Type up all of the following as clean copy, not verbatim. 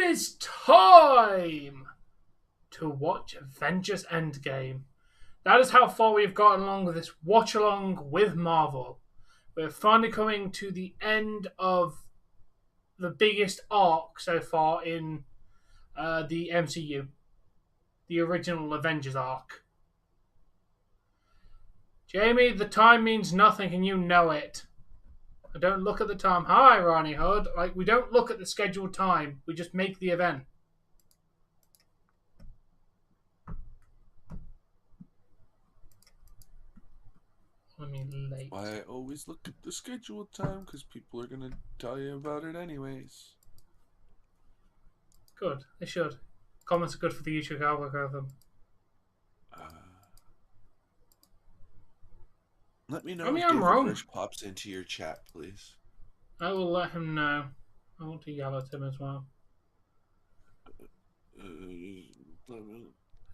is time to watch Avengers Endgame. That is how far we've gotten along with this watch along with Marvel. We're finally coming to the end of the biggest arc so far in the MCU, the original Avengers arc. Jamie, the time means nothing and you know it. I don't look at the time. Hi, Ronnie Hood. We don't look at the scheduled time. We just make the event. Late. I always look at the scheduled time because people are going to tell you about it anyways. Good. They should. Comments are good for the YouTube algorithm. Let me know I'm if wrong. David pops into your chat, please. I will let him know. I want to yell at him as well.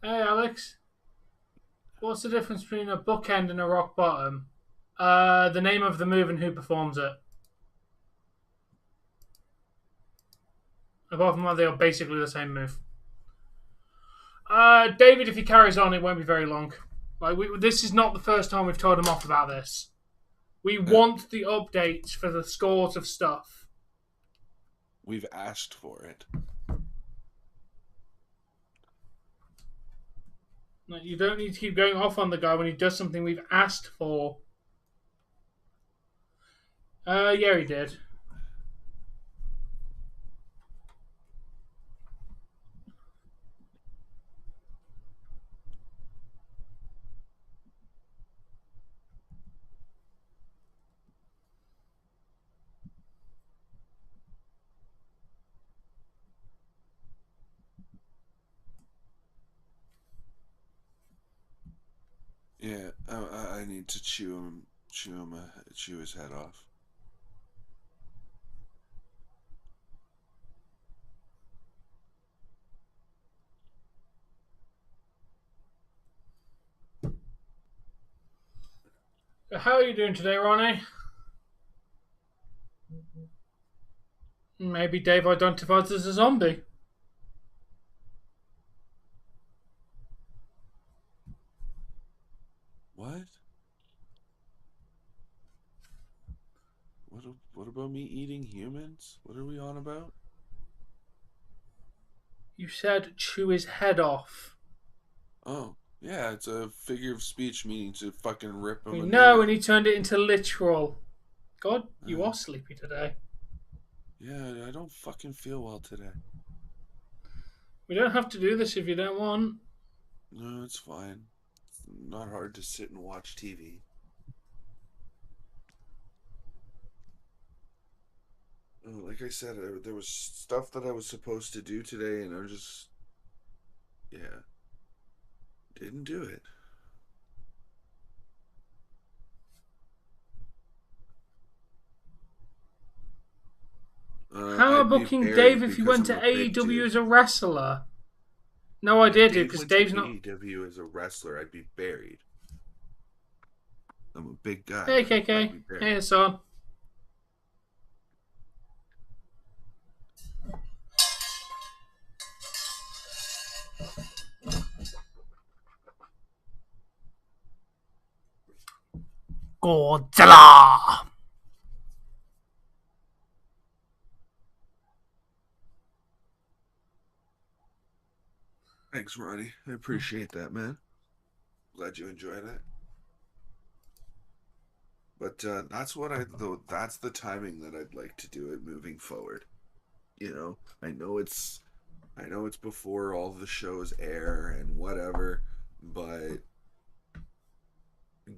Hey, Alex. What's the difference between a bookend and a rock bottom? The name of the move and who performs it. Apart from that, they are basically the same move. David, if he carries on, it won't be very long. This is not the first time we've told him off about this. We want the updates for the scores of stuff. We've asked for it. You don't need to keep going off on the guy when he does something we've asked for. Yeah, he did. Yeah, I need to chew his head off. How are you doing today, Ronnie? Maybe Dave identifies as a zombie. What? What about me eating humans? What are we on about? You said chew his head off. Oh, yeah, it's a figure of speech meaning to fucking rip him. We know, and he turned it into literal. God, you are sleepy today. Yeah, I don't fucking feel well today. We don't have to do this if you don't want. No, it's fine. It's not hard to sit and watch TV. Like I said, there was stuff that I was supposed to do today, and I just, didn't do it. How am I booking Dave if you went to AEW as a wrestler? No idea, dude, because Dave's not. AEW as a wrestler, I'd be buried. I'm a big guy. Hey, KK. Hey, son. Godzilla! Thanks, Ronnie. I appreciate that, man. Glad you enjoyed it. But that's the timing that I'd like to do it moving forward. You know, I know it's before all the shows air and whatever, but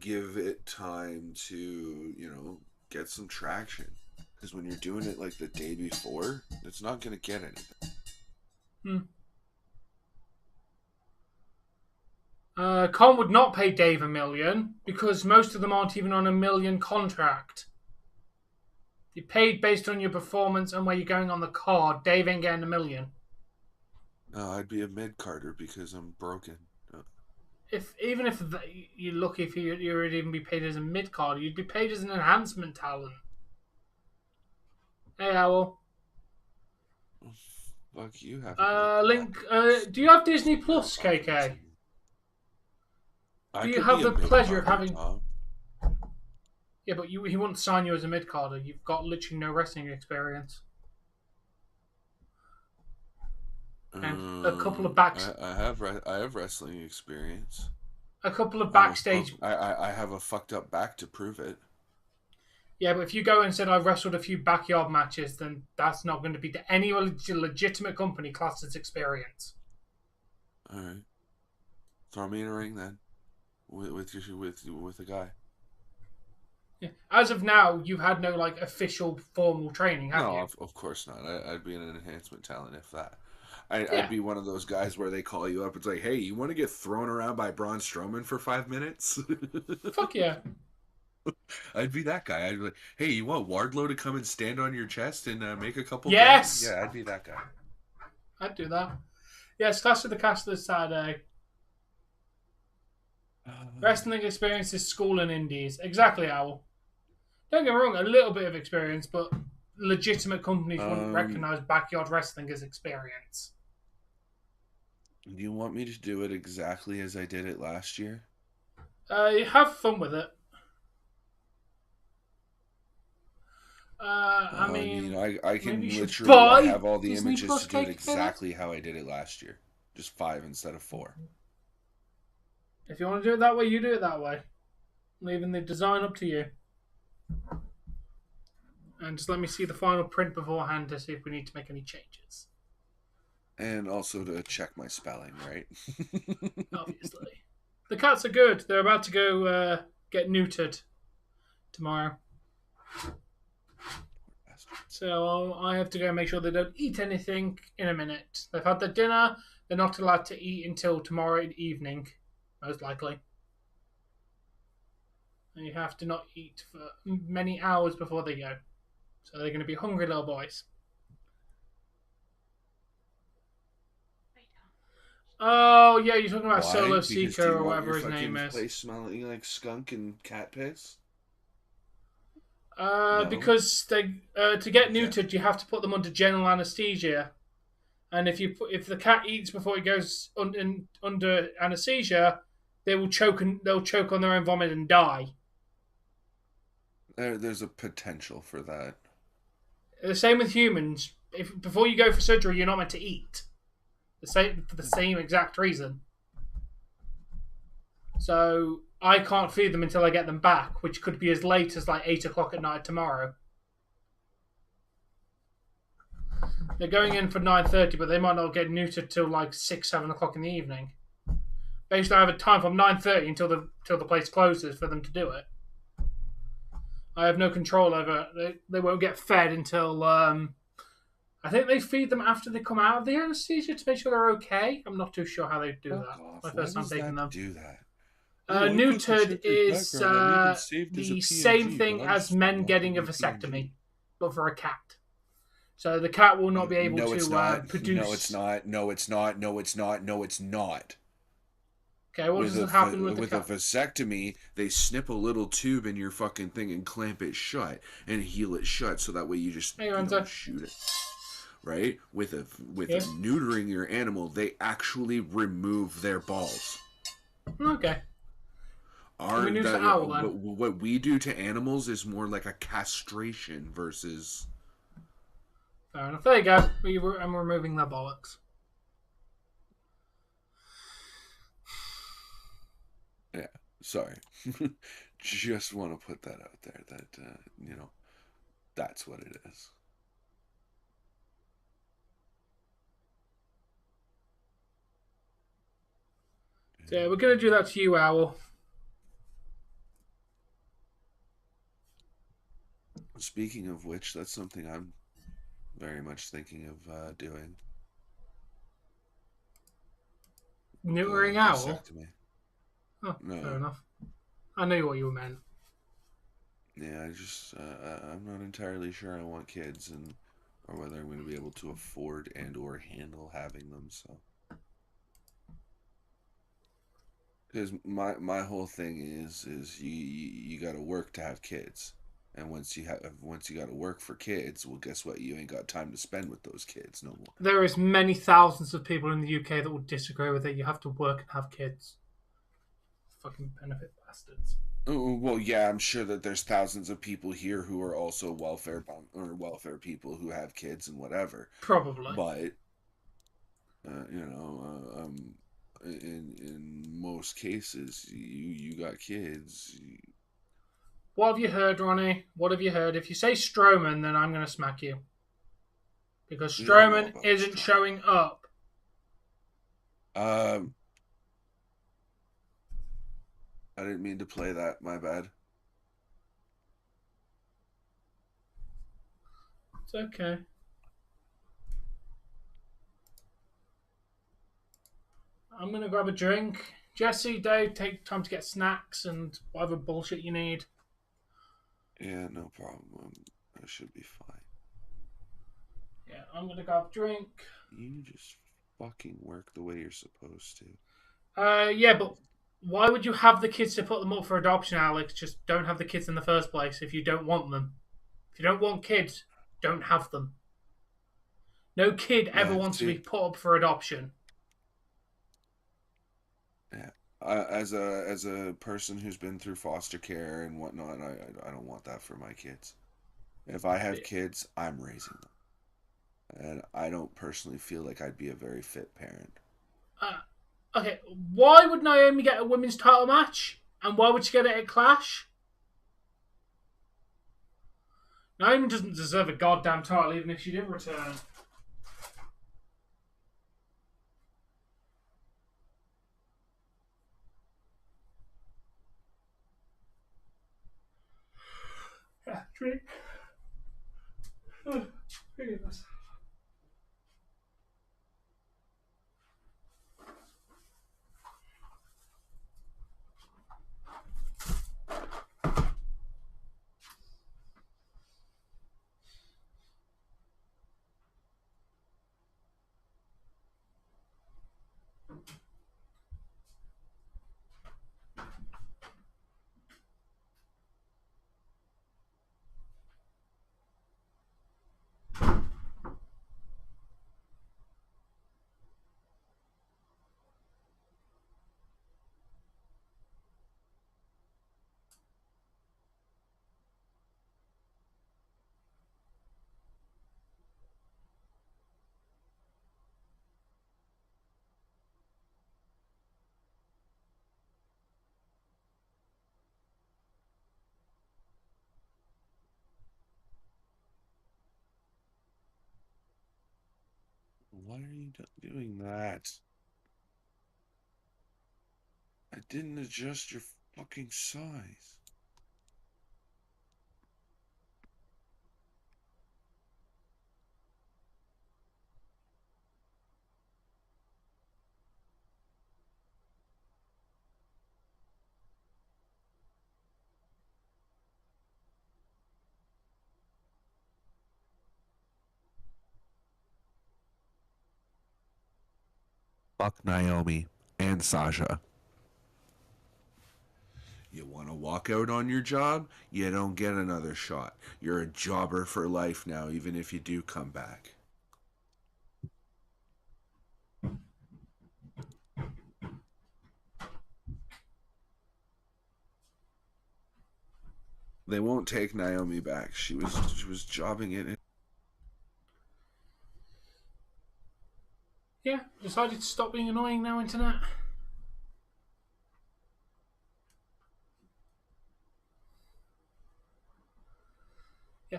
give it time to, get some traction. Because when you're doing it like the day before, it's not going to get anything. Con would not pay Dave $1 million because most of them aren't even on $1 million contract. You're paid based on your performance and where you're going on the card. Dave ain't getting $1 million. No, I'd be a mid-carder because I'm broken. Even if you're lucky if you would even be paid as a mid-carder, you'd be paid as an enhancement talent. Hey, Owl. fuck you have? Link, do you have Disney Plus, KK? I Do you could have be a the pleasure of mid-carder, having... Tom. Yeah, but he won't sign you as a mid-carder. You've got literally no wrestling experience. And a couple of I have wrestling experience. A couple of I'm a backstage... I have a fucked up back to prove it. Yeah, but if you go and said I've wrestled a few backyard matches, then that's not going to be to any legitimate company class as experience. All right, throw me in a ring then, with a guy. Yeah. As of now, you've had no like official formal training, have No, you? of course not. I'd be an enhancement talent if that. I'd Yeah. be one of those guys where they call you up. It's like, hey, you want to get thrown around by Braun Strowman for 5 minutes? Fuck yeah. I'd be that guy. I'd be like, hey, you want Wardlow to come and stand on your chest and make a couple? Yes. Yeah, I'd be that guy. I'd do that. Yes, Clash of the Castlers Saturday. Wrestling experience is school and indies. Exactly, Owl. Don't get me wrong, a little bit of experience, but legitimate companies wouldn't recognise backyard wrestling as experience. Do you want me to do it exactly as I did it last year? Have fun with it. I mean, I can literally I have all the Disney images Plus to do it cake exactly how I did it last year. Just 5 instead of 4. If you want to do it that way, you do it that way. Leaving the design up to you. And just let me see the final print beforehand to see if we need to make any changes. And also to check my spelling, right? Obviously. The cats are good. They're about to go get neutered tomorrow. So I have to go make sure they don't eat anything in a minute. They've had their dinner. They're not allowed to eat until tomorrow evening, most likely. And you have to not eat for many hours before they go. So they're going to be hungry little boys. Oh, yeah, you're talking about Solo Seeker or whatever his name is. Place smelling like skunk and cat piss? No. Because they to get neutered, you have to put them under general anesthesia, and if the cat eats before it goes under anesthesia, they will choke on their own vomit and die. There's a potential for that. The same with humans. If before you go for surgery, you're not meant to eat. For the same exact reason. So I can't feed them until I get them back, which could be as late as like 8 o'clock at night tomorrow. They're going in for 9:30, but they might not get neutered till like 6, 7 o'clock in the evening. Basically, I have a time from 9:30 until the place closes for them to do it. I have no control over it. They won't get fed until I think they feed them after they come out of the anesthesia to make sure they're okay. I'm not too sure how they do that. My first time taking them. Do that. Neutered is the same thing as men getting a vasectomy, but for a cat. So the cat will not be able to produce... No, it's not. No, it's not. No, it's not. No, it's not. Okay, what does happen with the cat? With a vasectomy, they snip a little tube in your fucking thing and clamp it shut and heal it shut, so that way you just don't shoot it. Right? With neutering your animal, they actually remove their balls. Okay. What we do to animals is more like a castration versus... Fair enough. There you go. I'm removing their bollocks. Yeah, sorry. Just want to put that out there that, that's what it is. So yeah, we're going to do that to you, Owl. Speaking of which, that's something I'm very much thinking of doing. Neutering Owl? Oh, no. Fair enough. I knew what you meant. Yeah, I'm not entirely sure I want kids or whether I'm going to be able to afford and or handle having them, so. Because my whole thing is you got to work to have kids. And once you got to work for kids, well, guess what? You ain't got time to spend with those kids no more. There is many thousands of people in the UK that would disagree with it. You have to work and have kids. Fucking benefit bastards. Oh, well, yeah, I'm sure that there's thousands of people here who are also welfare people who have kids and whatever. Probably. But in most cases, you got kids. What have you heard, Ronnie? What have you heard? If you say Strowman, then I'm going to smack you. Because Strowman isn't showing up. I didn't mean to play that. My bad. It's okay. I'm going to grab a drink. Jesse, Dave, take time to get snacks and whatever bullshit you need. Yeah, no problem. I should be fine. Yeah, I'm going to grab a drink. You just fucking work the way you're supposed to. Yeah, but why would you have the kids to put them up for adoption, Alex? Just don't have the kids in the first place if you don't want them. If you don't want kids, don't have them. No kid ever wants to be put up for adoption. Yeah. As a person who's been through foster care and whatnot, I don't want that for my kids. If I have kids, I'm raising them. And I don't personally feel like I'd be a very fit parent. Okay, why would Naomi get a women's title match? And why would she get it at Clash? Naomi doesn't deserve a goddamn title even if she did return. Yeah, drink. Why are you doing that? I didn't adjust your fucking size. Fuck Naomi and Sasha. You want to walk out on your job? You don't get another shot. You're a jobber for life now, even if you do come back. They won't take Naomi back. She was jobbing it. Yeah, decided to stop being annoying now, internet. Yeah.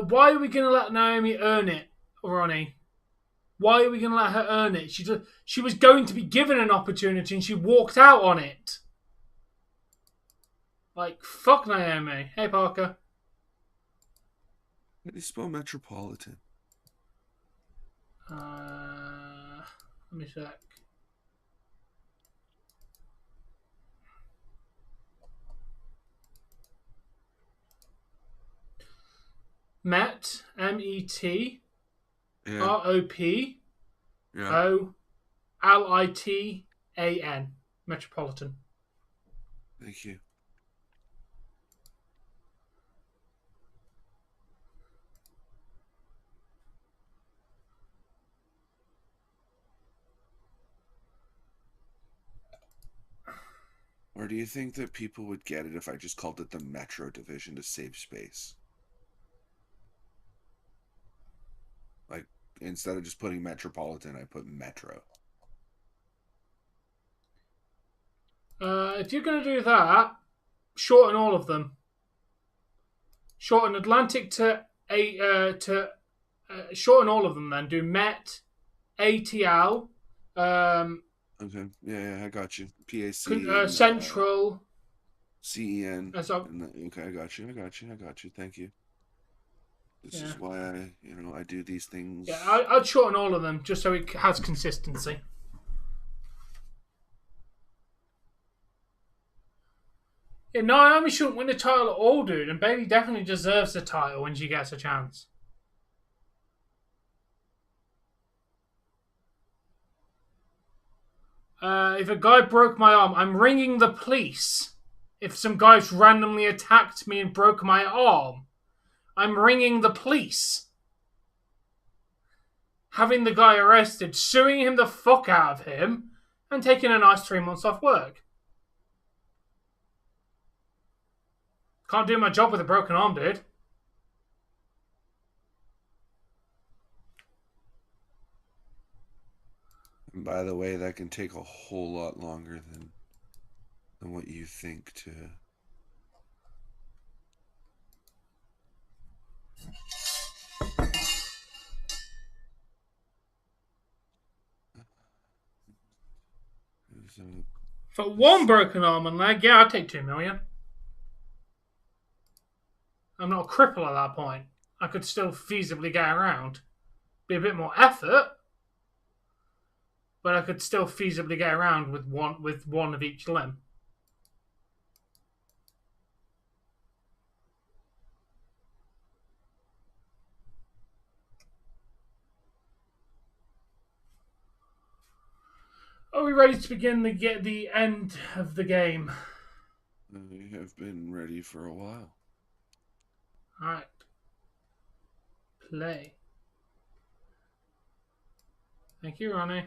Why are we going to let Naomi earn it, Ronnie? Why are we going to let her earn it? She was going to be given an opportunity and she walked out on it. Like, fuck Naomi. Hey, Parker. How do you spell metropolitan? Let me check. Met, MET, ROPOLITAN. Metropolitan. Thank you. Or do you think that people would get it if I just called it the Metro Division to save space? Like, instead of just putting Metropolitan, I put Metro. If you're going to do that, shorten all of them. Shorten Atlantic to shorten all of them. Then do Met, ATL, Okay, yeah, I got you. PAC and Central, CEN. so, Okay, I got you. Thank you. This is why I do these things. Yeah, I'd shorten all of them just so it has consistency. Yeah, Naomi shouldn't win the title at all, dude, and Bayley definitely deserves the title when she gets a chance. If a guy broke my arm, I'm ringing the police. If some guys randomly attacked me and broke my arm, I'm ringing the police. Having the guy arrested, suing him the fuck out of him, and taking a nice 3 months off work. Can't do my job with a broken arm, dude. And by the way, that can take a whole lot longer than what you think to. For one broken arm and leg, yeah, I'd take 2 million. I'm not a cripple at that point. I could still feasibly get around. Be a bit more effort, but I could still feasibly get around with one of each limb. Are we ready to begin the end of the game? I have been ready for a while. Alright. Play. Thank you, Ronnie.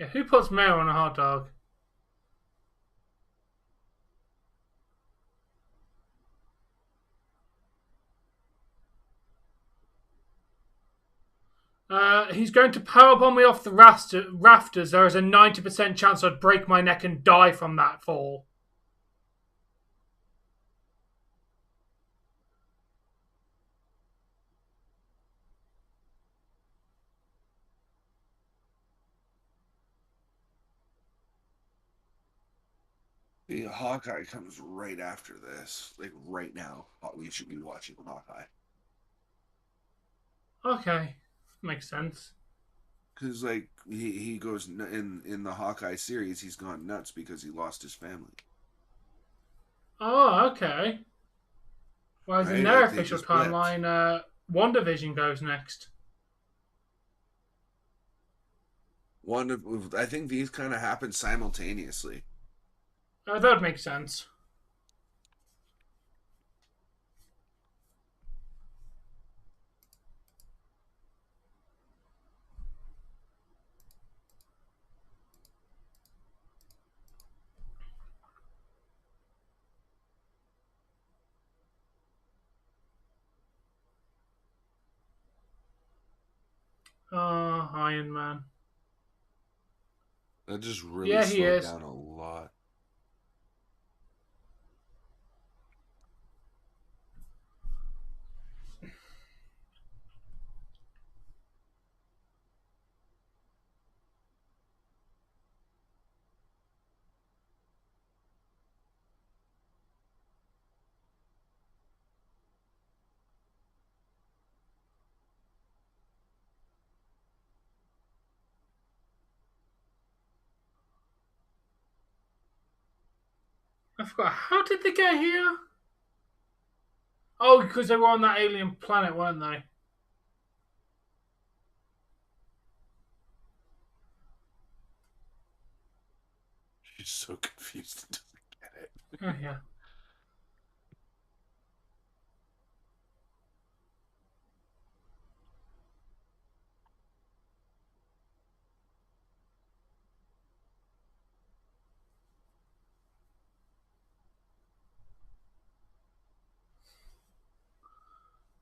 Yeah, who puts mayo on a hot dog? He's going to powerbomb me off the rafters. There is a 90% chance I'd break my neck and die from that fall. The Hawkeye comes right after this. Like, right now. We should be watching Hawkeye. Okay. Makes sense. Because, like, he goes... In the Hawkeye series, he's gone nuts because he lost his family. Oh, okay. Whereas in their official timeline, WandaVision goes next. I think these kind of happen simultaneously. That would make sense. Oh, Iron Man. That just really slowed down a lot. I forgot. How did they get here? Oh, because they were on that alien planet, weren't they? She's so confused and doesn't get it. Oh, yeah.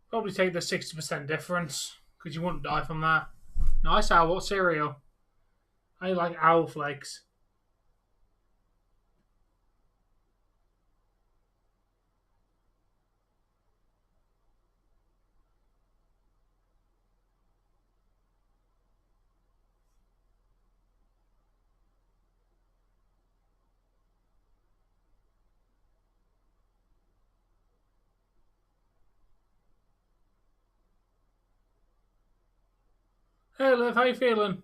Probably take the 60% difference because you wouldn't die from that. Nice owl. What cereal? I like owl flakes. Hey, Liv, how you feeling?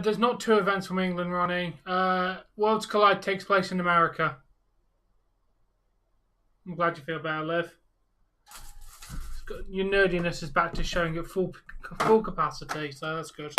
There's not two events from England, Ronnie. Worlds Collide takes place in America. I'm glad you feel better, Liv. Your nerdiness is back to showing at full capacity, so that's good.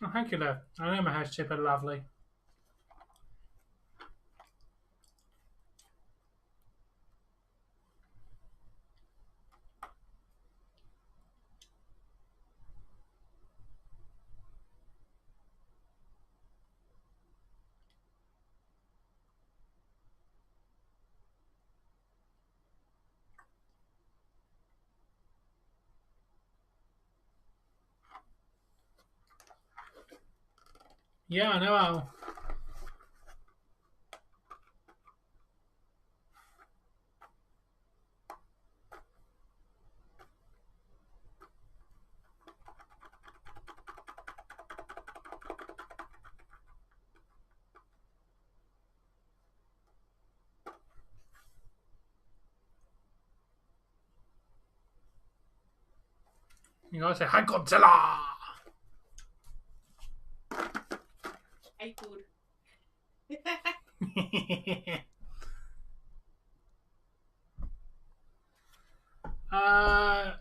Oh, thank you, Liv. I know my hair's chipper lovely. Yeah, I know how. You gotta say, Hi Godzilla! Hey, food. uh,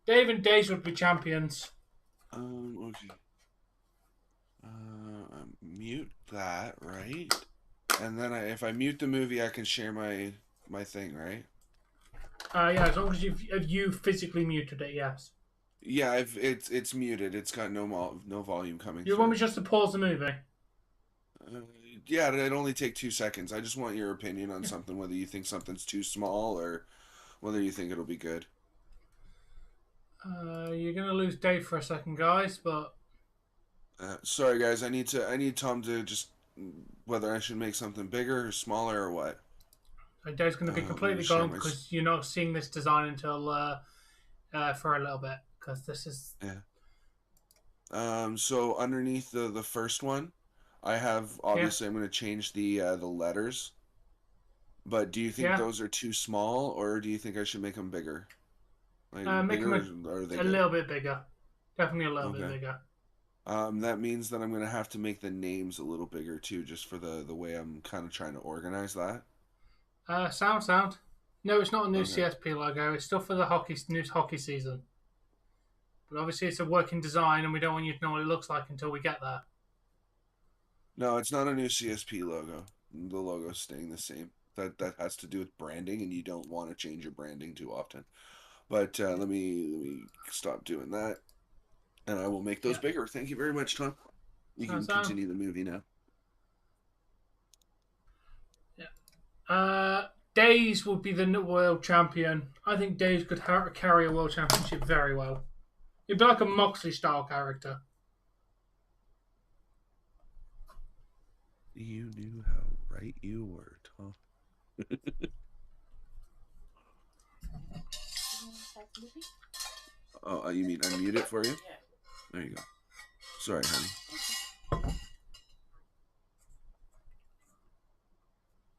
Dave and Days would be champions. Okay. Mute that, right? And then if I mute the movie, I can share my thing, right? Yeah, as long as you physically muted it, yes. Yeah, it's muted. It's got no volume coming You through. want me just to pause the movie? Yeah, it'd only take 2 seconds. I just want your opinion on something, whether you think something's too small or whether you think it'll be good. You're gonna lose Dave for a second, guys, but Sorry, guys. I need Tom to just whether I should make something bigger or smaller or what. Dave's gonna be I'm completely gonna share gone my because you're not seeing this design until for a little bit because this is yeah. So underneath the first one, I have obviously I'm gonna change the letters. But do you think yeah. those are too small, or do you think I should make them bigger? Like Make bigger, them or are they a good? little bit bigger, definitely a little bit Okay. bigger. That means that I'm gonna have to make the names a little bigger too, just for the way I'm kind of trying to organize that. Sound. No, it's not a new Okay. CSP logo. It's still for the new hockey season. But obviously, it's a working design, and we don't want you to know what it looks like until we get there. No, it's not a new CSP logo. The logo's staying the same. That has to do with branding, and you don't want to change your branding too often. But let me stop doing that, and I will make those Yeah. bigger. Thank you very much, Tom. You can Sound. continue the movie now. Days would be the world champion. I think Days could carry a world championship very well. He'd be like a Moxley style character. You knew how right you were, Tom. Oh, you mean unmute it for you? Yeah. There you go. Sorry, honey.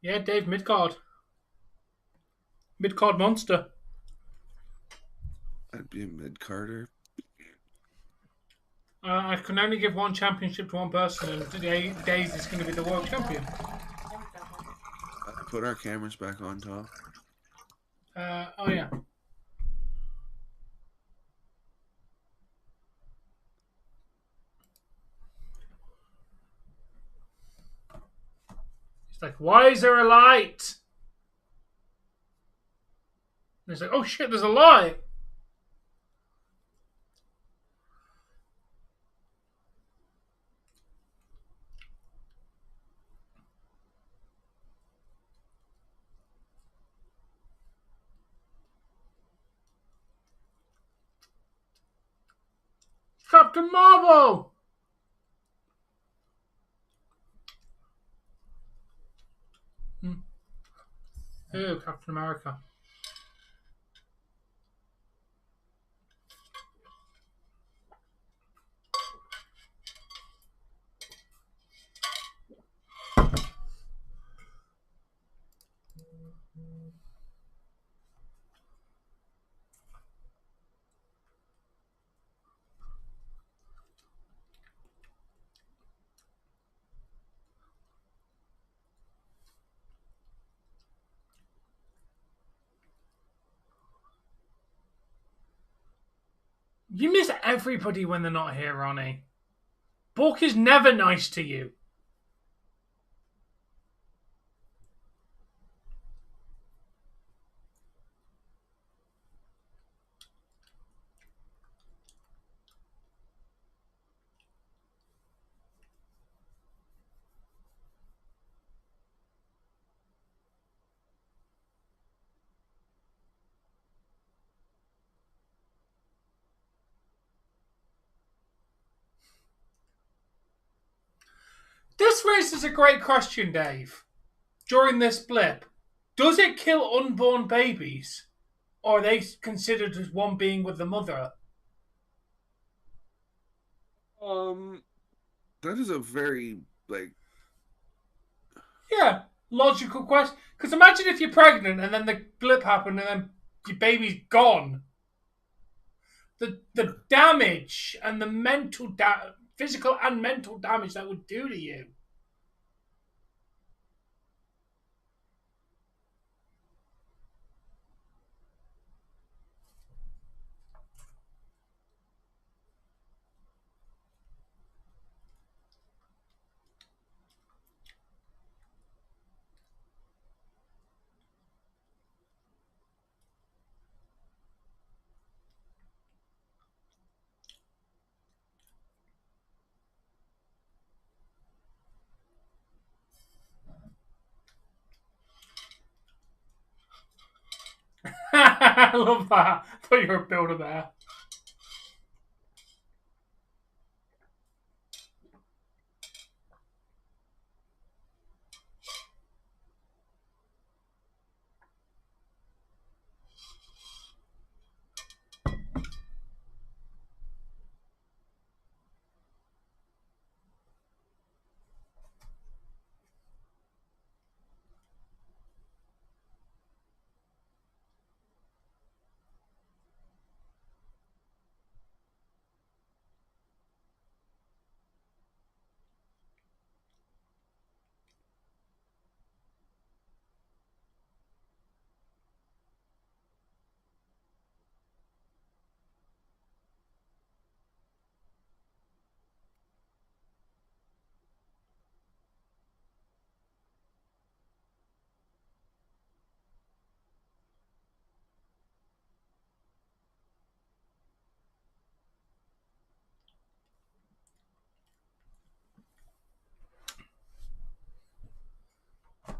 Yeah, Dave, mid-card. Mid-card monster. I'd be a mid-carder. I can only give one championship to one person, and today Days is going to be the world champion. Put our cameras back on, Tom. Oh yeah. It's like, why is there a light? And it's like, oh shit, there's a light. Captain Marvel! Ew, Captain America. You miss everybody when they're not here, Ronnie. Bork is never nice to you. This raises a great question, Dave. During this blip, does it kill unborn babies? Or are they considered as one being with the mother? That is a very, Yeah, logical question. Because imagine if you're pregnant and then the blip happened and then your baby's gone. The damage and the physical and mental damage that would do to you. I love that. I thought you were a Build-A-Bear.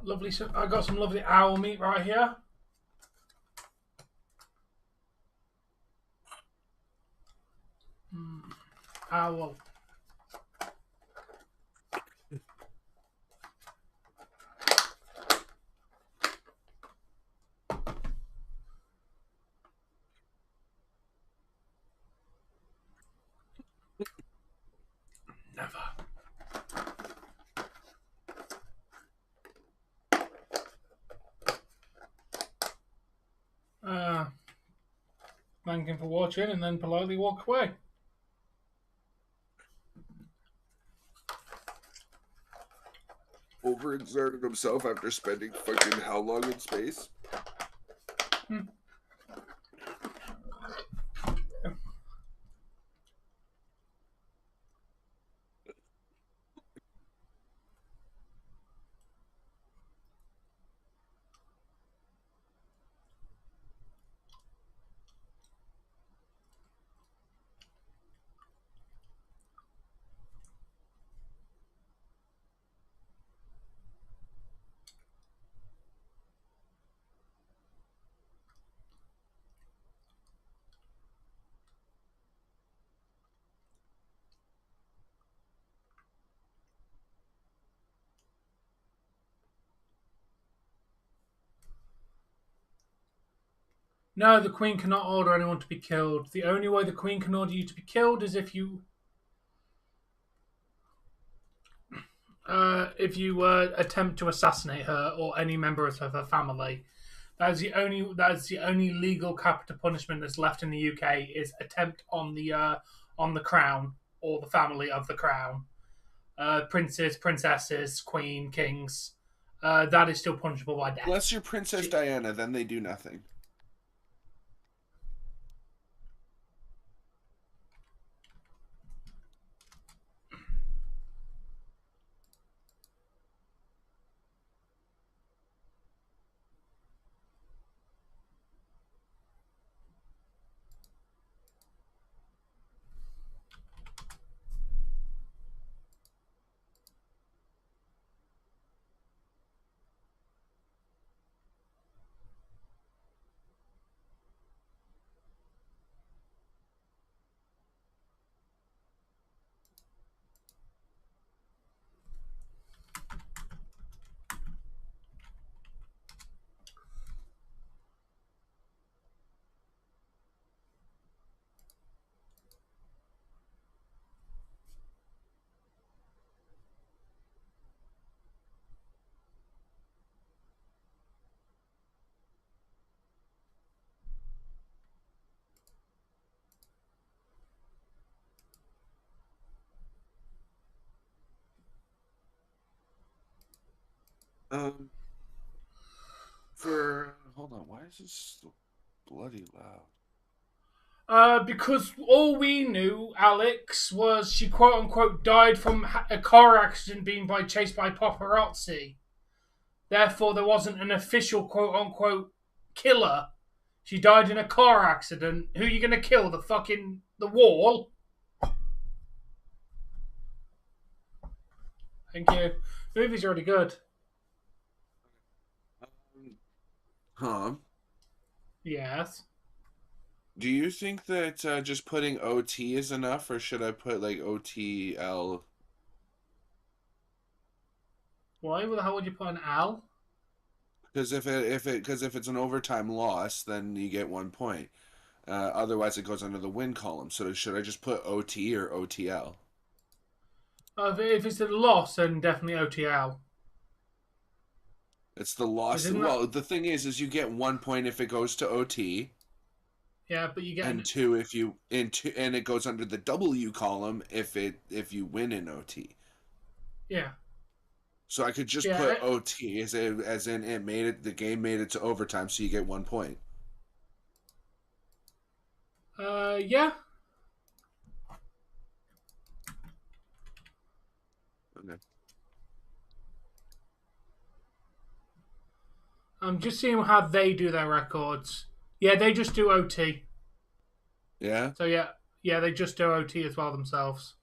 Lovely. I got some lovely owl meat right here. Owl. Never. Thank him for watching and then politely walk away. Overexerted himself after spending fucking how long in space? No, the Queen cannot order anyone to be killed. The only way the Queen can order you to be killed is if you attempt to assassinate her or any member of her family. That is the only legal capital punishment that's left in the UK is attempt on the crown or the family of the crown. Princes, princesses, queen, kings. That is still punishable by death. Unless you're Princess Diana, then they do nothing. Hold on, why is this so bloody loud? Because all we knew, Alex, was she quote unquote died from a car accident being chased by paparazzi. Therefore, there wasn't an official quote unquote killer. She died in a car accident. Who are you gonna kill? The wall? Thank you. The movie's already good. Yes. Do you think that just putting OT is enough, or should I put like OTL? Why the hell would you put an L? Because if it's an overtime loss, then you get 1 point. Otherwise, it goes under the win column. So should I just put OT or OTL? If it's a loss, then definitely OTL. It's the loss. Well, the thing is you get 1 point if it goes to OT. Yeah, but you get and two if you and it goes under the W column if you win in OT. Yeah. So I could just put OT as in it made it. The game made it to overtime, so you get 1 point. Yeah. Okay. I'm just seeing how they do their records. Yeah, they just do OT. Yeah? So, yeah, they just do OT as well themselves.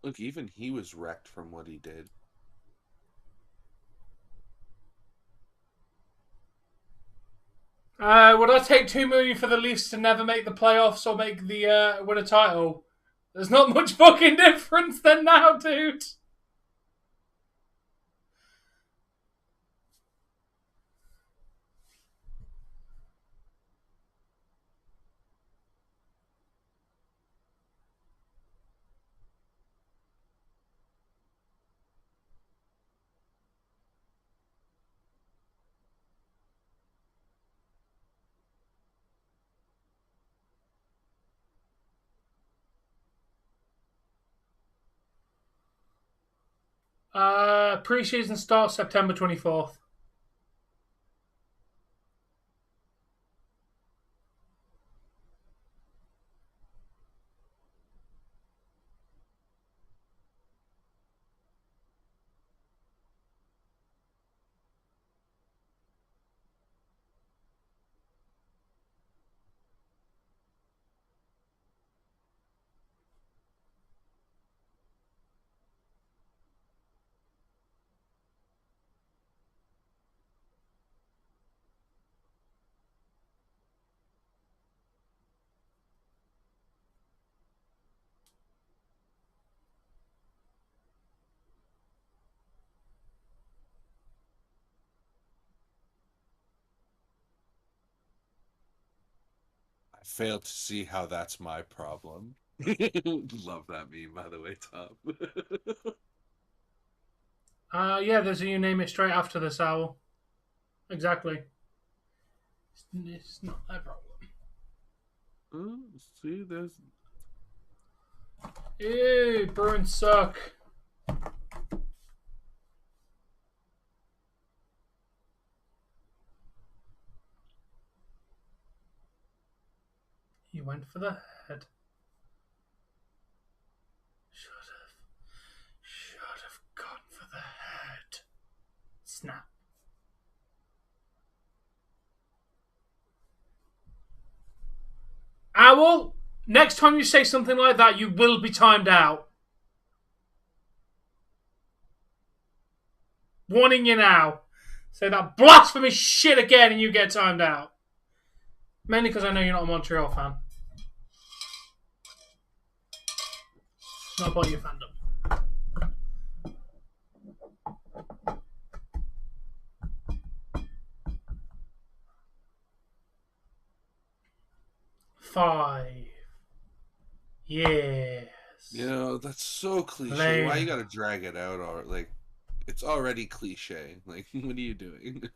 Look, even he was wrecked from what he did. Would I take $2 million for the Leafs to never make the playoffs or make the win a title? There's not much fucking difference then now, dude. Preseason starts September 24th. I failed to see how that's my problem. Love that meme, by the way, Tom. Yeah, there's a you name it straight after this owl. Exactly. It's not their problem. See, there's... Ew, Bruins suck. He went for the head. Should have gone for the head. Snap. Owl, next time you say something like that, you will be timed out. Warning you now. Say that blasphemous shit again and you get timed out. Mainly because I know you're not a Montreal fan. Not about your fandom. Five. Yes. You know, that's so cliche. Lame. Why you gotta drag it out? Or like, it's already cliche. Like, what are you doing?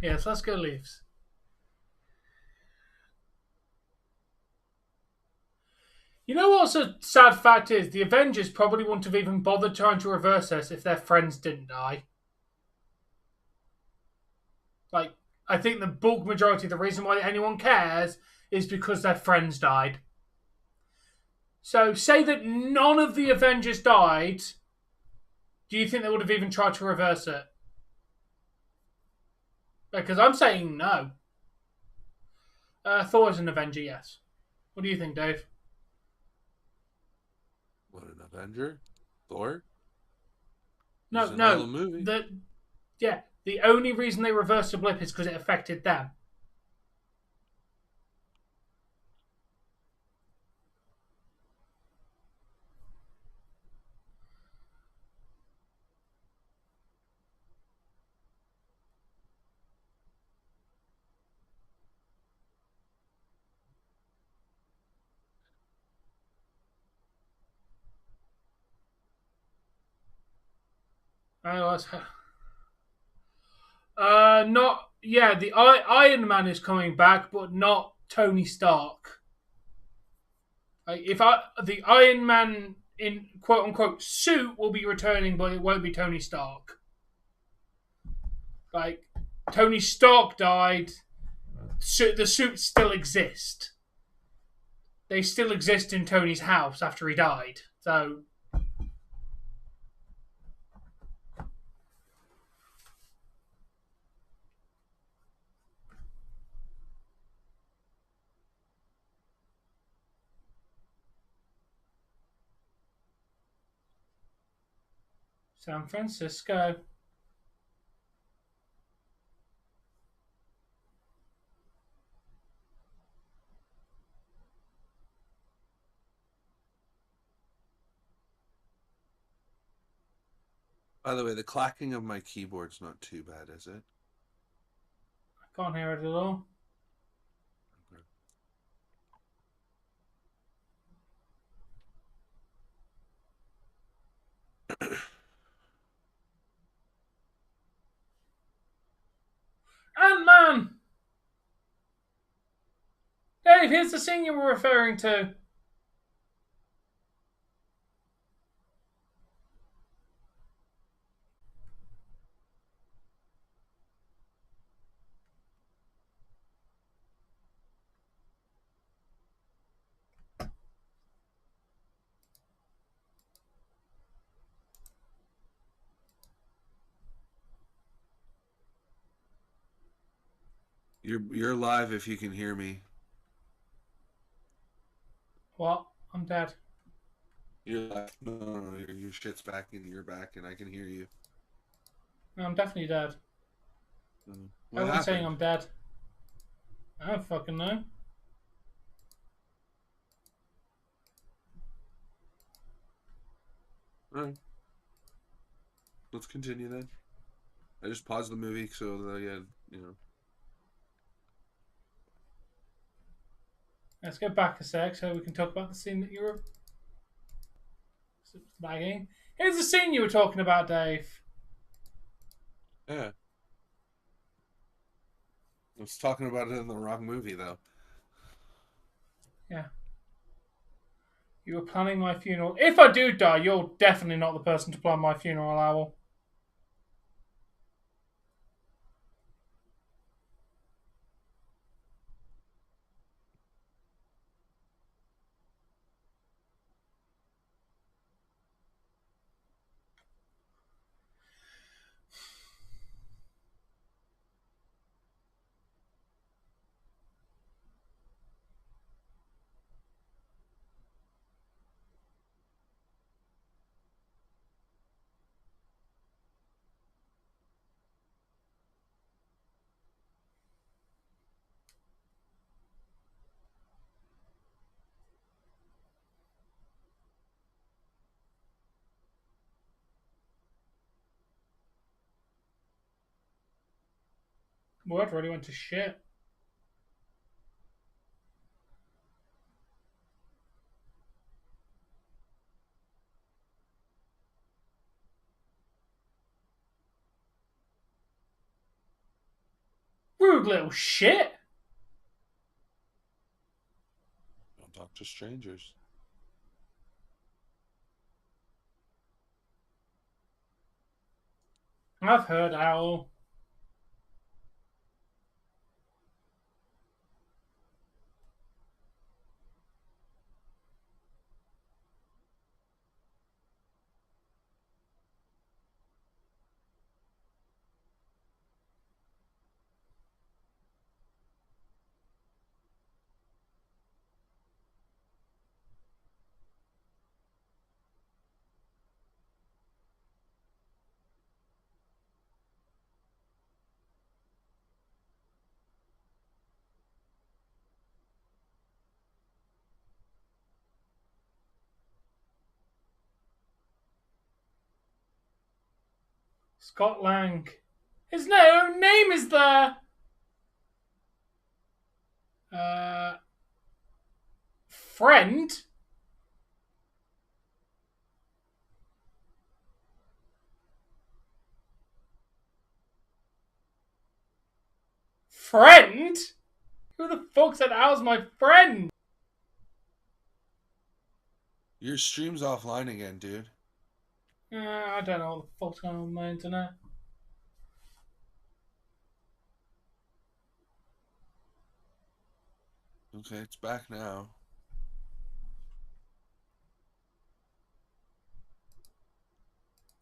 Yes, let's go Leafs. You know what's a sad fact is? The Avengers probably wouldn't have even bothered trying to reverse this if their friends didn't die. Like, I think the bulk majority of the reason why anyone cares is because their friends died. So, say that none of the Avengers died, do you think they would have even tried to reverse it? Because I'm saying no. Thor is an Avenger, yes. What do you think, Dave? What, an Avenger? Thor? No, He's in no. all the movie. The only reason they reversed the blip is because it affected them. The Iron Man is coming back, but not Tony Stark. The Iron Man in quote unquote suit will be returning, but it won't be Tony Stark. Like, Tony Stark died, the suits still exist. They still exist in Tony's house after he died. So. San Francisco. By the way, the clacking of my keyboard's not too bad, is it? I can't hear it at all. Ant-Man! Dave, here's the scene you were referring to. You're live if you can hear me. What? I'm dead. You're live. No, your shit's back and you're back and I can hear you. No, I'm definitely dead. What Everyone's saying happened? I'm dead. I don't fucking know. Alright. Let's continue then. I just paused the movie so that you know. Let's go back a sec so we can talk about the scene that you were bagging. Here's the scene you were talking about, Dave. Yeah. I was talking about it in the wrong movie though. Yeah. You were planning my funeral. If I do die, you're definitely not the person to plan my funeral, Owl. Word really went to shit. Rude little shit. Don't talk to strangers. I've heard, Owl. Scott Lang. His name is there. Friend? Friend? Who the fuck said Al's my friend? Your stream's offline again, dude. I don't know what the fuck's going on with my internet. Okay, it's back now.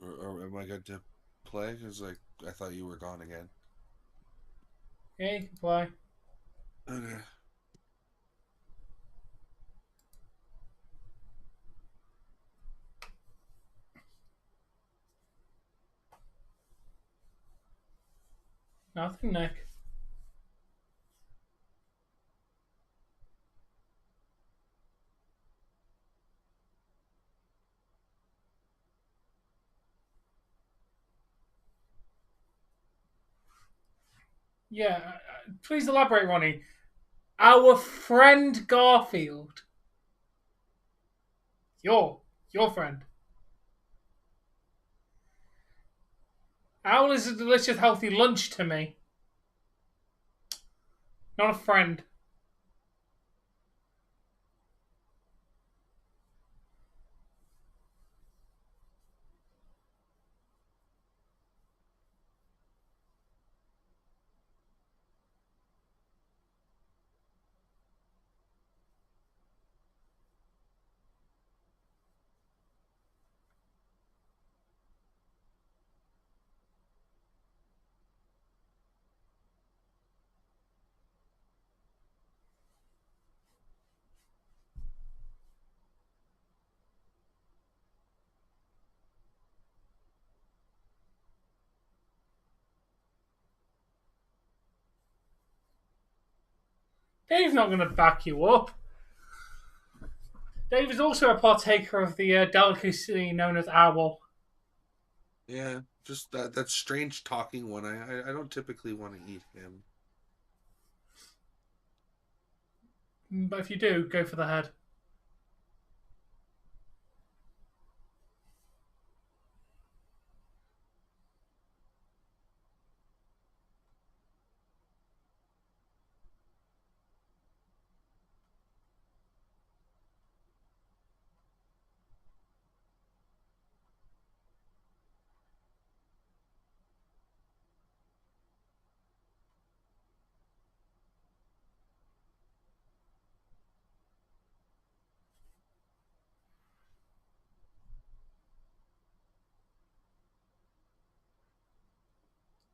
Or am I good to play? Because like I thought you were gone again. Yeah, you can play. Okay. Nothing, Nick. Yeah, please elaborate, Ronnie. Our friend Garfield. Your friend. Owl is a delicious, healthy lunch to me. Not a friend. Dave's not going to back you up. Dave is also a partaker of the delicacy known as owl. Yeah, just that strange talking one. I don't typically want to eat him. But if you do, go for the head.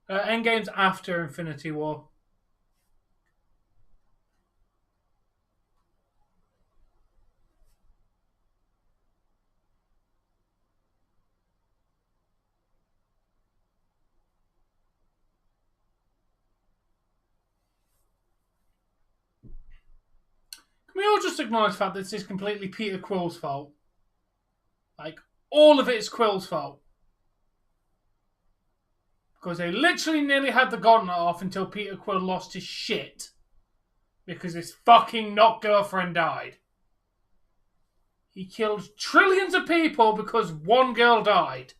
Endgame's after Infinity War. Can we all just acknowledge the fact that this is completely Peter Quill's fault? Like, all of it's Quill's fault. Because they literally nearly had the gauntlet off until Peter Quill lost his shit. Because his fucking not girlfriend died. He killed trillions of people because one girl died.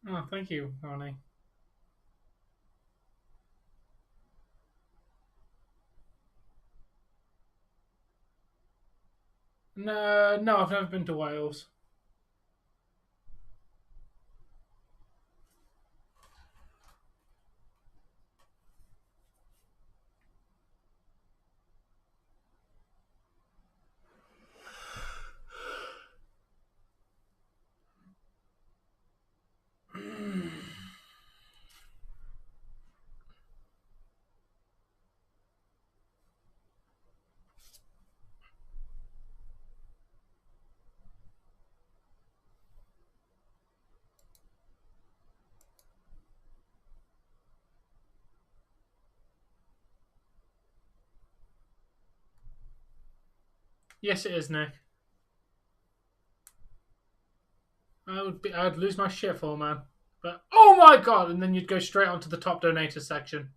Oh, thank you, Ronnie. No, I've never been to Wales. Yes, it is, Nick. I'd lose my shit for, man. But, oh my god! And then you'd go straight onto the top donator section.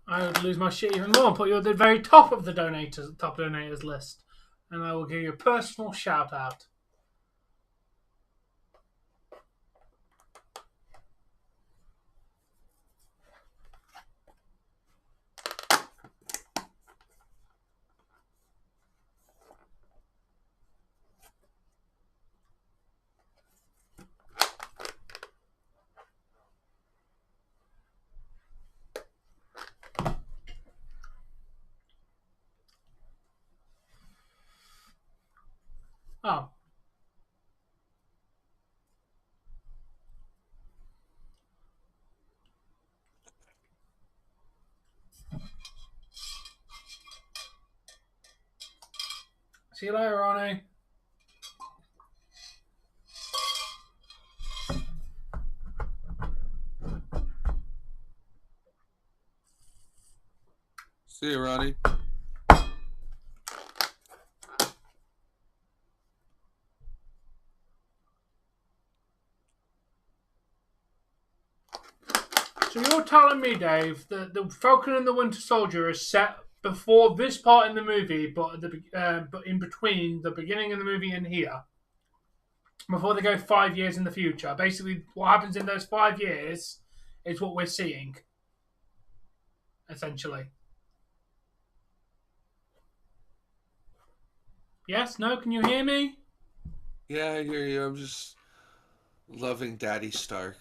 I would lose my shit even more and put you at the very top of the top donators list. And I will give you a personal shout out. Oh. See you later, Ronnie. See you, Ronnie. So you're telling me, Dave, that the Falcon and the Winter Soldier is set before this part in the movie, but in between the beginning of the movie and here, before they go 5 years in the future. Basically, what happens in those 5 years is what we're seeing, essentially. Yes? No? Can you hear me? Yeah, I hear you. I'm just loving Daddy Stark.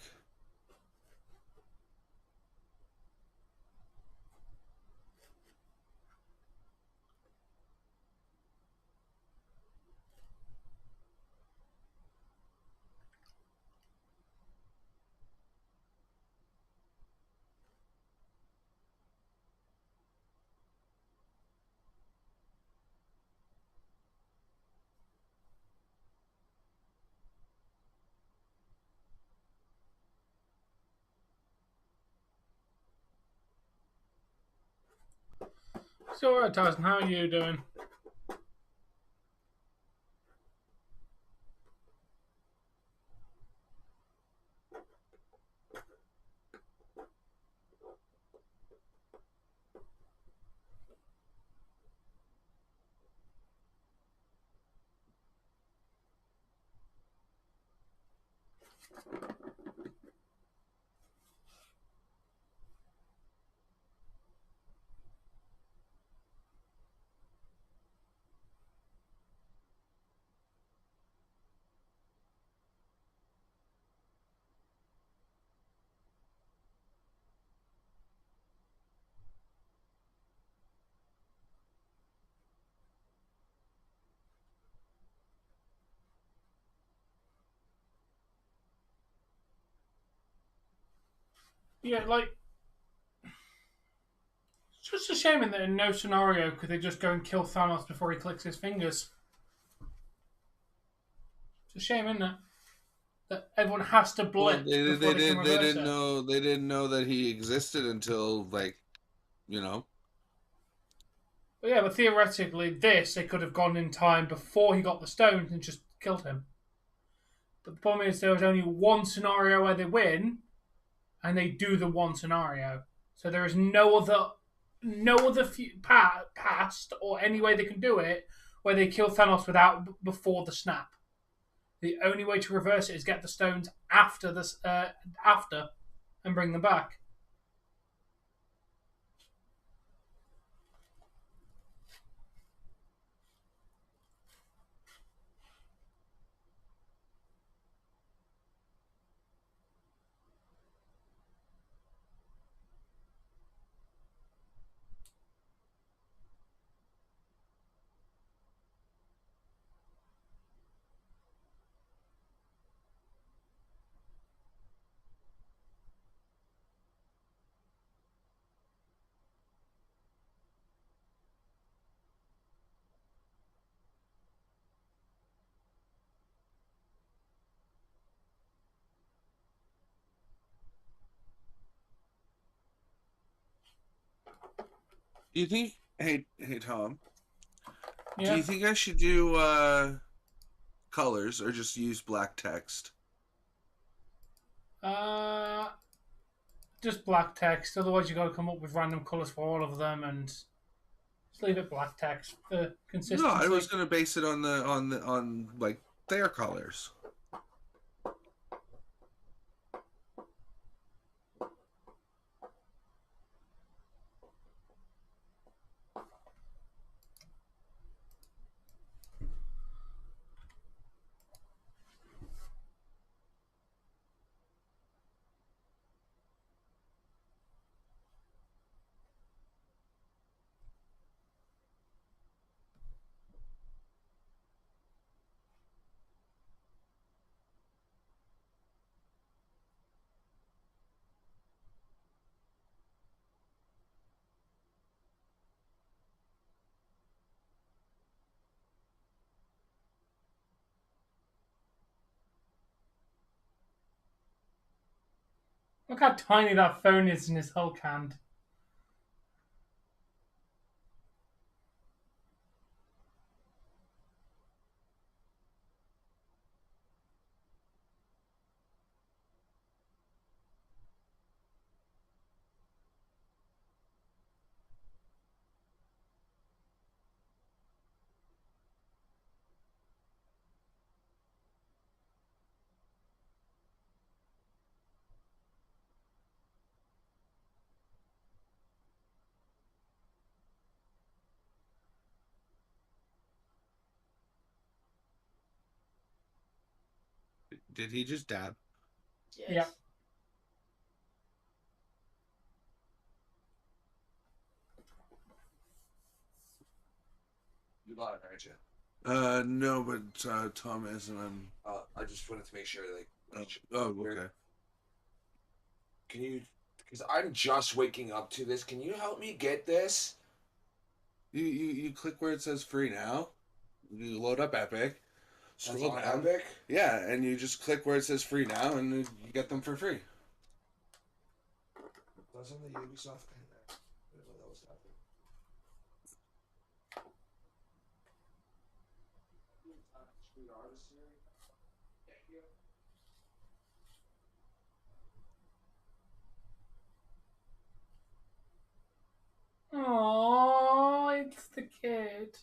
It's alright, Tyson. How are you doing? Yeah, like, it's just a shame that in no scenario could they just go and kill Thanos before he clicks his fingers. It's a shame, isn't it? That everyone has to blitz before they can reverse it. They didn't know that he existed until, like, you know. But yeah, but theoretically, they could have gone in time before he got the stones and just killed him. But the problem is there was only one scenario where they win, and they do the one scenario. So there is no other past or any way they can do it where they kill Thanos before the snap. The only way to reverse it is get the stones after this, after, and bring them back. Do you think? Hey, Tom. Do Yeah. you think I should do colors or just use black text? Just black text. Otherwise, you got to come up with random colors for all of them, and just leave it black text for consistency. No, I was gonna base it on like their colors. Look how tiny that phone is in his Hulk hand. Did he just dab? Yes. Yeah. You got it, aren't you? No, but Tom is, and I'm. I just wanted to make sure, like. Okay. Can you? Because I'm just waking up to this. Can you help me get this? You click where it says free now. You load up Epic. That's Scroll on down. Epic. Yeah, and you just click where it says free now, and you get them for free. Doesn't the Ubisoft thing there? I didn't know that was happening. Street artist series. Oh, it's the kid.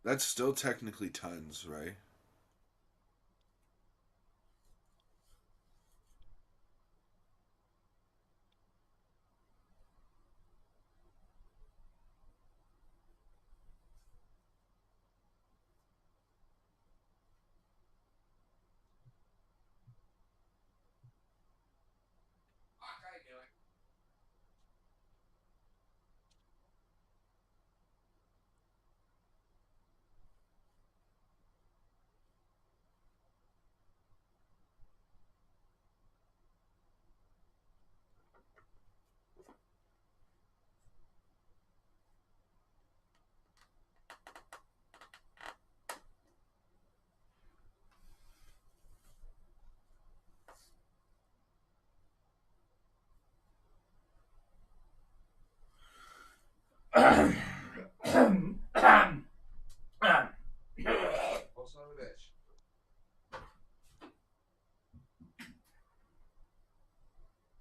That's still technically tons, right? What's wrong with this?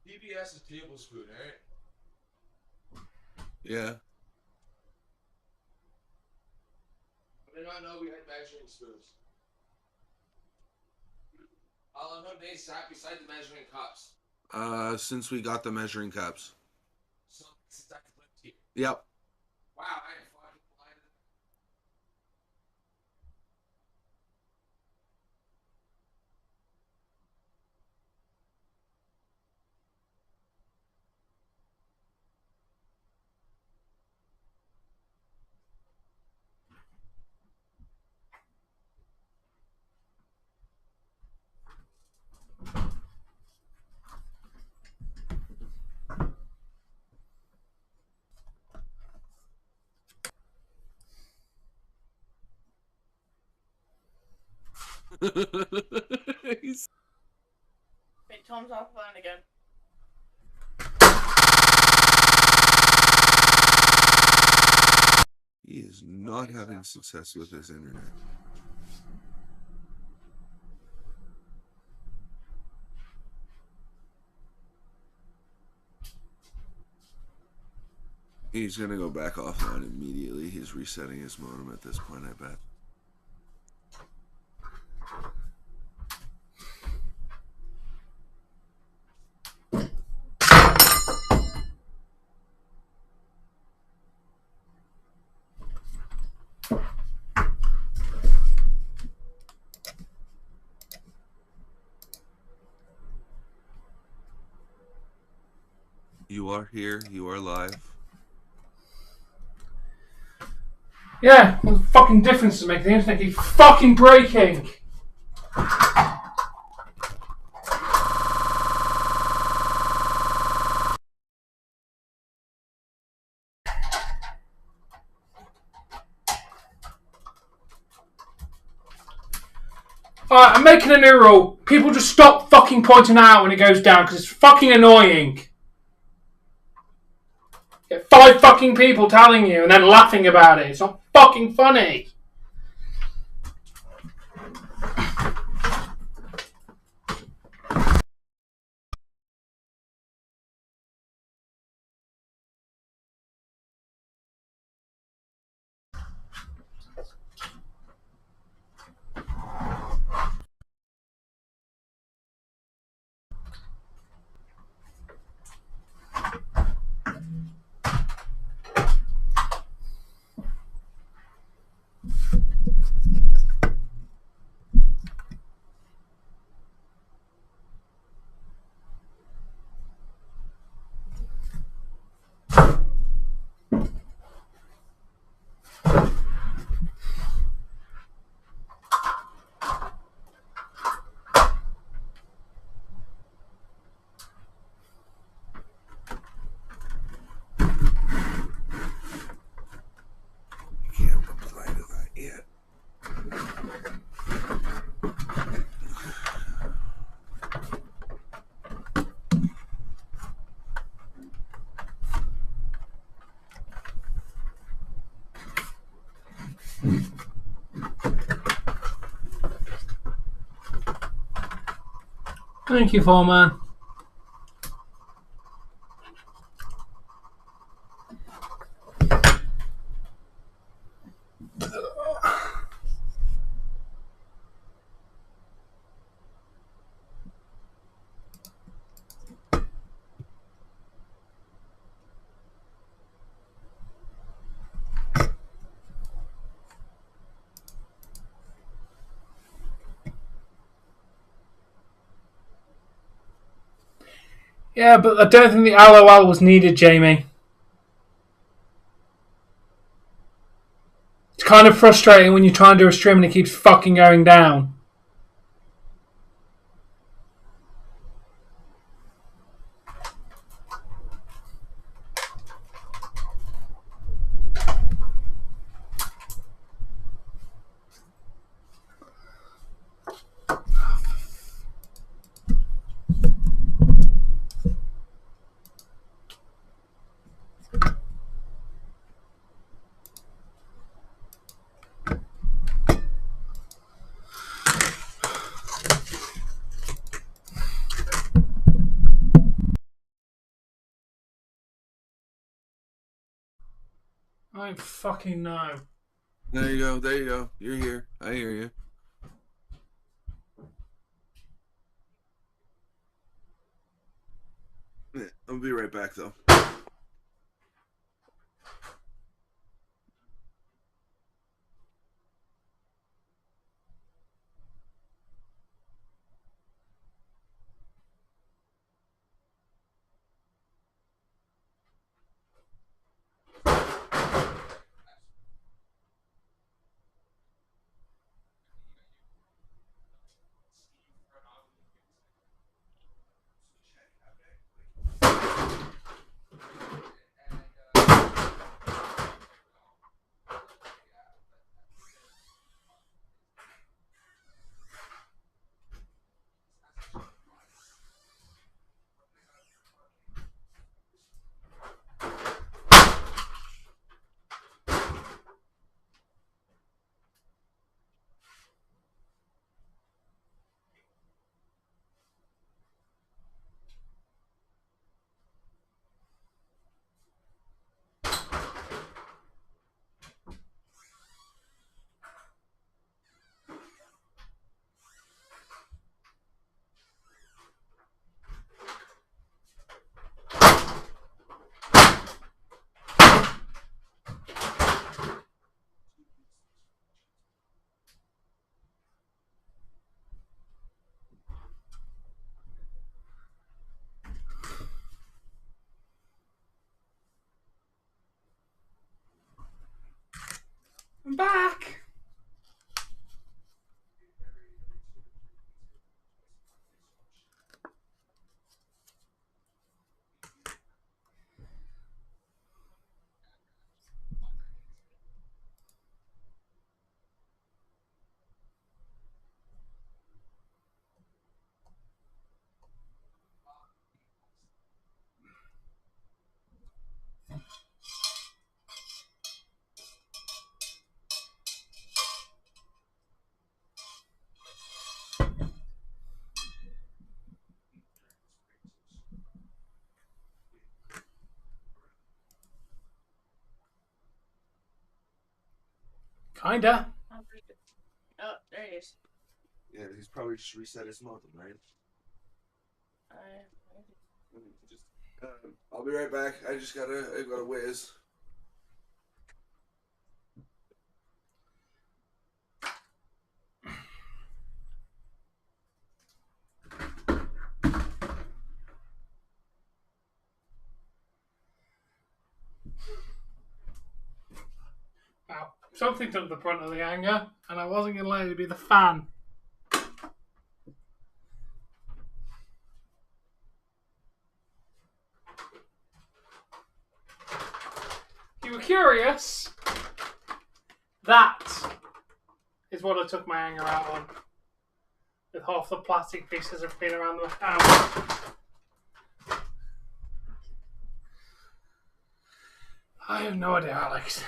PBS is tablespoon, right? Yeah. I did not know we had measuring spoons. How long have they sat beside the measuring cups? Since we got the measuring cups. So since I lived here. Yep. Wow, I am fucking blind. He's... Wait, Tom's offline again. He is not having success with his internet. He's gonna go back offline immediately. He's resetting his modem at this point, I bet. You are here. You are live. Yeah, what the fucking difference does it make? The internet keeps fucking breaking! Alright, I'm making a new rule. People just stop fucking pointing out when it goes down because it's fucking annoying. Get 5 fucking people telling you and then laughing about it. It's not fucking funny. Can't reply to that yet. Thank you, Foreman. Yeah, but I don't think the LOL was needed, Jamie. It's kind of frustrating when you try and do a stream and it keeps fucking going down. I don't fucking know. There you go. There you go. You're here. I hear you. I'll be right back, though. I'm back. Kinda. Oh, there he is. Yeah, he's probably just reset his modem, right? Just, I'll be right back. I gotta whiz. Wow. Something took the brunt of the anger, and I wasn't going to let it be the fan. You were curious? That is what I took my anger out on. With half the plastic pieces of been around the house. I have no idea, Alex.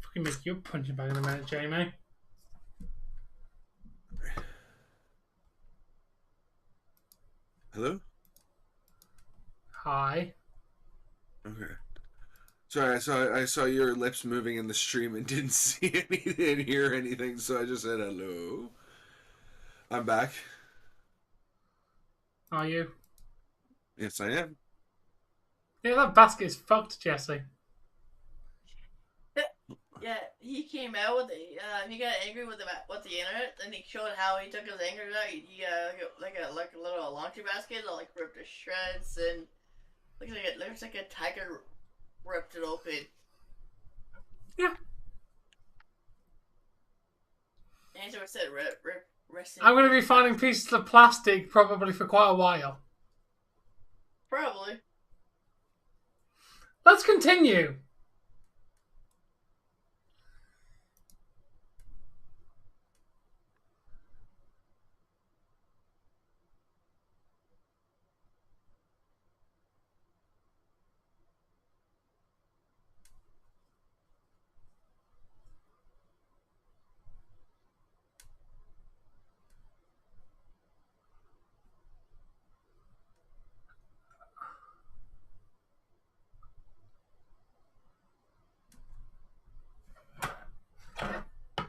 Fucking make you a punching bag in a minute, Jamie. Hello? Hi. Sorry, I saw your lips moving in the stream and didn't see anything, hear anything, so I just said hello. I'm back. Are you? Yes, I am. Yeah, that basket is fucked, Jesse. Yeah, he came out with he got angry with the internet, and he showed how he took his anger out. He like a little laundry basket that like ripped to shreds, and looks like a tiger ripped it open. Yeah. And so it said rest in I'm going to be peace, finding pieces of plastic probably for quite a while. probably. Let's continue.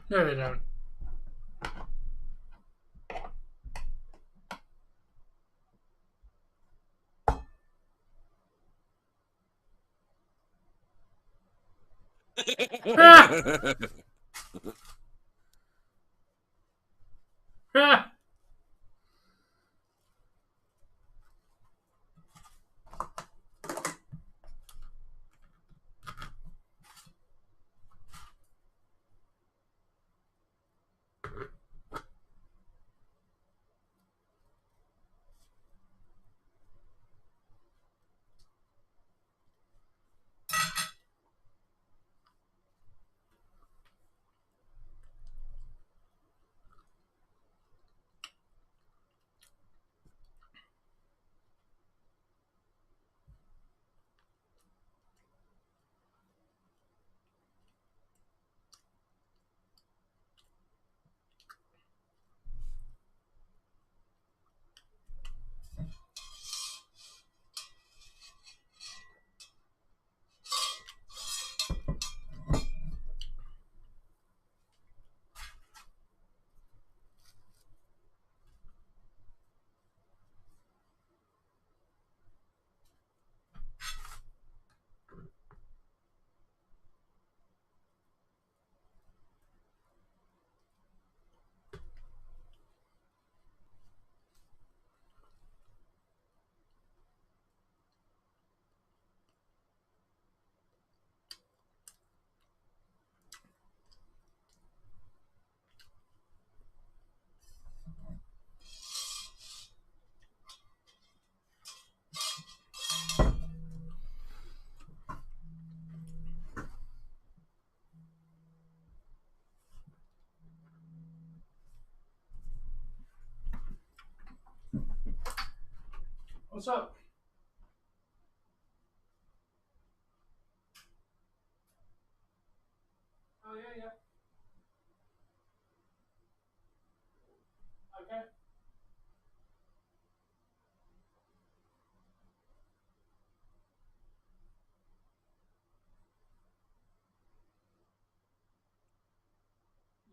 No, they don't. Ah! Ah! What's up? Oh, yeah, yeah. Okay.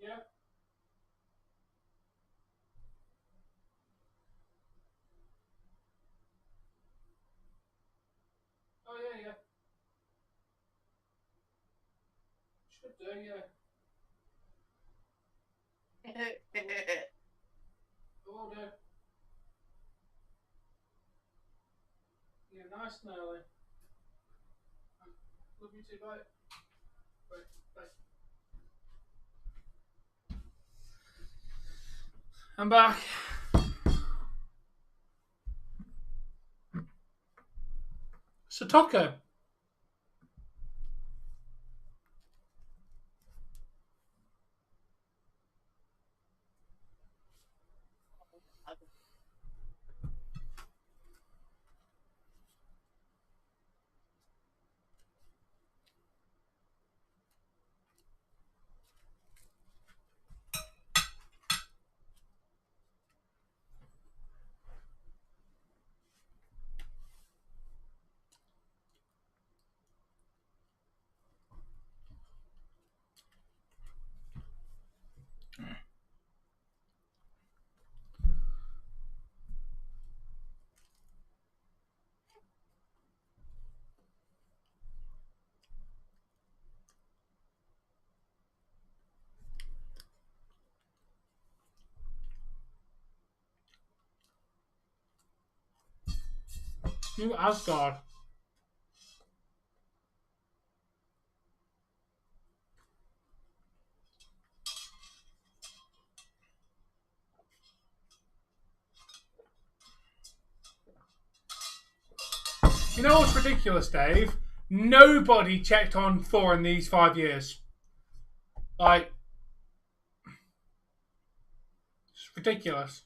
Yeah. Oh, yeah, yeah. Should do, yeah. Will do. Yeah, nice and early. Love you too, bye. Bye. Bye. I'm back. Satoko. New Asgard. You know what's ridiculous, Dave? Nobody checked on Thor in these 5 years. Like, it's ridiculous.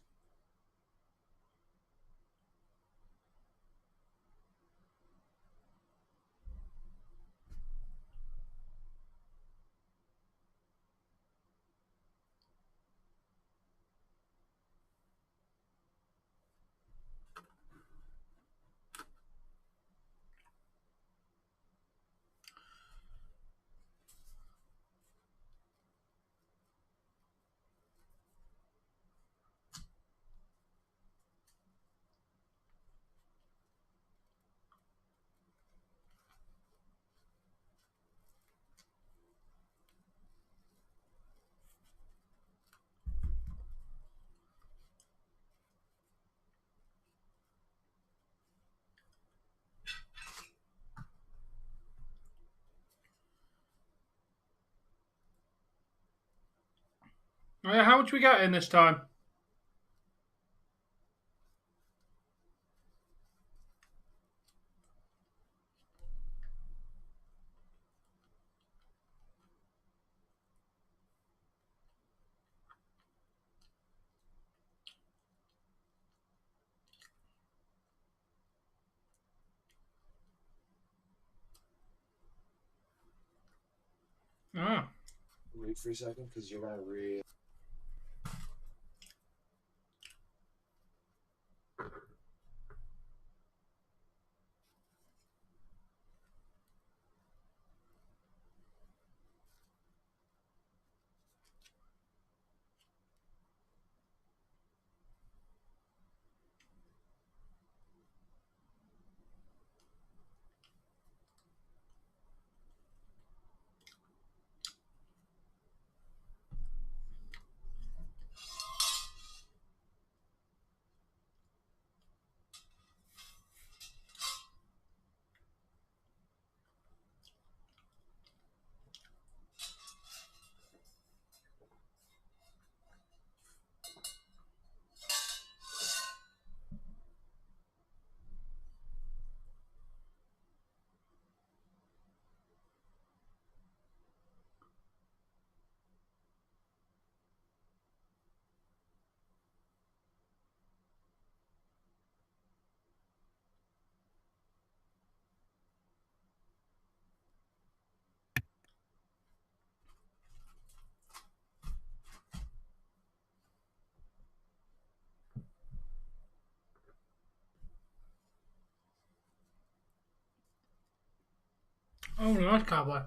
Oh, yeah, how much we got in this time? Oh. Wait for a second, because you're gonna read. Oh, nice cowboy.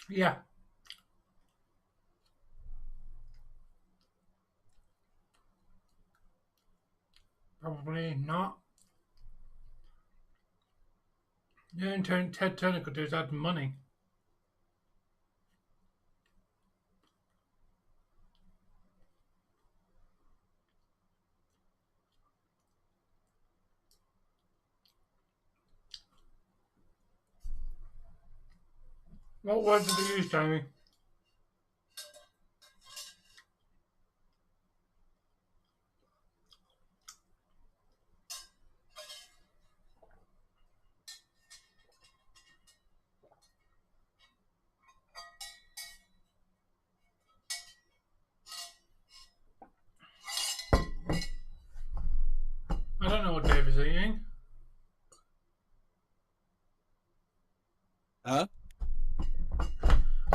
Yeah. Probably not. The only thing Ted Turner could do is add money. What word did they use, Jamie? I don't know what Dave is eating. Huh?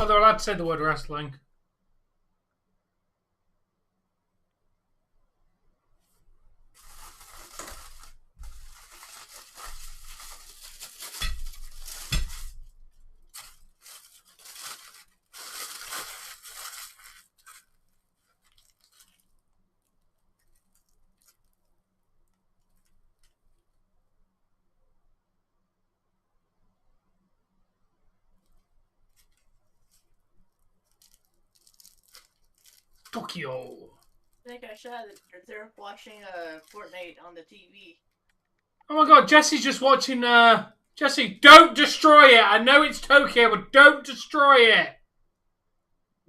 Oh, they're allowed to say the word wrestling. Tokyo. I think I saw that they're watching Fortnite on the TV. Oh my god, Jesse's just watching. Jesse, don't destroy it. I know it's Tokyo, but don't destroy it.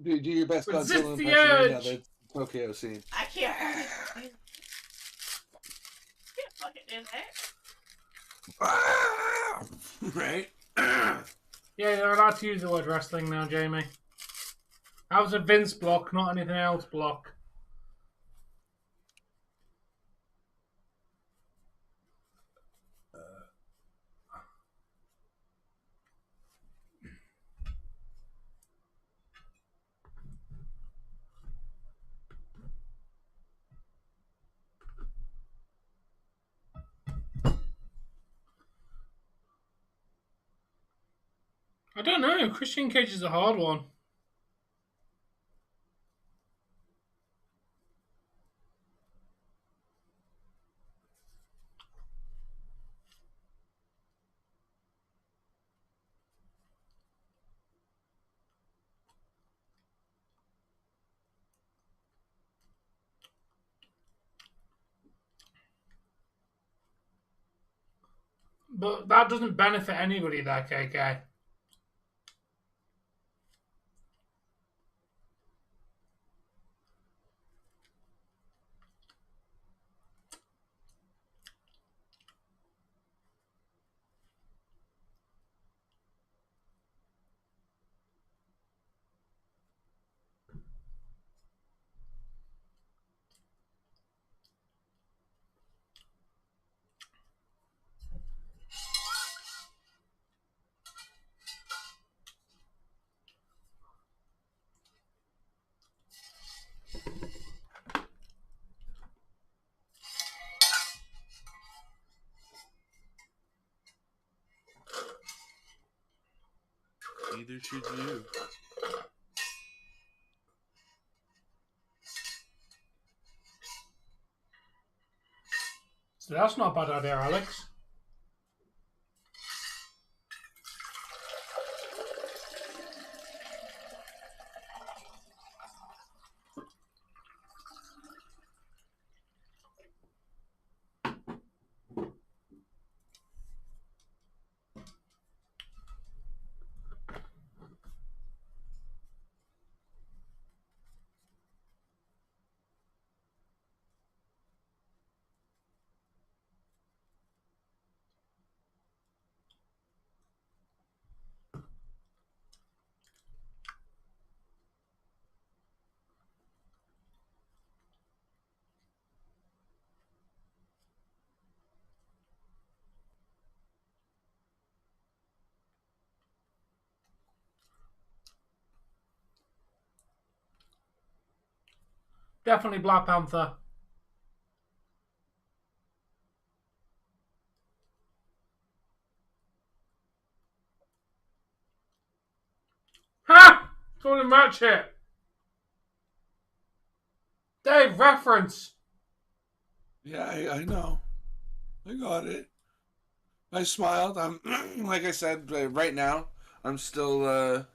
Do your best Resist Godzilla the impression right now. urge. The Tokyo scene. I can't fucking do that. Right? Yeah, you're allowed to use the word wrestling now, Jamie. That was a Vince block, not anything else block. I don't know. Christian Cage is a hard one. But that doesn't benefit anybody, that KK. Neither should you. So that's not a bad idea, Alex. Definitely Black Panther. Ha! Don't match it. Dave, reference. Yeah, I know. I got it. I smiled. I'm like I said, right now, I'm still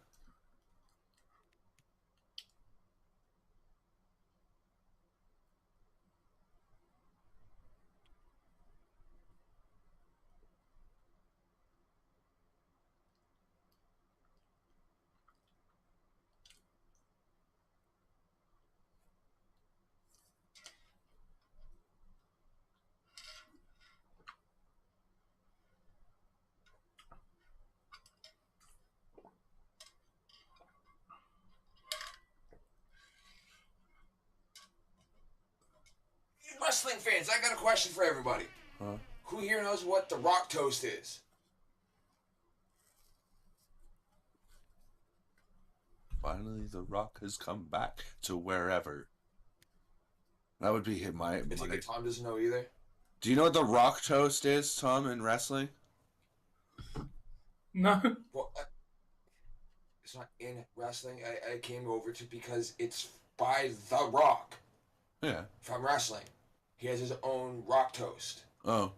Wrestling fans, I got a question for everybody. Huh? Who here knows what the rock toast is? Finally the Rock has come back to wherever. That would be my. I think that Tom doesn't know either. Do you know what the Rock toast is, Tom, in wrestling? No. Well, it's not in wrestling. I came over to because it's by The Rock Yeah. from wrestling. He has his own rock toast. Oh.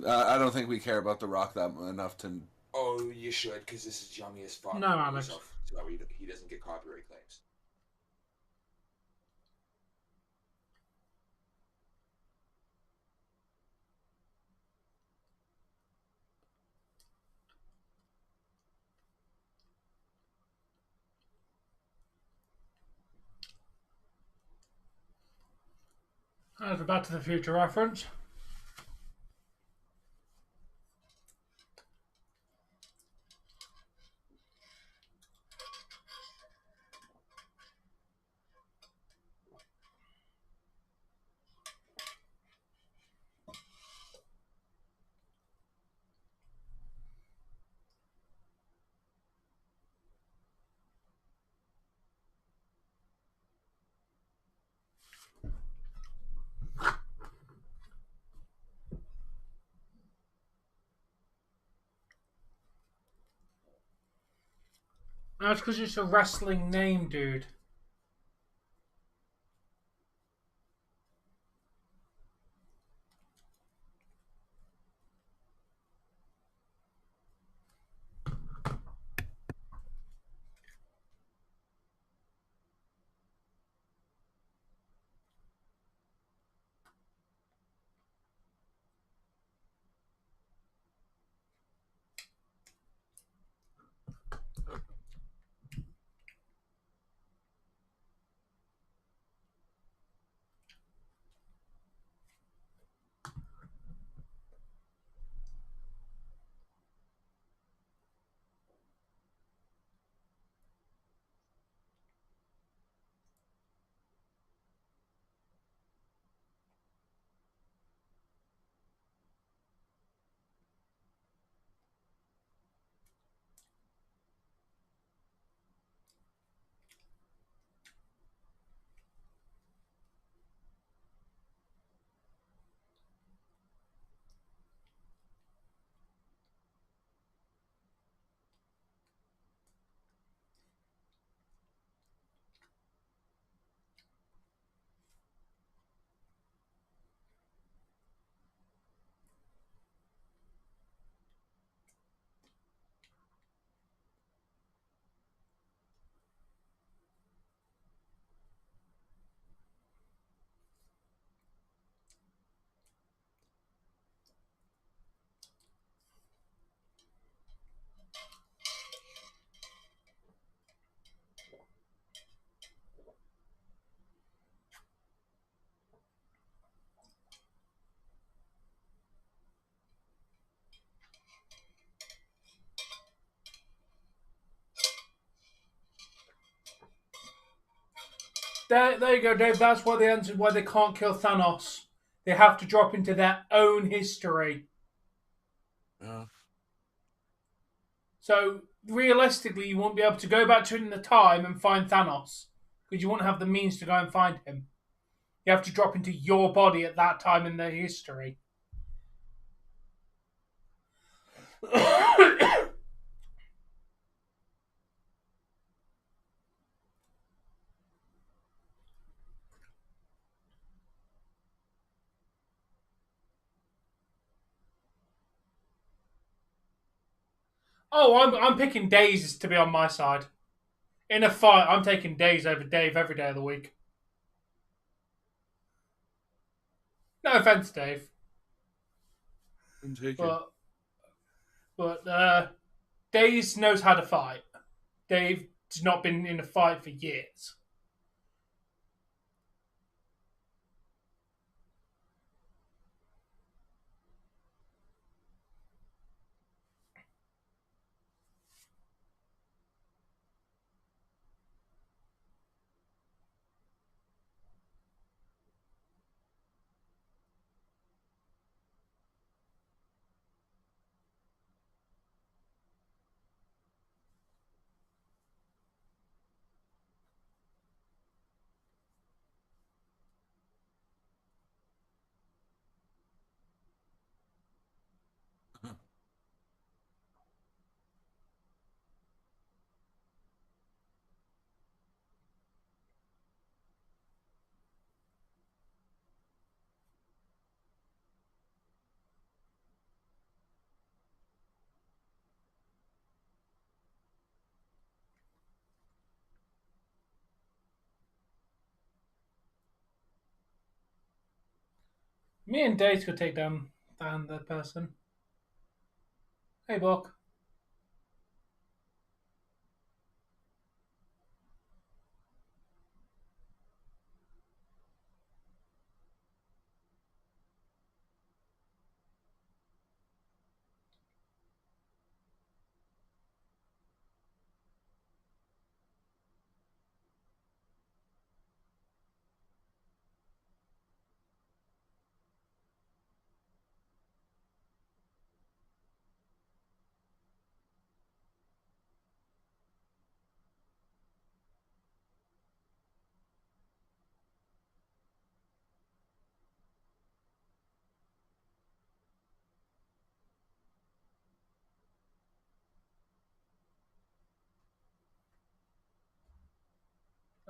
I don't think we care about the Rock that enough to. Oh, you should, because this is yummy as fuck. No, Alex. So that way he doesn't get copyright claims. That's a Back to the Future reference. That's because it's a wrestling name, dude. There you go, Dave. That's why they answered why they can't kill Thanos. They have to drop into their own history. Yeah. So realistically, you won't be able to go back to in the time and find Thanos because you won't have the means to go and find him. You have to drop into your body at that time in their history. Oh, I'm picking Days to be on my side. In a fight, I'm taking Days over Dave every day of the week. No offense, Dave, I'm taking. but Days knows how to fight. Dave's not been in a fight for years. Me and Days could take down the person. Hey, Buck.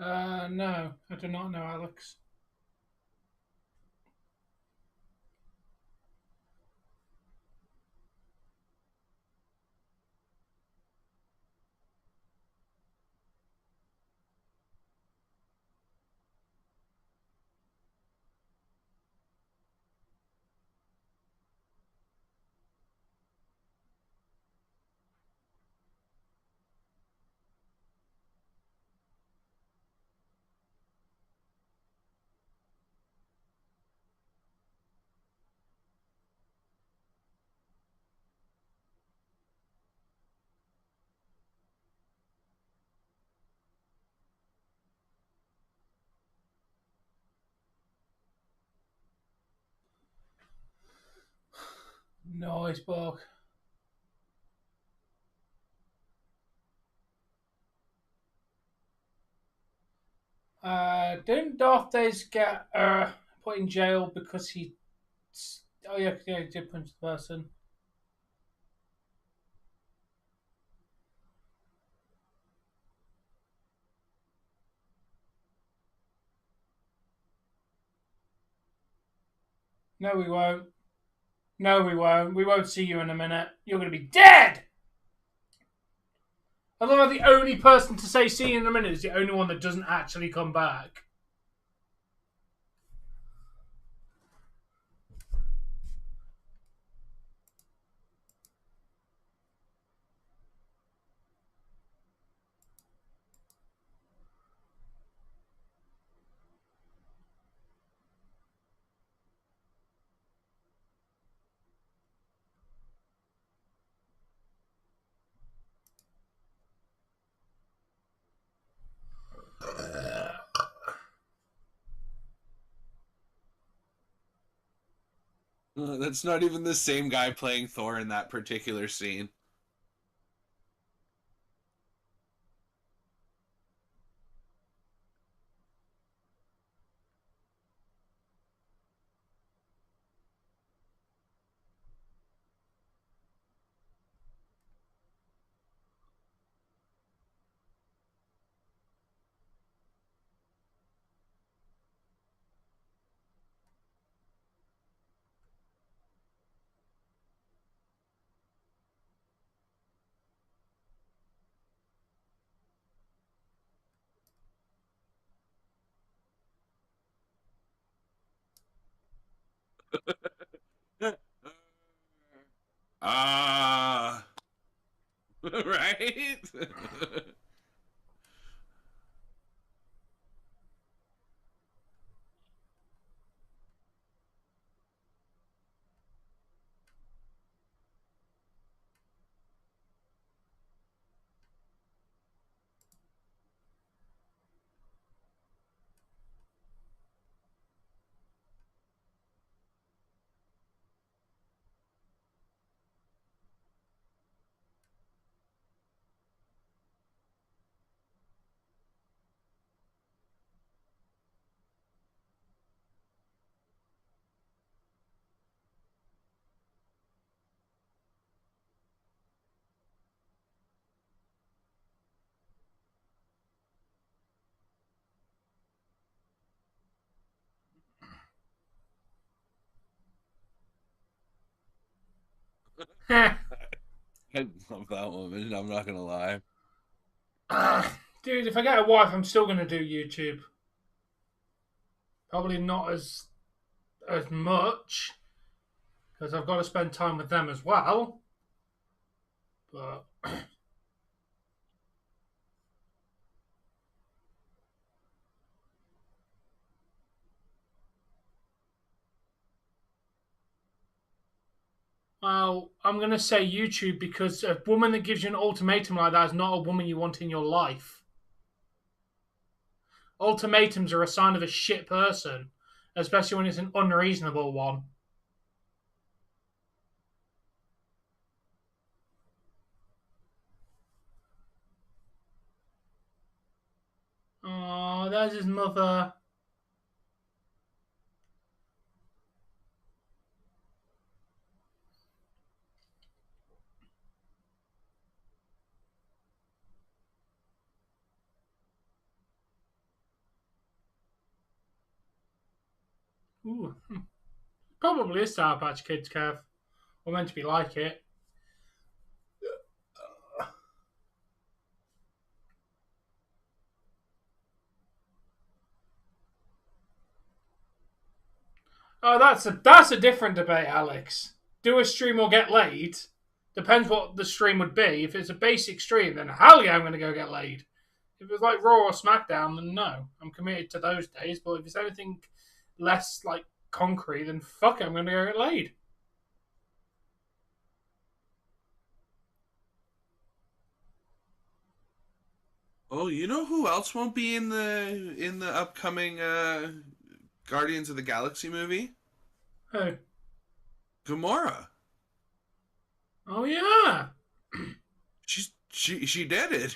No, I do not know, Alex. Nice book. Didn't Darth Days get put in jail because he? Oh yeah, he did punch the person. No, we won't. No, we won't. We won't see you in a minute. You're gonna be dead. I love how the only person to say "see you in a minute" is the only one that doesn't actually come back. That's not even the same guy playing Thor in that particular scene. Ah, right? I love that woman, I'm not gonna lie. Dude, if I get a wife, I'm still gonna do YouTube. Probably not as much because I've got to spend time with them as well. But well, I'm gonna say YouTube because a woman that gives you an ultimatum like that is not a woman you want in your life. Ultimatums are a sign of a shit person, especially when it's an unreasonable one. Oh, there's his mother. Ooh. Probably a Sour Patch Kids, Kev. Or meant to be like it. Oh, that's a different debate, Alex. Do a stream or get laid? Depends what the stream would be. If it's a basic stream, then hell yeah, I'm going to go get laid. If it's like Raw or SmackDown, then no, I'm committed to those days. But if it's anything less like concrete, then fuck it, I'm going to go get laid. Oh, you know who else won't be in the upcoming Guardians of the Galaxy movie? Oh, Gamora. oh yeah, She did it.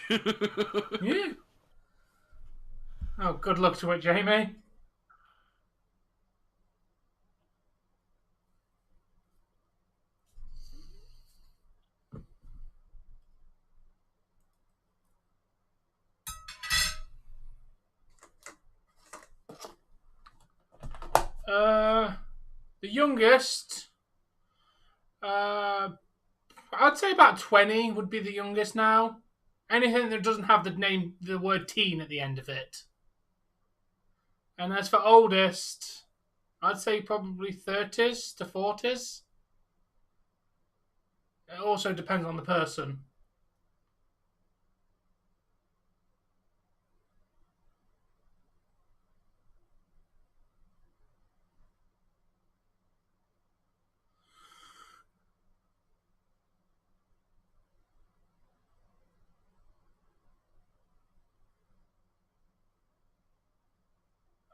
yeah. Oh, good luck to it, Jamie. The youngest, I'd say about 20 would be the youngest now. Anything that doesn't have the word teen at the end of it. And as for oldest, I'd say probably 30s to 40s. It also depends on the person.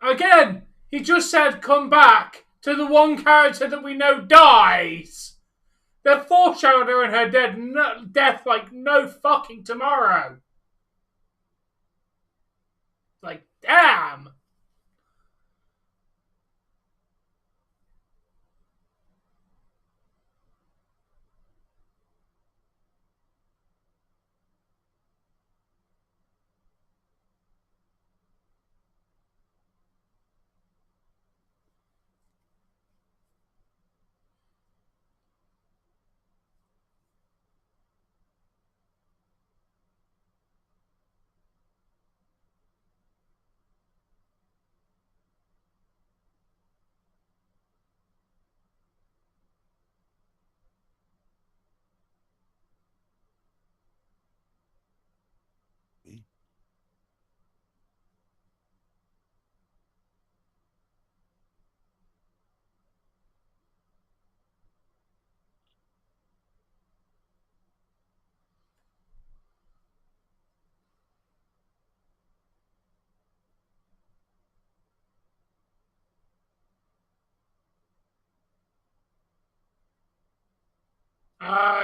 Again, he just said come back to the one character that we know dies. They're foreshadowing her death like no fucking tomorrow. Like, damn.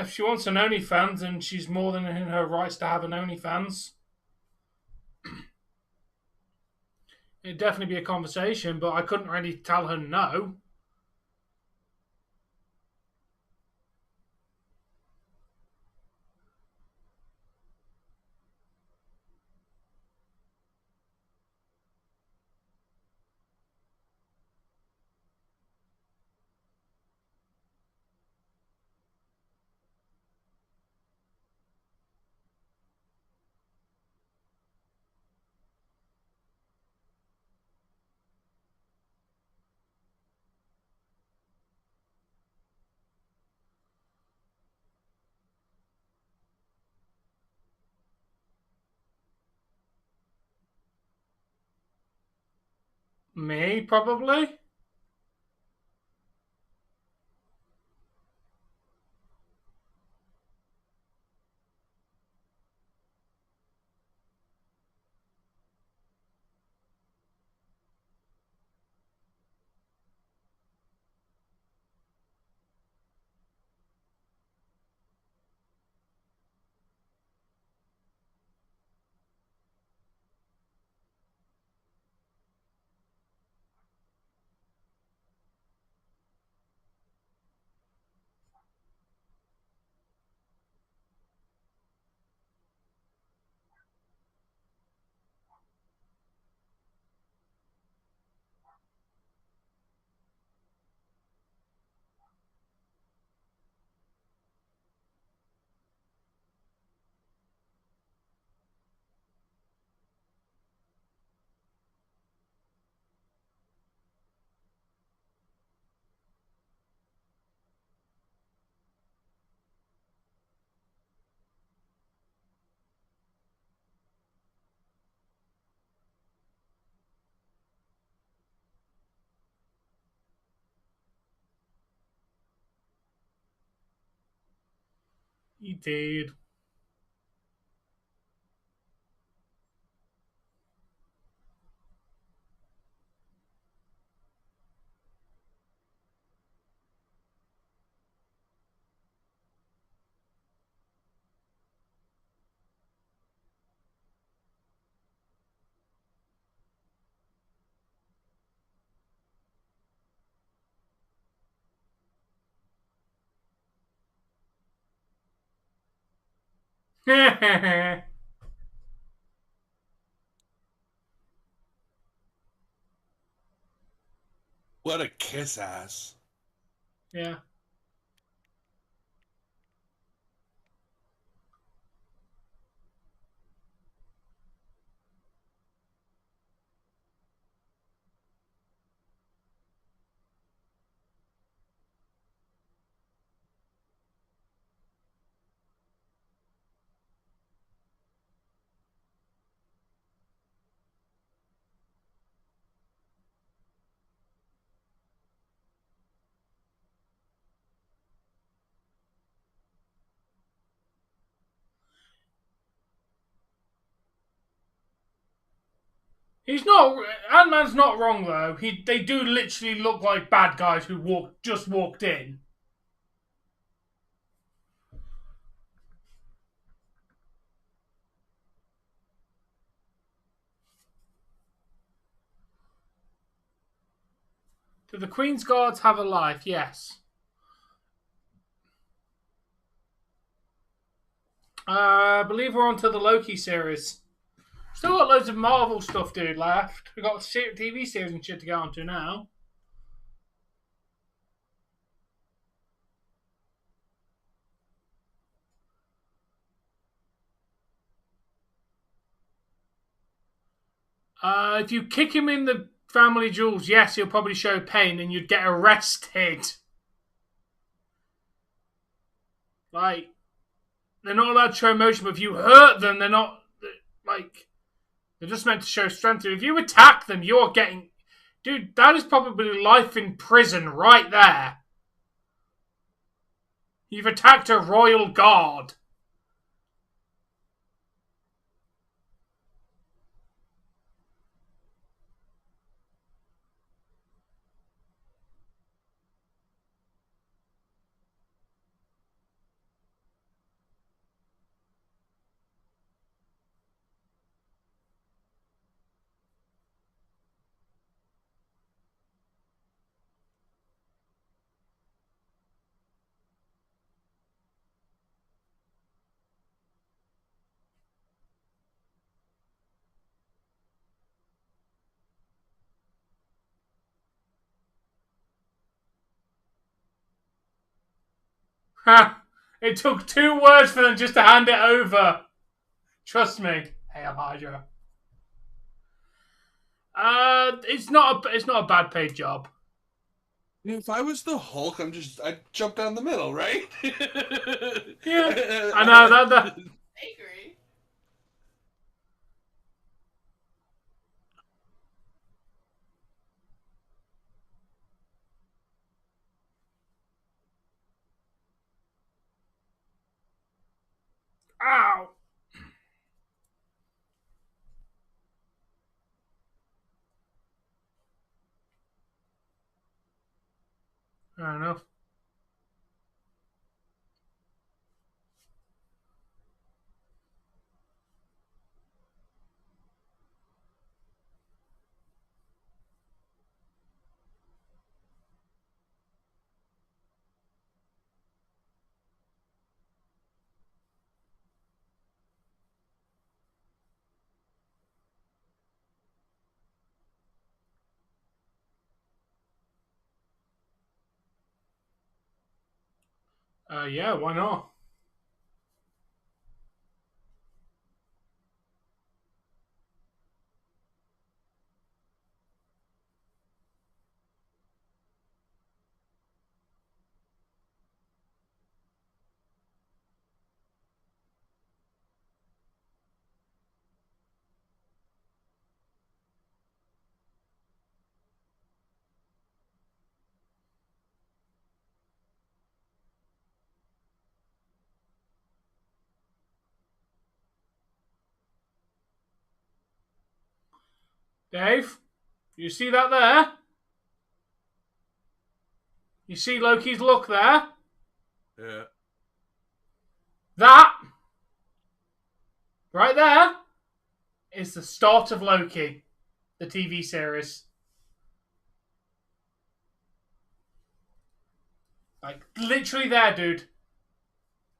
If she wants an OnlyFans, then she's more than in her rights to have an OnlyFans. It'd definitely be a conversation, but I couldn't really tell her no. Me, probably. He did. Yeah. What a kiss ass. He's not. Ant-Man's not wrong though. They do literally look like bad guys who just walked in. Do the Queen's Guards have a life? Yes. I believe we're on to the Loki series. Still got loads of Marvel stuff, dude, left. We've got TV series and shit to get onto now. If you kick him in the family jewels, yes, he'll probably show pain and you'd get arrested. Like, they're not allowed to show emotion, but if you hurt them, they're not, like, they're just meant to show strength. If you attack them, you're getting... Dude, that is probably life in prison right there. You've attacked a royal guard. Ha! It took 2 words for them just to hand it over. Trust me. Hey, I'm Hydra. It's not a bad paid job. If I was the Hulk, I'd jump down the middle, right? Yeah, I know that. I agree. Ow! Fair enough. Yeah, why not? Dave, you see that there? You see Loki's look there? Yeah. That, right there, is the start of Loki, the TV series. Like, literally there, dude.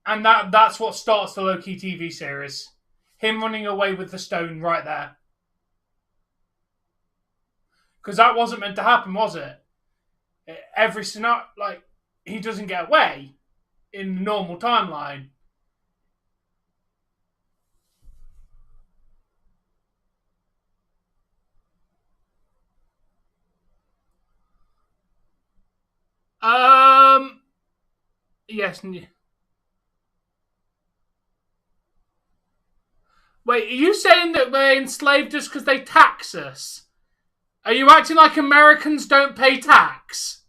And that's what starts the Loki TV series. Him running away with the stone right there. Because that wasn't meant to happen, was it? Every scenario, like, he doesn't get away in the normal timeline. Yes. Wait, are you saying that they enslaved us because they tax us? Are you acting like Americans don't pay tax?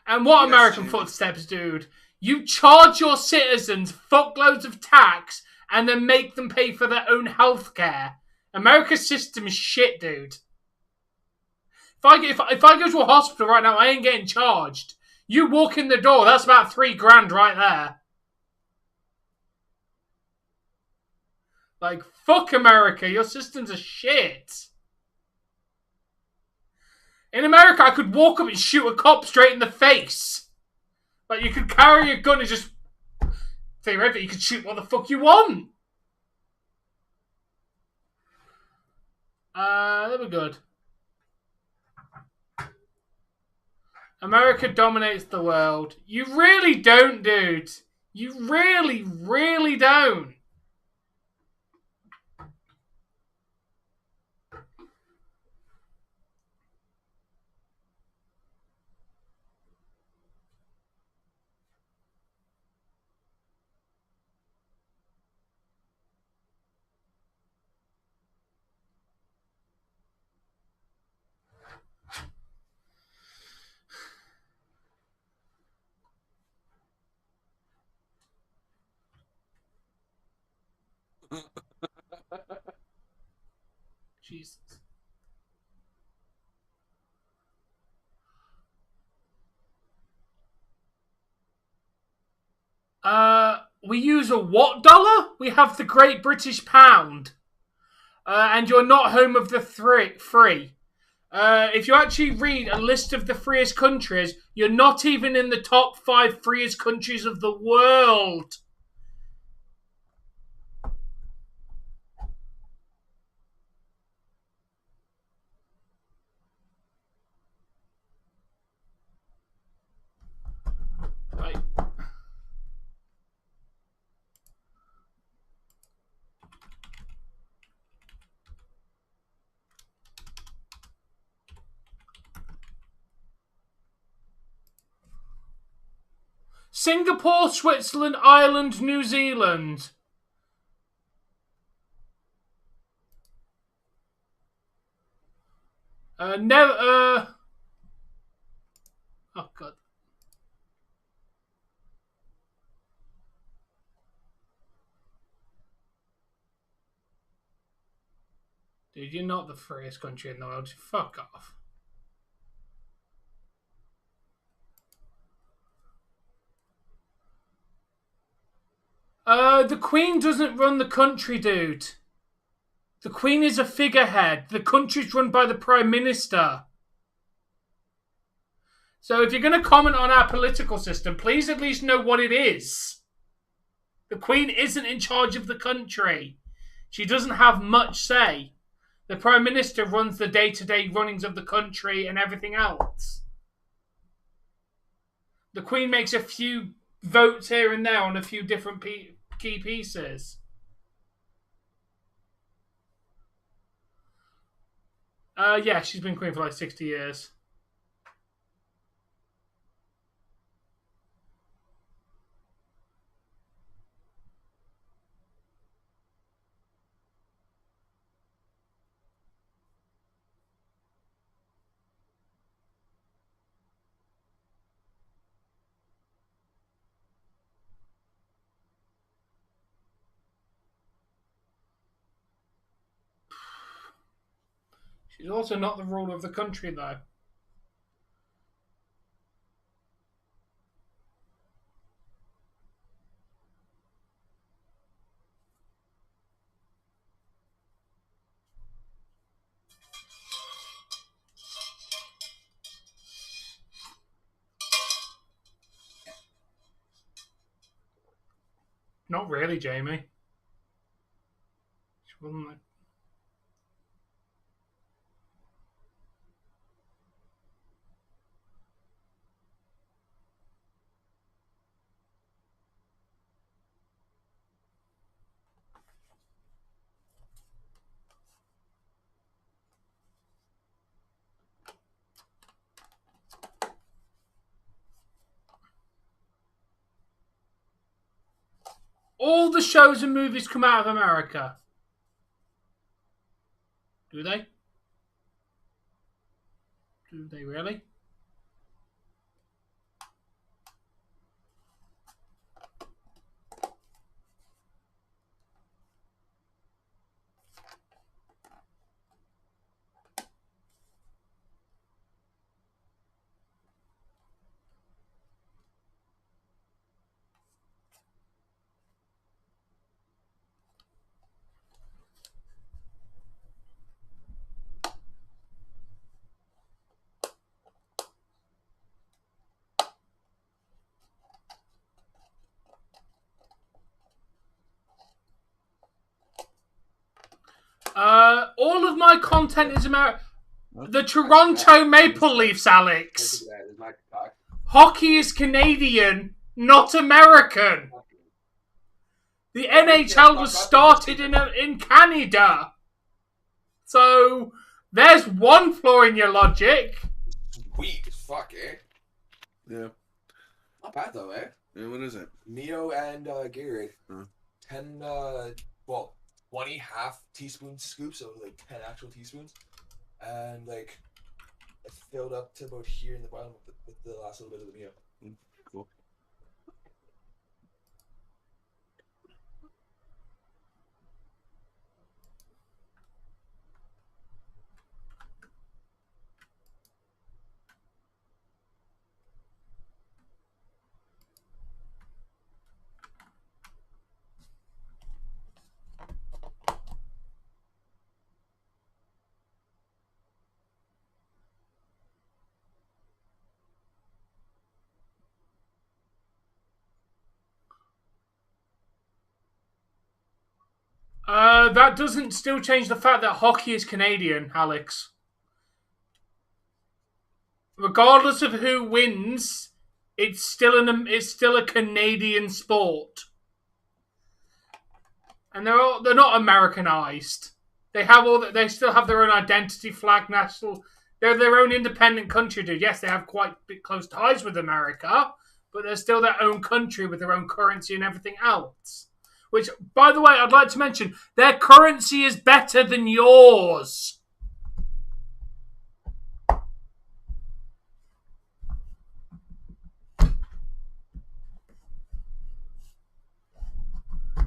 And what Yes, American Jamie. footsteps, dude? You charge your citizens fuckloads of tax and then make them pay for their own healthcare. America's system is shit, dude. If I go to a hospital right now, I ain't getting charged. You walk in the door, that's about $3,000 right there. Like, fuck America, your systems are shit. In America, I could walk up and shoot a cop straight in the face. Like, you could carry a gun and just... Theoretically, you could shoot what the fuck you want. That were good. America dominates the world. You really don't, dude. You really, really don't. Jesus. We use a what dollar? We have the Great British Pound. And you're not home of the free. If you actually read a list of the freest countries, you're not even in the top 5 freest countries of the world. Right. Singapore, Switzerland, Ireland, New Zealand. Never. Oh god. Dude, you're not the freest country in the world. Fuck off. The Queen doesn't run the country, dude. The Queen is a figurehead. The country's run by the Prime Minister. So if you're going to comment on our political system, please at least know what it is. The Queen isn't in charge of the country. She doesn't have much say. The Prime Minister runs the day-to-day runnings of the country and everything else. The Queen makes a few votes here and there on a few different key pieces. Yeah, she's been Queen for like 60 years. She's also not the ruler of the country, though. Not really, Jamie. She wasn't like... All the shows and movies come out of America. Do they? Do they really? All of my content is American. The Toronto Maple Leafs, Alex. Hockey is Canadian, not American. The NHL was started in Canada. So, there's one flaw in your logic. Sweet as fuck, eh? Yeah. Not bad though, eh? Yeah, what is it? Mio and Gatorade. Huh. 20 half teaspoon scoops, so like 10 actual teaspoons. And like, it filled up to about here in the bottom with the last little bit of the Mio. Cool. That doesn't still change the fact that hockey is Canadian, Alex. Regardless of who wins, it's still a Canadian sport, and they're not Americanized. They still have their own identity, flag, national. They're their own independent country, dude. Yes, they have quite close ties with America, but they're still their own country with their own currency and everything else. Which, by the way, I'd like to mention, their currency is better than yours.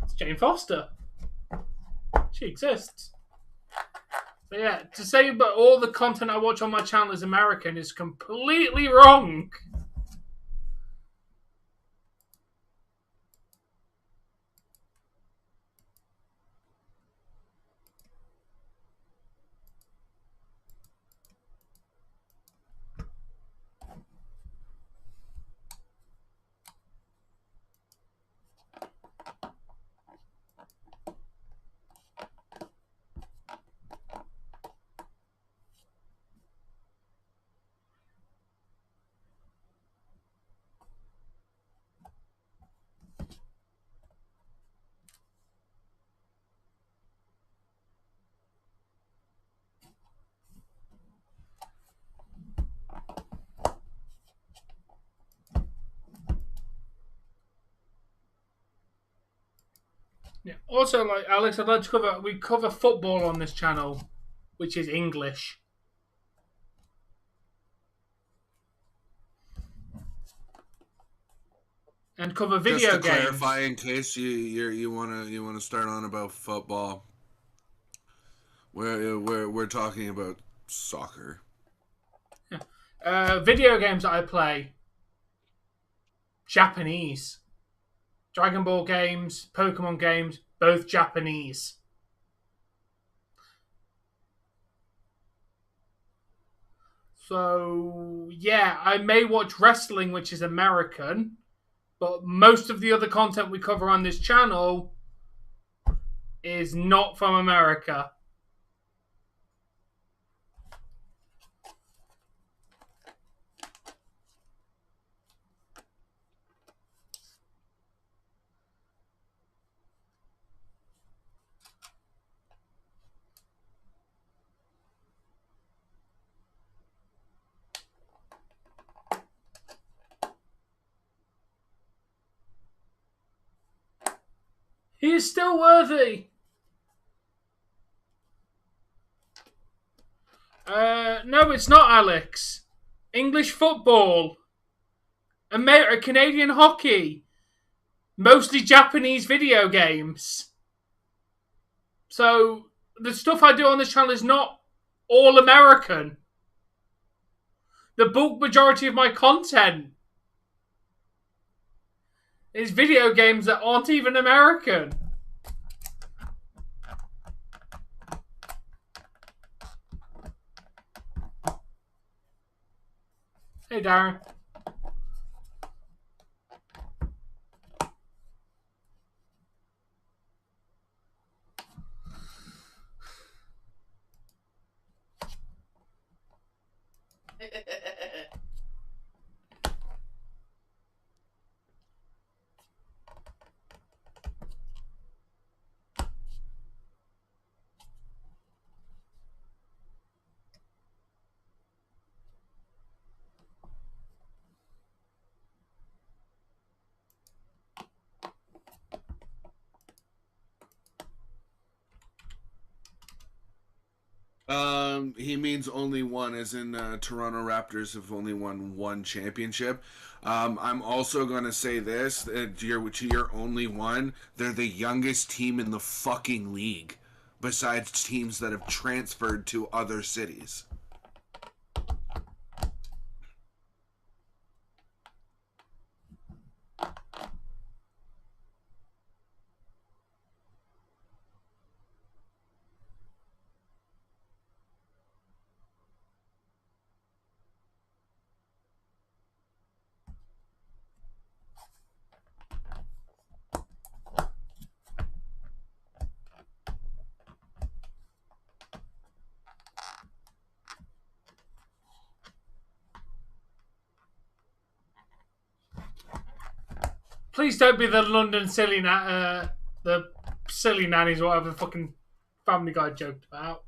It's Jane Foster. She exists. So yeah, to say that all the content I watch on my channel is American is completely wrong. Yeah. Also, like Alex, I'd like to cover football on this channel, which is English. And cover video Just to games. clarify, in case you wanna start on about football, we're talking about soccer. Video games that I play. Japanese. Dragon Ball games, Pokemon games, both Japanese. So, yeah, I may watch wrestling, which is American, but most of the other content we cover on this channel is not from America. He is still worthy. No, it's not, Alex. English football. Canadian hockey. Mostly Japanese video games. So, the stuff I do on this channel is not all American. The bulk majority of my content is video games that aren't even American. Hey, Darren. He means only one, as in Toronto Raptors have only won one championship. I'm also going to say this, to your only one, they're the youngest team in the fucking league, besides teams that have transferred to other cities. Please don't be the London the silly nannies, or whatever the fucking Family Guy joked about.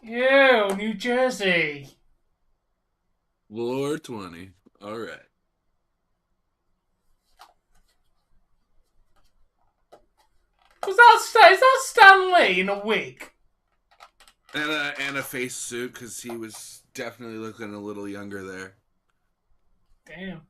Ew, New Jersey. Lore 20. All right. Is that Stan Lee in a wig? And a face suit, because he was definitely looking a little younger there. Damn.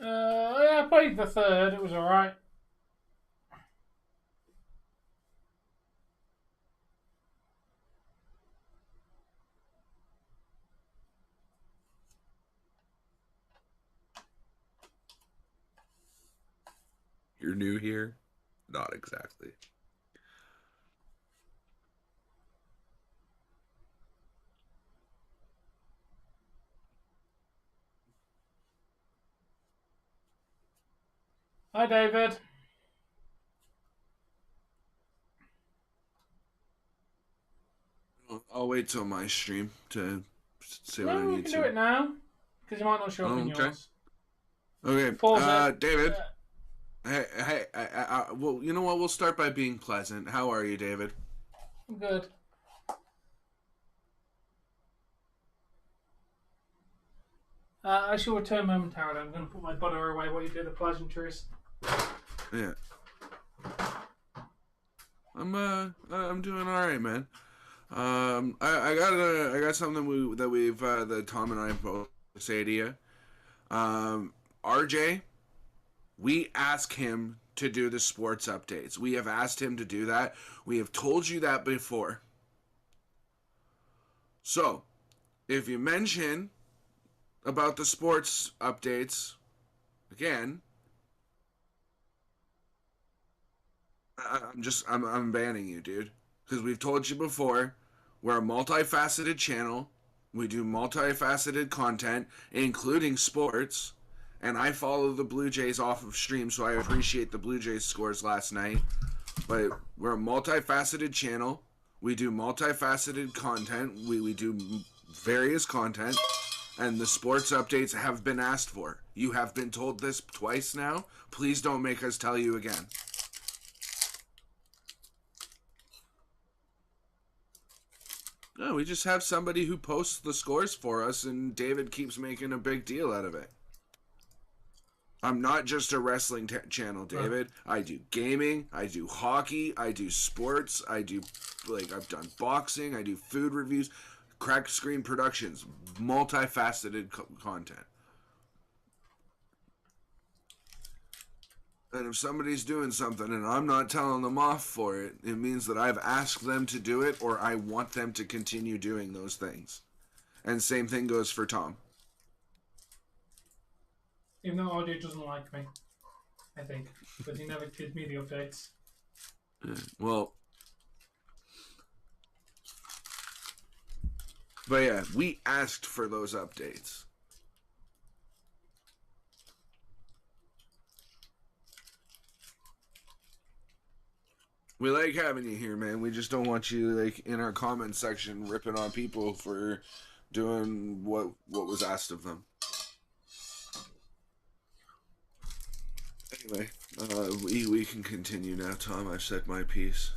Yeah, I played the third. It was alright. You're new here? Not exactly. Hi, David. I'll wait till my stream to say what I No, we need can to. do it now. Because you might not show up in Okay. yours. Okay. Pause it. David. Hey, well, you know what? We'll start by being pleasant. How are you, David? I'm good. I shall return momentarily. I'm going to put my butter away while you do the pleasantries. Yeah. I'm doing all right, man. I got something that Tom and I both say to you. RJ, we ask him to do the sports updates. We have asked him to do that. We have told you that before. So, if you mention about the sports updates again, I'm banning you, dude. Because we've told you before, we're a multifaceted channel. We do multifaceted content, including sports. And I follow the Blue Jays off of stream, so I appreciate the Blue Jays scores last night. But we're a multifaceted channel. We do multifaceted content. We do various content. And the sports updates have been asked for. You have been told this twice now. Please don't make us tell you again. No, we just have somebody who posts the scores for us, and David keeps making a big deal out of it. I'm not just a wrestling channel, David. I do gaming, I do hockey, I do sports, I've done boxing, I do food reviews, cracked screen productions, multifaceted content. And if somebody's doing something and I'm not telling them off for it, it means that I've asked them to do it or I want them to continue doing those things. And same thing goes for Tom. Even though Audio doesn't like me, I think. But he never gives me the updates. Well, but yeah, we asked for those updates. We like having you here, man. We just don't want you like in our comment section ripping on people for doing what was asked of them. Anyway, we can continue now, Tom. I've said my piece.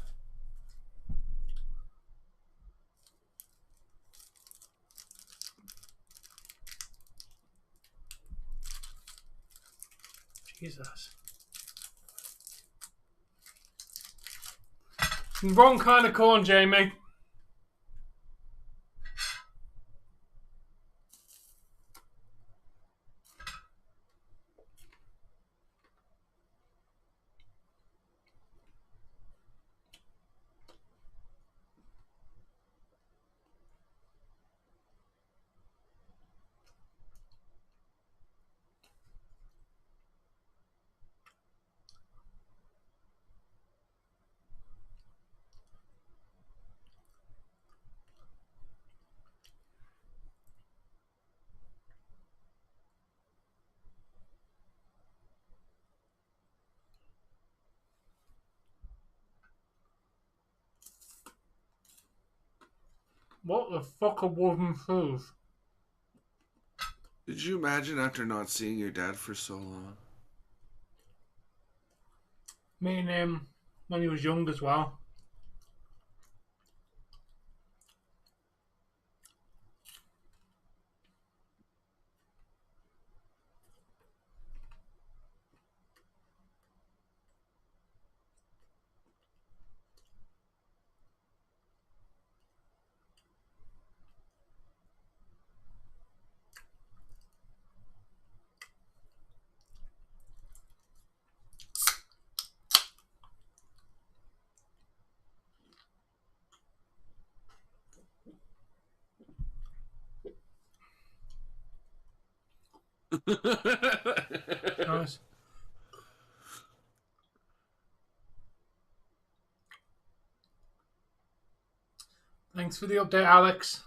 Jesus. Wrong kind of corn, Jamie. What the fuck are wooden shoes? Did you imagine after not seeing your dad for so long? Me and him when he was young as well. Nice. Thanks for the update, Alex.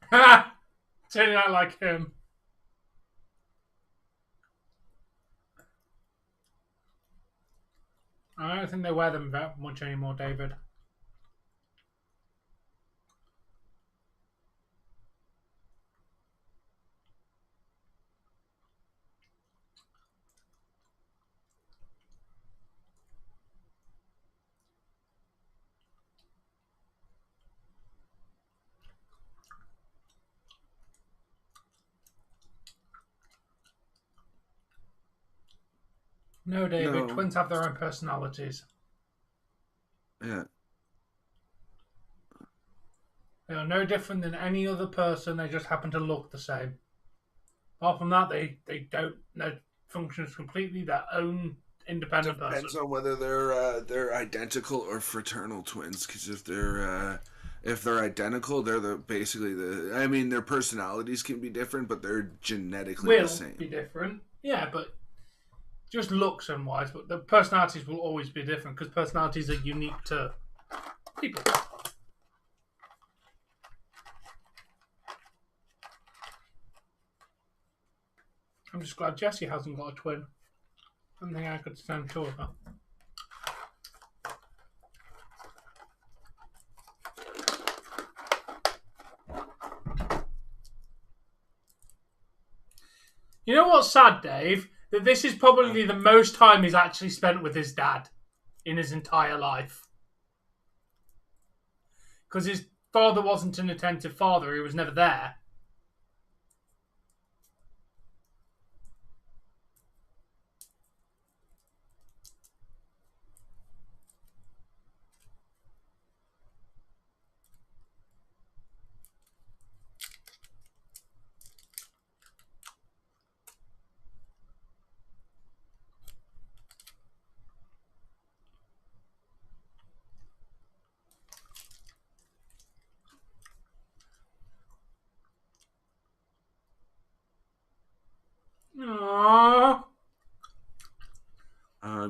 Ha! Turning out like him. I don't think they wear them that much anymore, David. No, David. No. Twins have their own personalities. Yeah. They are no different than any other person. They just happen to look the same. Apart from that, they don't. They function as completely their own independent Depends person. on whether they're identical or fraternal twins. Because if they're identical, they're basically the. I mean, their personalities can be different, but they're genetically Will the same. be different. Yeah, but just looks and wise. But the personalities will always be different because personalities are unique to people. I'm just glad Jessie hasn't got a twin. Something I could stand sure about. You know what's sad, Dave? That this is probably the most time he's actually spent with his dad in his entire life. Because his father wasn't an attentive father, he was never there. Aww.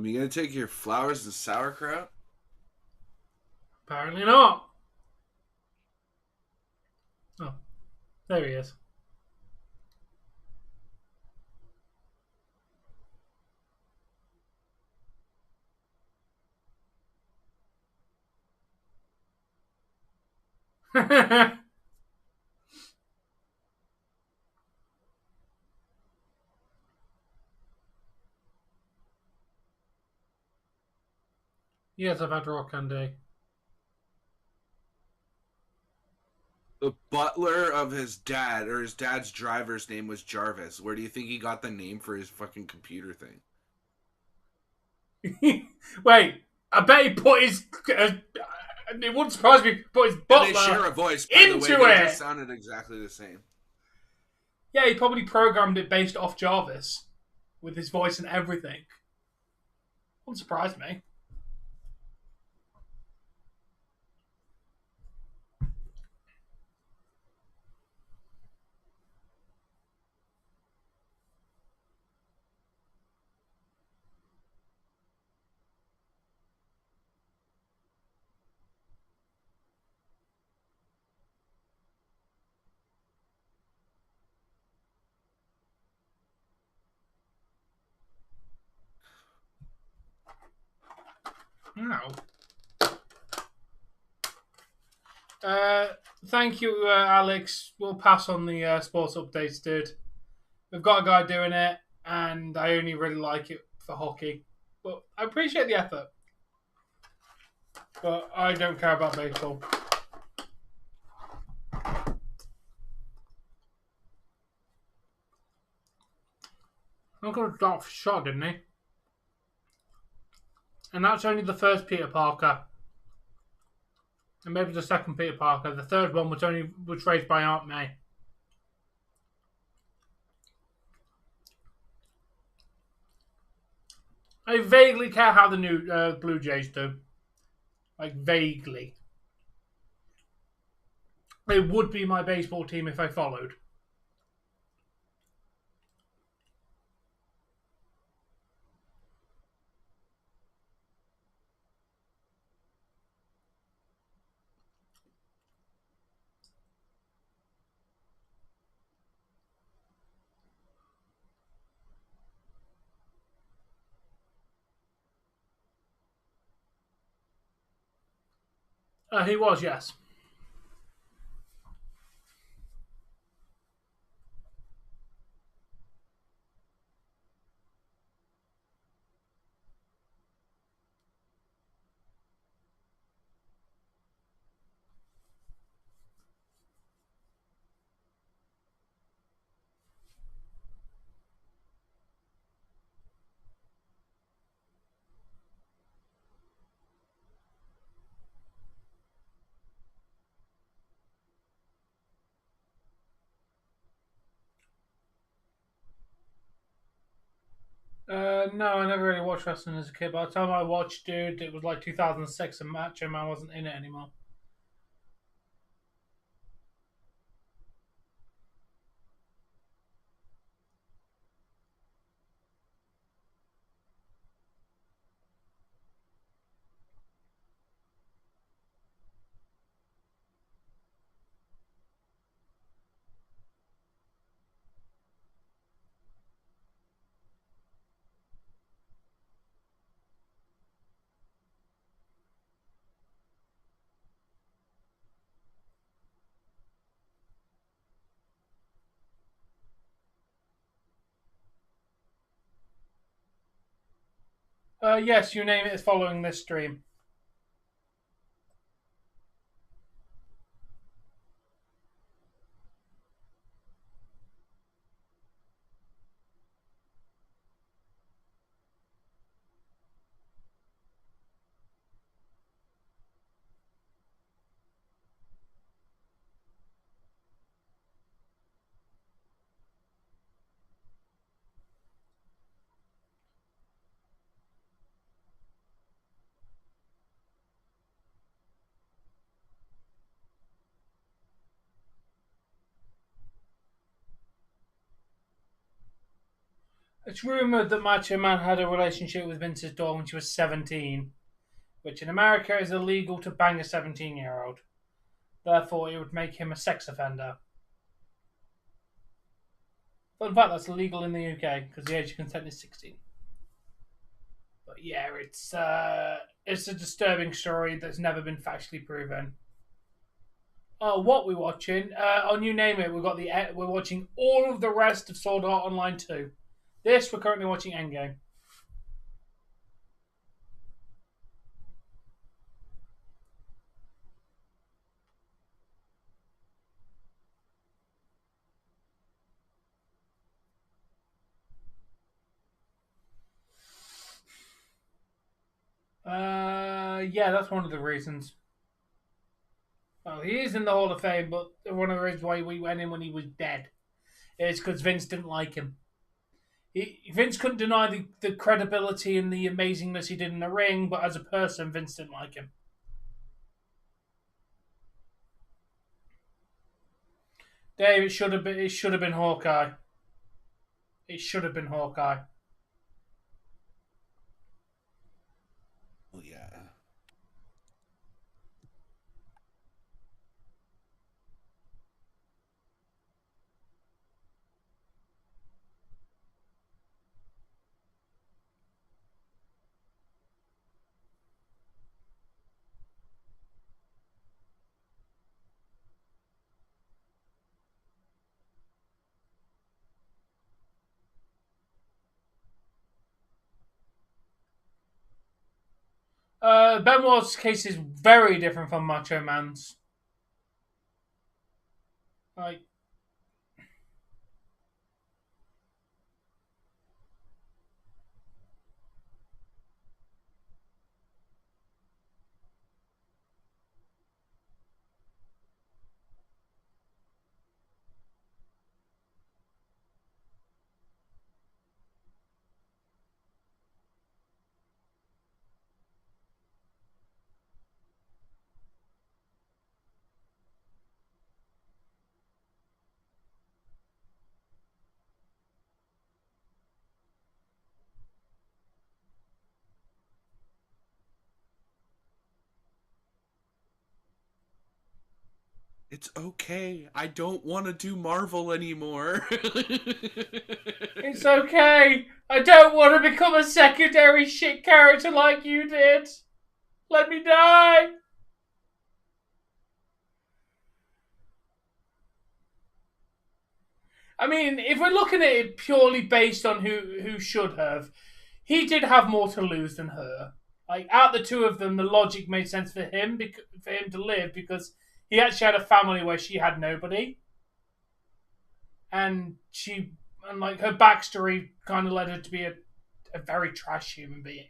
You gonna take your flowers and sauerkraut? Apparently not. Oh, there he is. Yes, I've had rock candy. The butler of his dad, or his dad's driver's name was Jarvis. Where do you think he got the name for his fucking computer thing? Wait, I bet he put And it wouldn't surprise me, but his And they butler share a voice, by the into way. They it. just sounded exactly the same. Yeah, he probably programmed it based off Jarvis with his voice and everything. Wouldn't surprise me. No. Thank you, Alex. We'll pass on the sports updates, dude. We've got a guy doing it, and I only really like it for hockey. But I appreciate the effort. But I don't care about baseball. I'm going to start off shot, didn't he? And that's only the first Peter Parker. And maybe the second Peter Parker. The third one was raised by Aunt May. I vaguely care how the new Blue Jays do. Like, vaguely. It would be my baseball team if I followed. He was, yes. No, I never really watched wrestling as a kid. By the time I watched, dude, it was like 2006 and Macho Man wasn't in it anymore. Yes, you name it is following this stream. It's rumoured that Macho Man had a relationship with Vince's daughter when she was 17, which in America is illegal to bang a 17-year-old. Therefore, it would make him a sex offender. But in fact, that's illegal in the UK because the age of consent is 16. But yeah, it's a disturbing story that's never been factually proven. Oh, what we're watching? On You Name It, we're watching all of the rest of Sword Art Online 2. This, we're currently watching Endgame. Yeah, that's one of the reasons. Well, he is in the Hall of Fame, but one of the reasons why we went in when he was dead is because Vince didn't like him. Vince couldn't deny the credibility and the amazingness he did in the ring, but as a person, Vince didn't like him. Dave, it should have been Hawkeye. It should have been Hawkeye. Well, yeah. Benoit's case is very different from Macho Man's. Like, It's okay. I don't want to do Marvel anymore. it's okay. I don't want to become a secondary shit character like you did. Let me die. I mean, if we're looking at it purely based on who should have, he did have more to lose than her. Like, out of the two of them, the logic made sense for him to live because he actually had a family where she had nobody, and like her backstory kind of led her to be a very trash human being.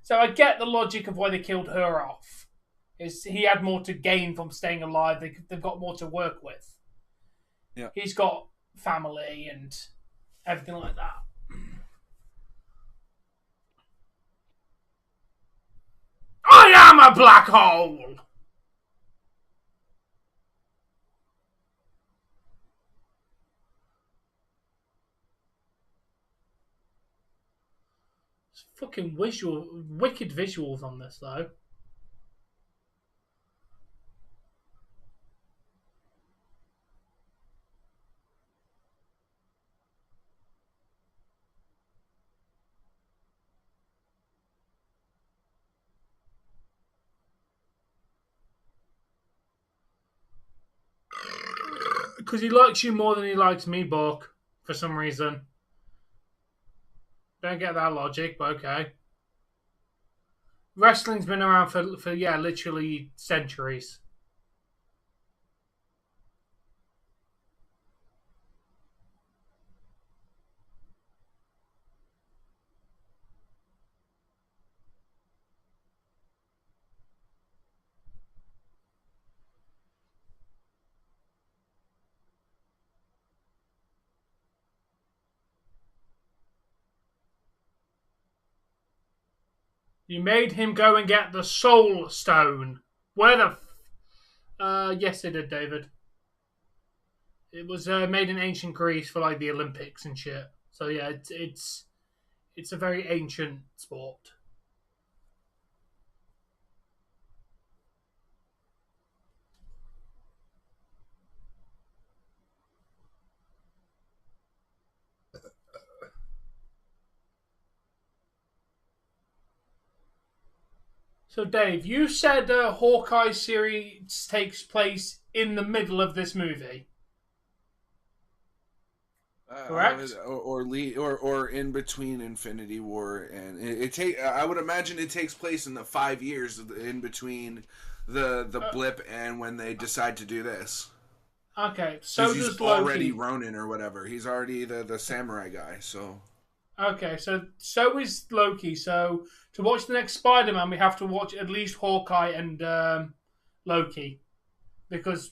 So I get the logic of why they killed her off. Is he had more to gain from staying alive? They've got more to work with. Yeah, he's got family and everything like that. I am a black hole! It's fucking wicked visuals on this, though. Because he likes you more than he likes me, Bork, for some reason. Don't get that logic, but okay. Wrestling's been around for literally centuries. You made him go and get the Soul Stone. Where the yes, they did, David. It was made in ancient Greece for like the Olympics and shit. So yeah, it's a very ancient sport. So, Dave, you said Hawkeye series takes place in the middle of this movie. Correct? Or in between Infinity War and I would imagine it takes place in the 5 years in between the blip and when they decide to do this. Okay, so does he's Loki. Already Ronin or whatever. He's already the samurai guy. So okay, so is Loki. So to watch the next Spider-Man, we have to watch at least Hawkeye and Loki. because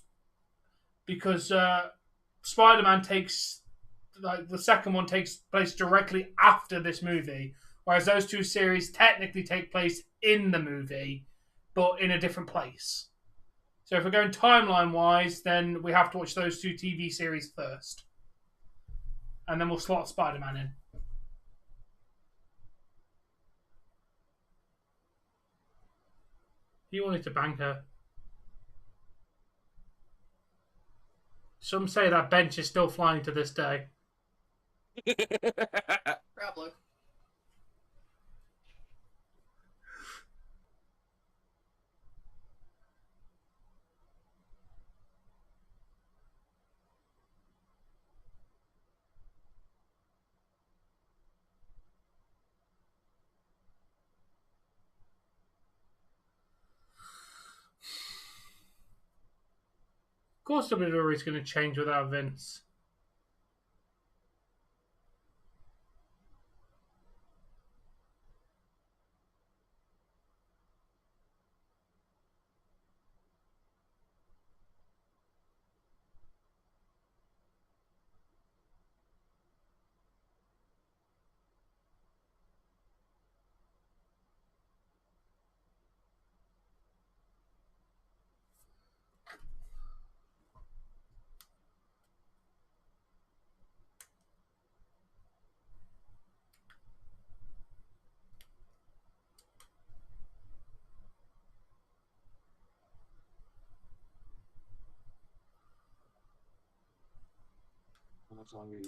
Spider-Man takes the second one takes place directly after this movie, whereas those two series technically take place in the movie, but in a different place. So if we're going timeline-wise, then we have to watch those two TV series first. And then we'll slot Spider-Man in. He wanted to bang her. Some say that bench is still flying to this day. Probably. Of course WWE is going to change without Vince.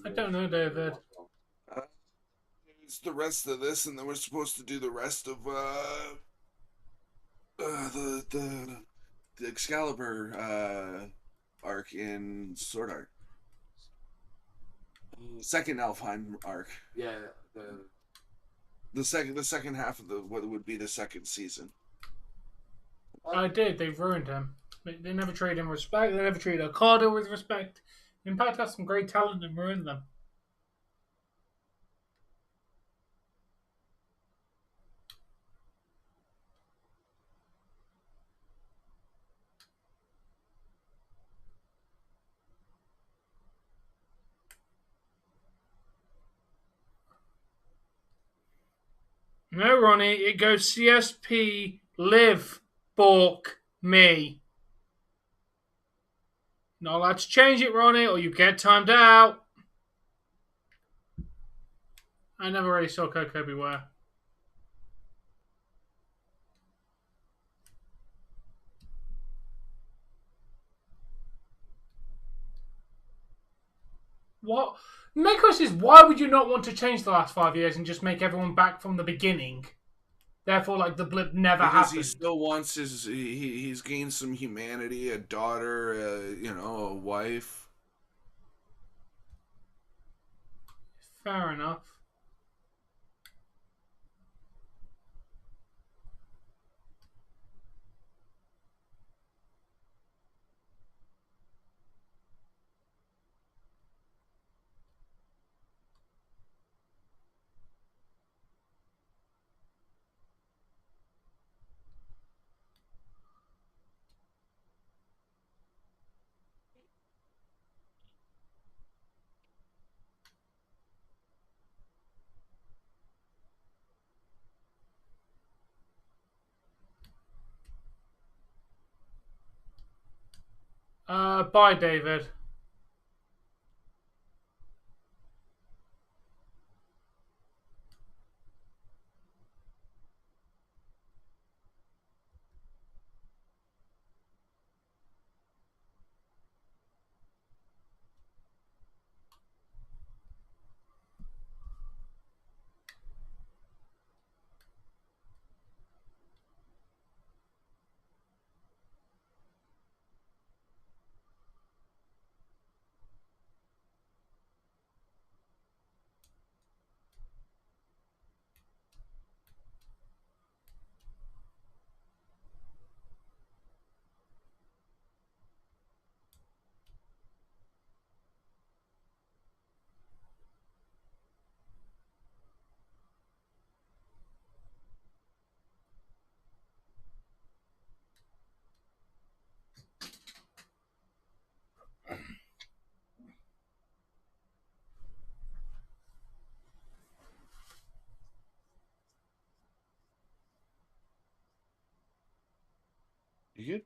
I don't know, David. It's the rest of this, and then we're supposed to do the rest of the Excalibur arc in Sword Art. Second Alfheim arc. Yeah, The second half of what would be the second season. I did. They've ruined him. They never treated him with respect. They never treated Okada with respect. Impact has some great talent and ruined them. No, Ronnie, it goes CSP, live, balk, me. Not allowed to change it, Ronnie, or you get timed out. I never really saw Coco Beware. What? My question is, why would you not want to change the last 5 years and just make everyone back from the beginning? Therefore, like, the blip never Because happened. he still wants he's gained some humanity, a daughter, a wife. Fair enough. Bye, David. it?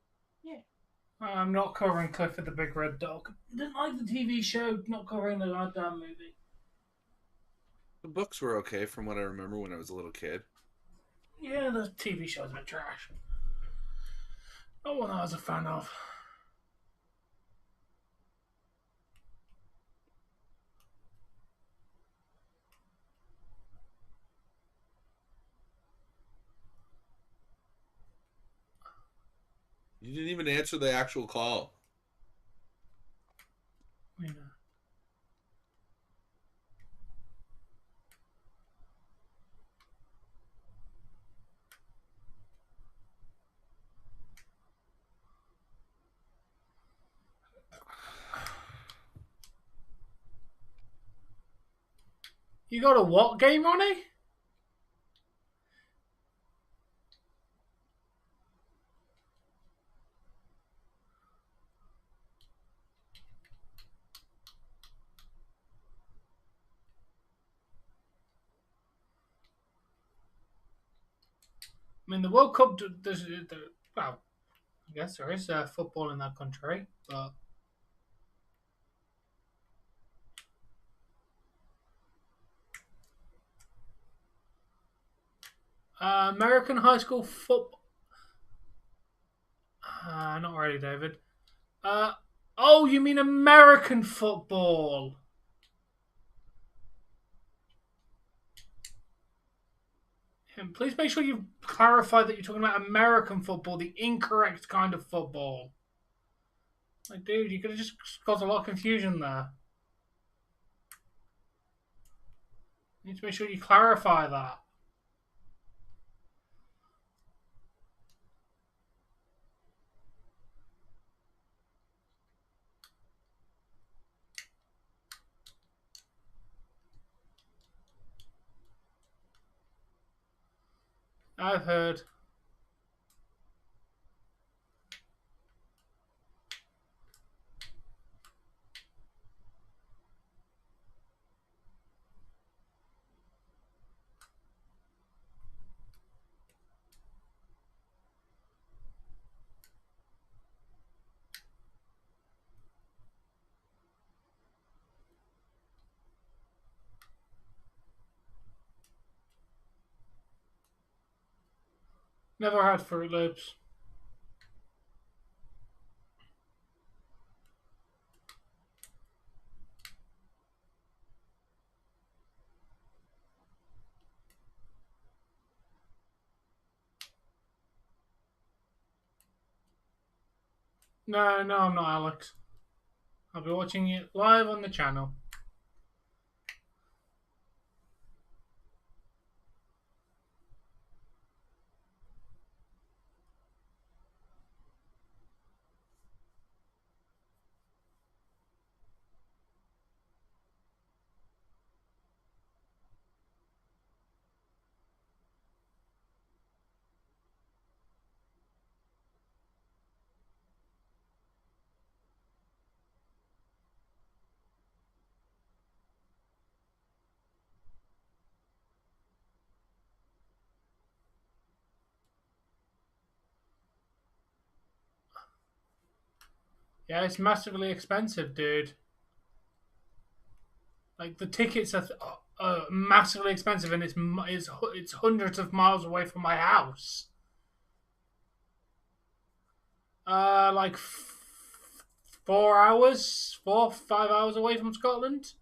I'm not covering Clifford the Big Red Dog. Didn't like the TV show, not covering the goddamn movie. The books were okay from what I remember when I was a little kid. Yeah, the TV show's a bit trash. Not one I was a fan of. You didn't even answer the actual call. I know. You got a what game, Ronnie? I mean, the World Cup, well, I guess there is football in that country, but American high school football. Not really, David. Oh, you mean American football? And please make sure you clarify that you're talking about American football, the incorrect kind of football. Like, dude, you could have just caused a lot of confusion there. You need to make sure you clarify that. I've heard. Never had Fruit Loops. No, I'm not Alex. I'll be watching it live on the channel. Yeah, it's massively expensive, dude. Like, the tickets are massively expensive, and it's hundreds of miles away from my house. Like 4 hours, 5 hours away from Scotland.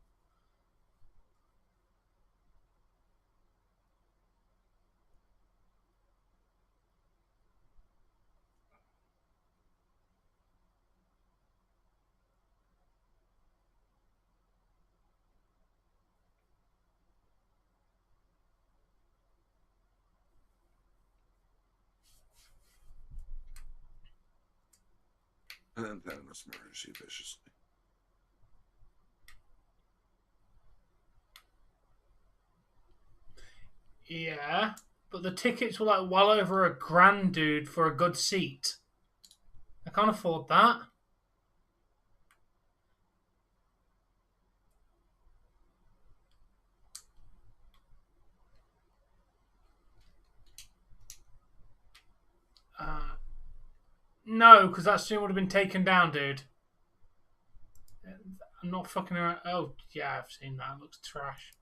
And then Thanos murders you viciously. Yeah, but the tickets were like well over $1,000, dude, for a good seat. I can't afford that. No, because that stream would have been taken down, dude. I'm not fucking around. Oh, yeah, I've seen that. It looks trash.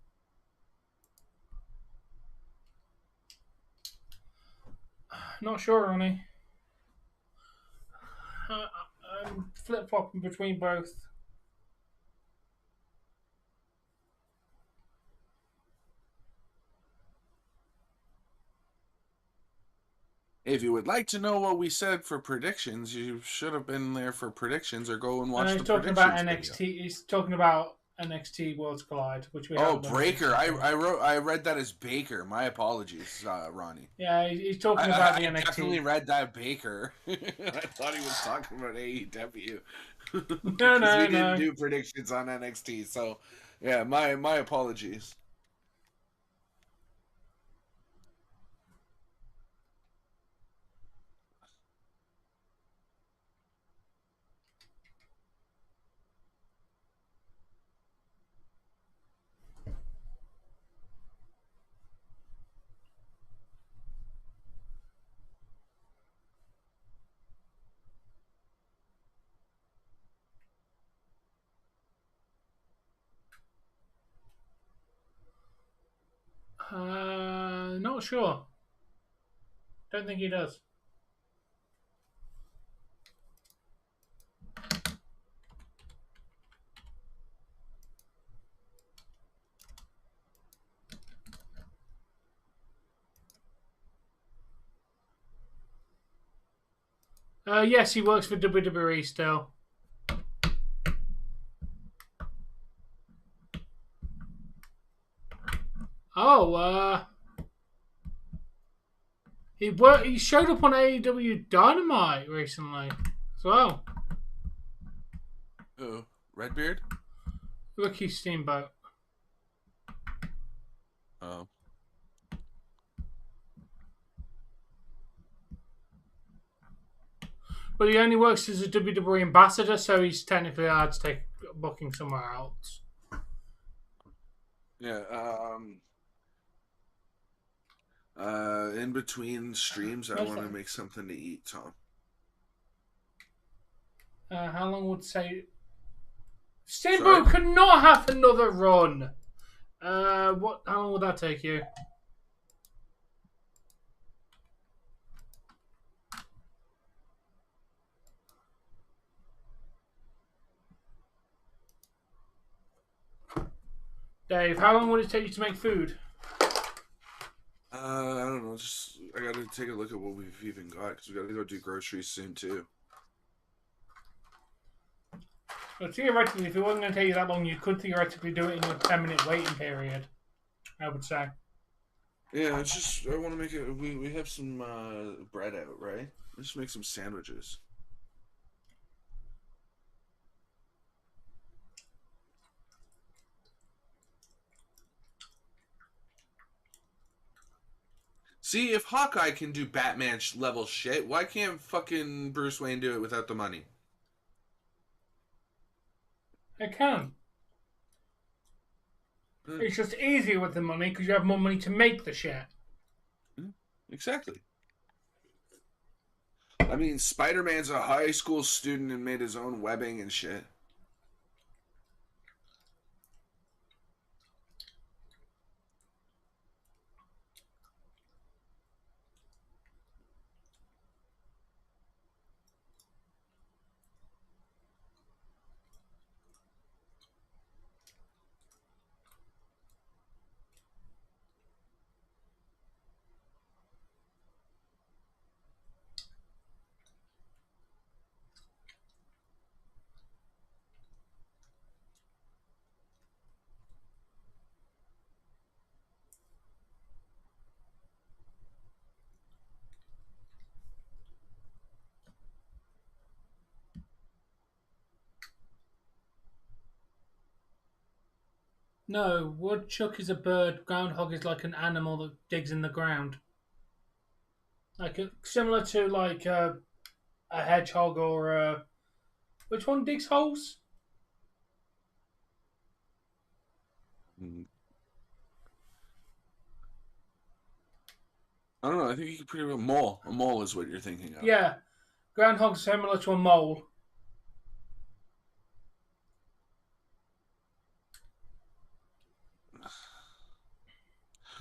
Not sure, Ronnie. I'm flip-flopping between both. If you would like to know what we said for predictions, you should have been there for predictions or go and watch He's the talking predictions about video. NXT. He's talking about NXT Worlds Collide, which we Oh, haven't done. Breaker. I read that as Baker. My apologies, Ronnie. Yeah, he's talking about the I NXT. definitely read that Baker. I thought he was talking about AEW. No, we didn't do predictions on NXT, so yeah, my apologies. Not sure. Don't think he does. Yes, he works for WWE still. Oh, he showed up on AEW Dynamite recently as well. Oh, Redbeard? Ricky Steamboat. Oh. But he only works as a WWE ambassador, so he's technically allowed to take booking somewhere else. Yeah, in between streams, I want to make something to eat, Tom. How long would say... Steamboat could not have another run. How long would that take you? Dave, how long would it take you to make food? I don't know. Just I got to take a look at what we've even got because we got to go do groceries soon too. Well, theoretically, if it wasn't going to take you that long, you could theoretically do it in your 10-minute waiting period. I would say. Yeah, it's just I want to make it. We have some bread out, right? Let's make some sandwiches. See, if Hawkeye can do Batman level shit, why can't fucking Bruce Wayne do it without the money? It can. It's just easier with the money because you have more money to make the shit. Exactly. I mean, Spider-Man's a high school student and made his own webbing and shit. No, woodchuck is a bird. Groundhog is like an animal that digs in the ground. Similar to like a hedgehog or a... Which one digs holes? I don't know. I think you could pretty well mole. A mole is what you're thinking of. Yeah. Groundhog's similar to a mole.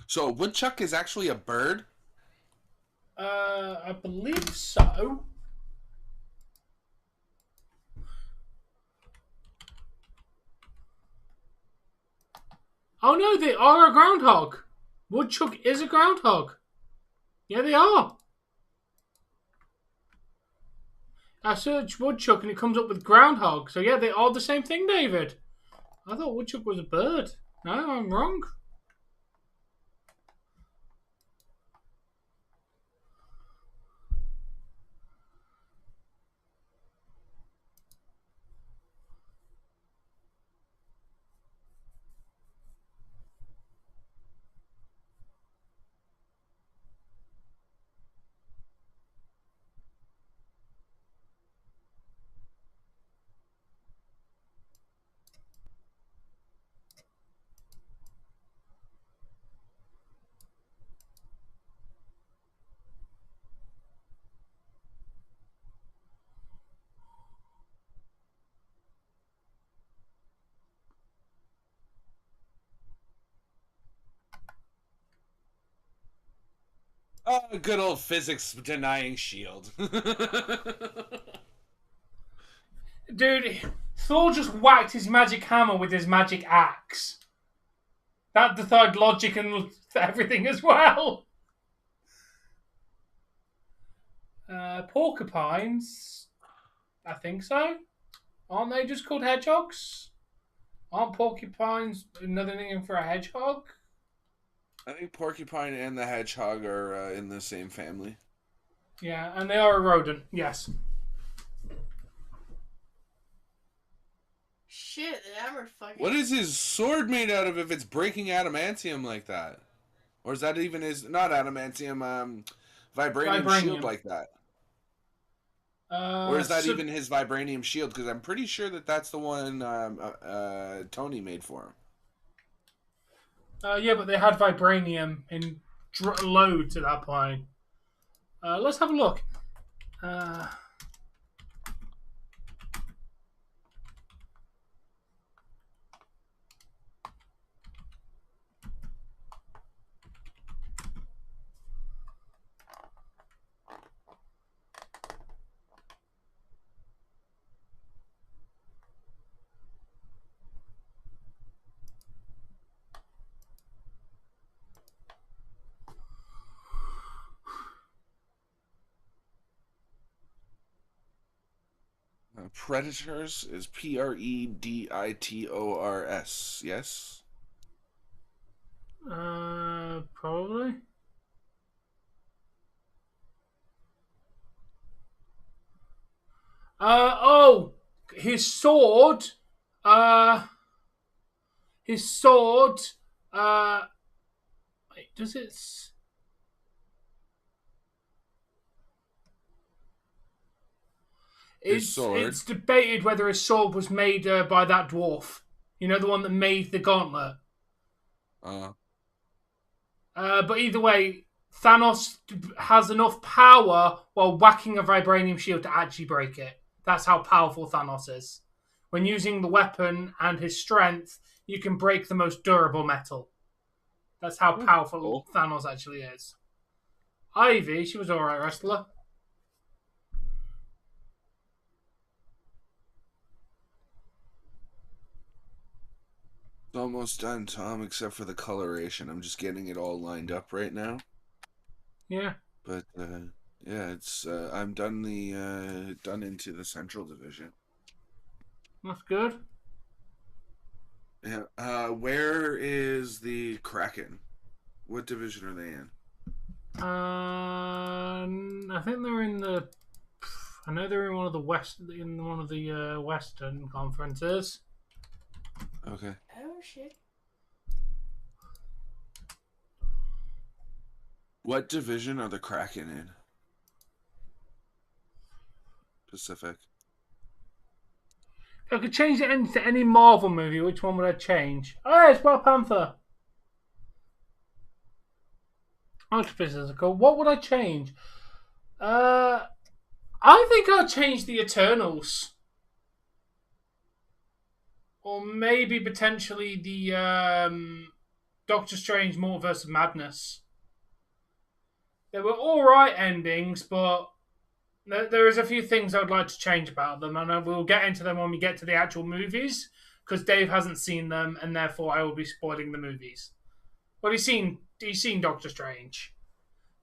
So a woodchuck is actually a bird? I believe so. Oh no, they are a groundhog. Woodchuck is a groundhog. Yeah, they are. I searched woodchuck and it comes up with groundhog. So yeah, they are the same thing, David. I thought woodchuck was a bird. No, I'm wrong. Oh, good old physics denying shield. Dude, Thor just whacked his magic hammer with his magic axe. That defied logic and everything as well. Porcupines? I think so. Aren't they just called hedgehogs? Aren't porcupines another name for a hedgehog? I think porcupine and the hedgehog are in the same family. Yeah, and they are a rodent, yes. Shit, the hammer fucking. What is his sword made out of if it's breaking adamantium like that? Or is that even his, not adamantium, vibranium shield like that? Or is that even his vibranium shield? Because I'm pretty sure that that's the one Tony made for him. Yeah, but they had vibranium in loads at that point. Let's have a look. Predators is Preditors, yes? Probably. Oh, his sword. His sword. Wait, does it? It's debated whether his sword was made by that dwarf. You know, the one that made the gauntlet. But either way, Thanos has enough power while whacking a vibranium shield to actually break it. That's how powerful Thanos is. When using the weapon and his strength, you can break the most durable metal. That's how powerful Thanos actually is. Ivy, she was alright wrestler. Almost done, Tom, except for the coloration. I'm just getting it all lined up right now. Yeah. But yeah, it's I'm done done into the Central Division. That's good. Yeah. Where is the Kraken? What division are they in? I think they're in the. I know they're in one of the Western conferences. Okay. Oh shit. What division are the Kraken in? Pacific. If I could change it into any Marvel movie, which one would I change? Oh, it's Black Panther. Ultra physical. What would I change? I think I'll change the Eternals. Or maybe potentially the Doctor Strange Multiverse of Madness. They were alright endings, but there is a few things I would like to change about them, and we'll get into them when we get to the actual movies, because Dave hasn't seen them, and therefore I will be spoiling the movies. But he's seen Doctor Strange.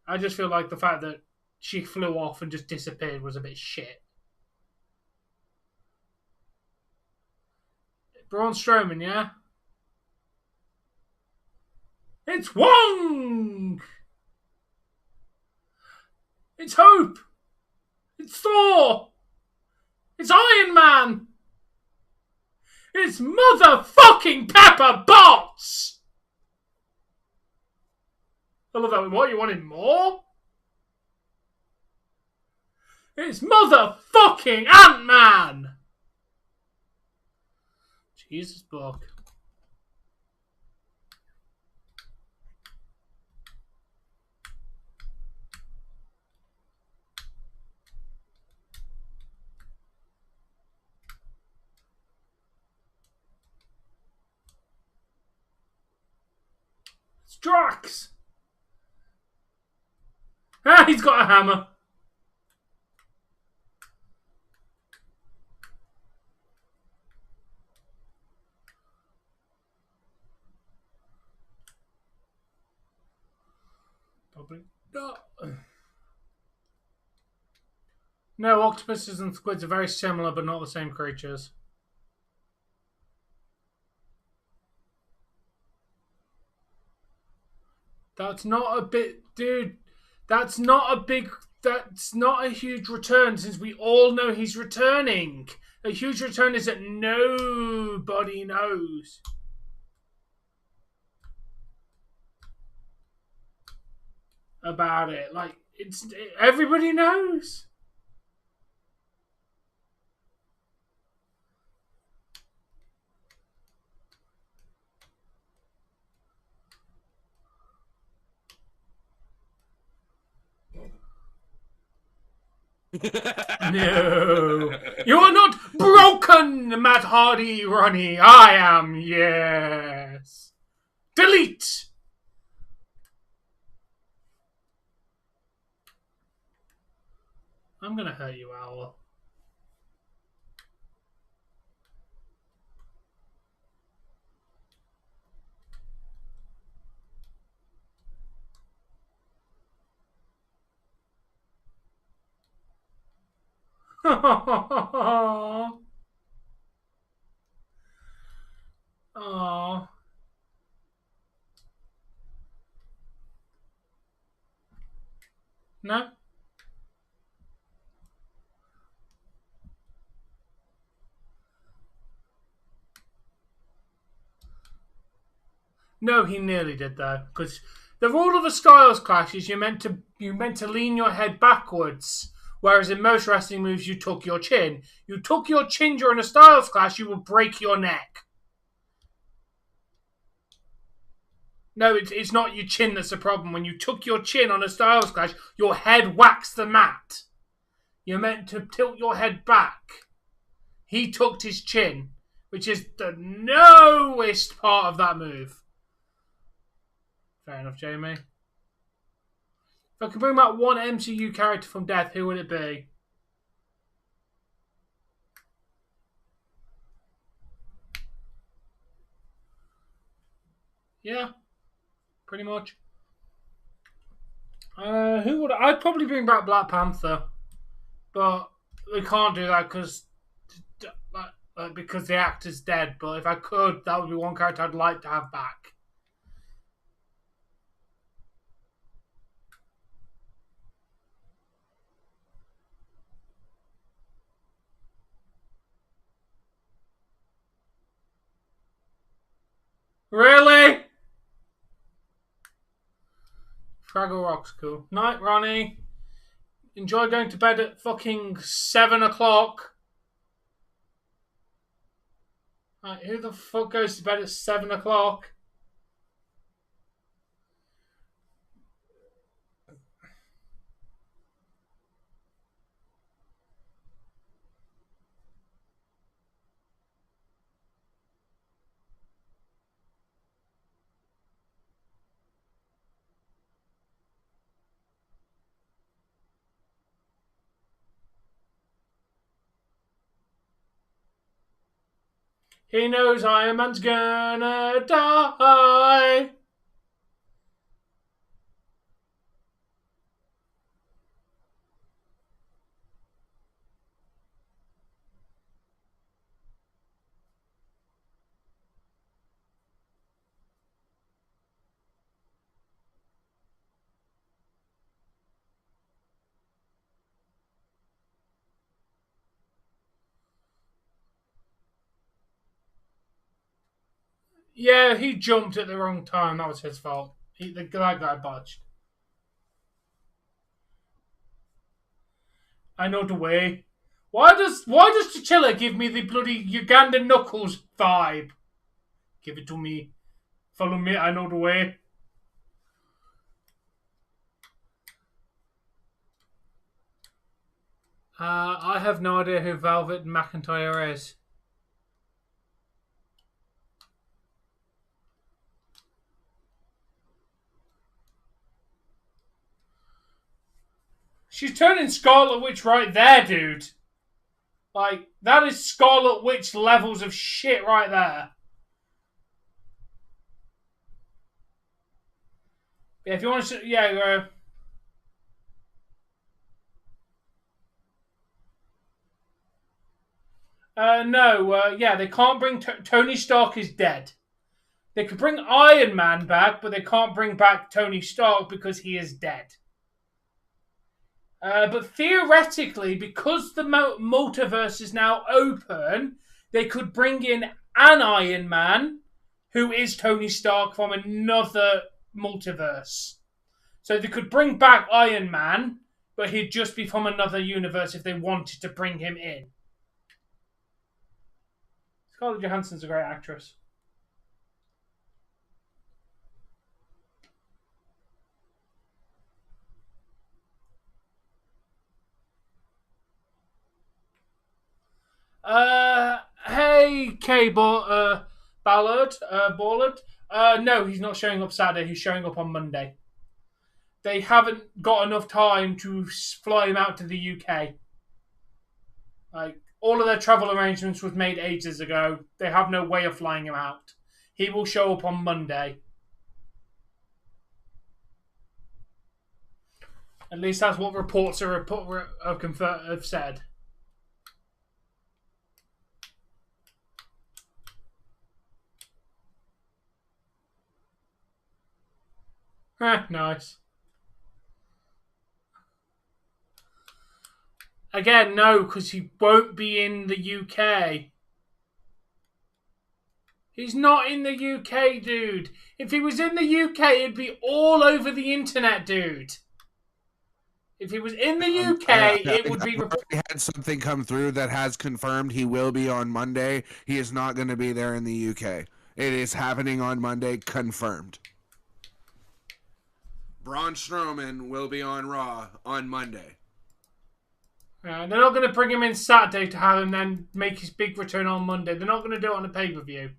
I just feel like the fact that she flew off and just disappeared was a bit shit. Braun Strowman, yeah? It's Wong! It's Hope! It's Thor! It's Iron Man! It's motherfucking Pepper Potts! I love that. What, you wanted more? It's motherfucking Ant-Man! Jesus book. It's Drax! Ah, he's got a hammer. Probably not. No, octopuses and squids are very similar, but not the same creatures. That's not a bit, dude. That's not a huge return, since we all know he's returning. A huge return is that nobody knows. About it. Like, everybody knows. No. You are not broken, Matt Hardy, Ronnie. I am, yes. Delete. I'm gonna hurt you, Owl. Aww. Aww. No? No, he nearly did though, because the rule of the Styles Clash is you're meant to lean your head backwards, whereas in most wrestling moves you tuck your chin. You tuck your chin during a Styles Clash, you will break your neck. No, it's not your chin that's the problem. When you tuck your chin on a Styles Clash, your head whacks the mat. You're meant to tilt your head back. He tucked his chin, which is the lowest part of that move. Fair enough, Jamie. If I could bring back one MCU character from death, who would it be? Yeah, pretty much. Who would I'd probably bring back Black Panther, but we can't do that because the actor's dead. But if I could, that would be one character I'd like to have back. Really? Fraggle Rock's cool. Night, Ronnie. Enjoy going to bed at fucking 7 o'clock. Right, who the fuck goes to bed at 7 o'clock? He knows Iron Man's gonna die. Yeah, he jumped at the wrong time. That was his fault. That guy botched. I know the way. Why does T'Challa give me the bloody Ugandan Knuckles vibe? Give it to me. Follow me. I know the way. I have no idea who Velvet McIntyre is. She's turning Scarlet Witch right there, dude. Like, that is Scarlet Witch levels of shit right there. Yeah, if you want to... Yeah, no, they can't bring... Tony Stark is dead. They could bring Iron Man back, but they can't bring back Tony Stark because he is dead. But theoretically, because the multiverse is now open, they could bring in an Iron Man, who is Tony Stark from another multiverse. So they could bring back Iron Man, but he'd just be from another universe if they wanted to bring him in. Scarlett Johansson's a great actress. Hey, Ballard. No, he's not showing up Saturday. He's showing up on Monday. They haven't got enough time to fly him out to the UK. Like, all of their travel arrangements was made ages ago. They have no way of flying him out. He will show up on Monday. At least that's what reports have said. Nice. Again, no, because he won't be in the UK. He's not in the UK, dude. If he was in the UK, it'd be all over the internet, dude. If he was in the UK, it would be... I had something come through that has confirmed he will be on Monday. He is not going to be there in the UK. It is happening on Monday, confirmed. Braun Strowman will be on Raw on Monday. They're not going to bring him in Saturday to have him then make his big return on Monday. They're not going to do it on a pay-per-view.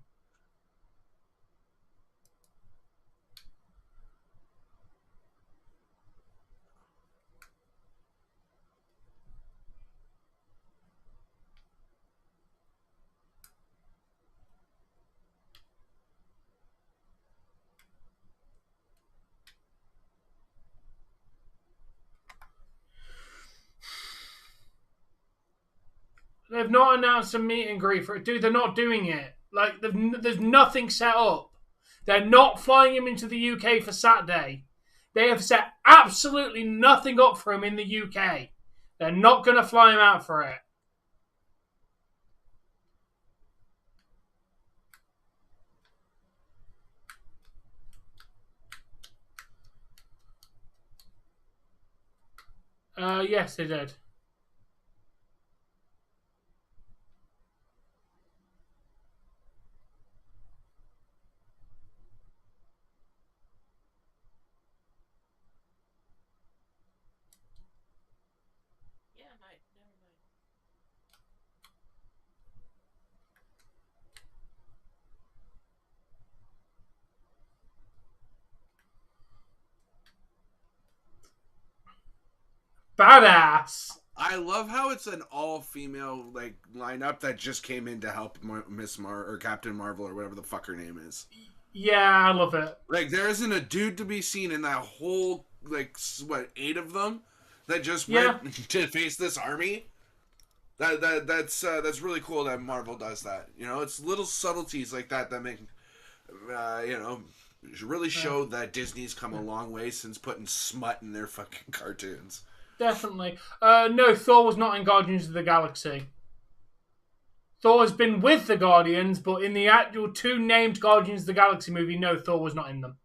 They've not announced a meet and greet for it. Dude, they're not doing it. Like, there's nothing set up. They're not flying him into the UK for Saturday. They have set absolutely nothing up for him in the UK. They're not going to fly him out for it. Yes, they did. Badass. I love how it's an all-female like lineup that just came in to help Miss or Captain Marvel or whatever the fuck her name is. Yeah, I love it. Like there isn't a dude to be seen in that whole like what 8 of them that just went to face this army. That's really cool that Marvel does that. You know, it's little subtleties like that that make you know really show that Disney's come a long way since putting smut in their fucking cartoons. Definitely. No, Thor was not in Guardians of the Galaxy. Thor has been with the Guardians, but in the actual 2 named Guardians of the Galaxy movie, no, Thor was not in them.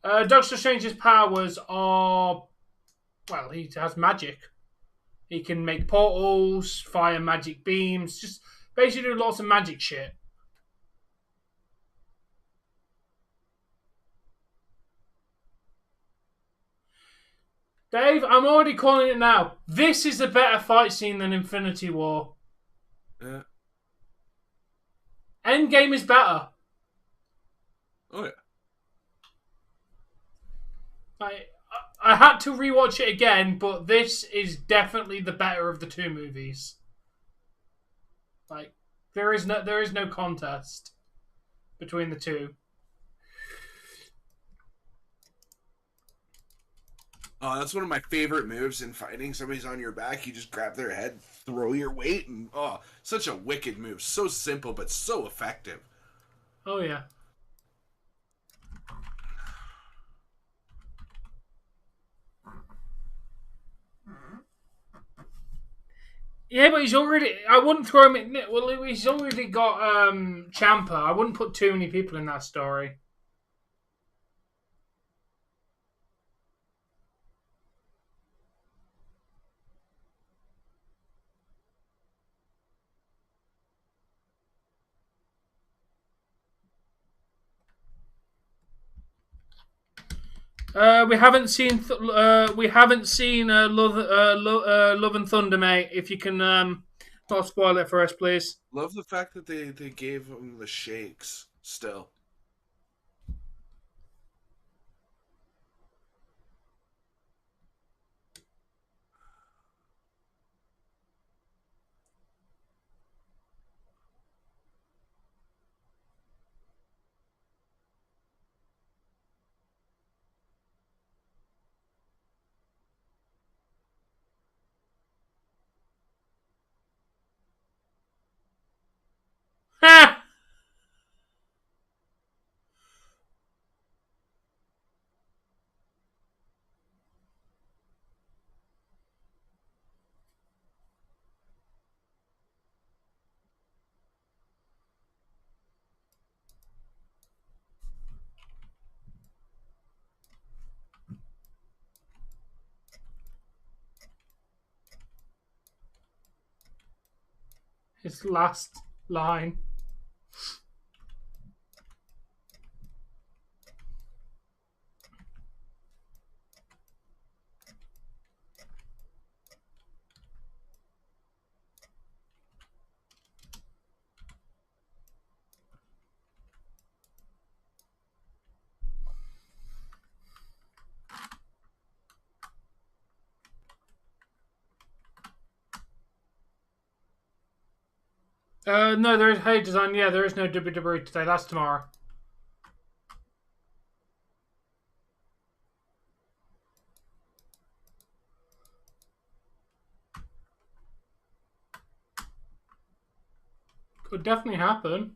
Doctor Strange's powers are... Well, he has magic. He can make portals, fire magic beams, just basically do lots of magic shit. Dave, I'm already calling it now. This is a better fight scene than Infinity War. Yeah. Endgame is better. Oh yeah. I had to rewatch it again, but this is definitely the better of the 2 movies. Like, there is no contest between the 2. Oh, that's one of my favorite moves in fighting. Somebody's on your back, you just grab their head, throw your weight, and such a wicked move. So simple, but so effective. Oh, yeah. Yeah, but he's already... I wouldn't throw him in... Well, he's already got Champa. I wouldn't put too many people in that story. We haven't seen Love and Thunder, mate. If you can not spoil it for us, please. Love the fact that they gave him the shakes still. Ha! His last line. No, there is hay design. Yeah, there is no WWE today. That's tomorrow. Could definitely happen.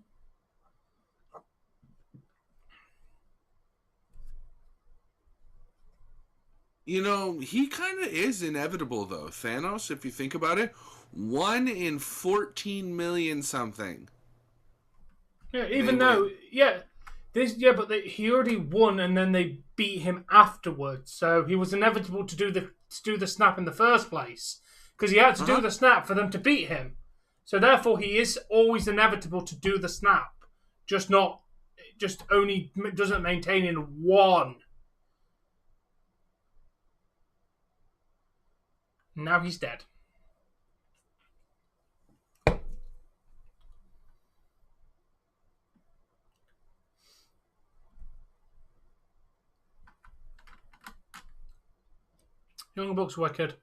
You know, he kind of is inevitable, though. Thanos, if you think about it, 1 in 14 million something. Yeah, even though, but he already won, and then they beat him afterwards. So he was inevitable to do the snap in the first place because he had to do the snap for them to beat him. So therefore, he is always inevitable to do the snap, just only doesn't maintain in one. Now he's dead. Young Buck's wicked.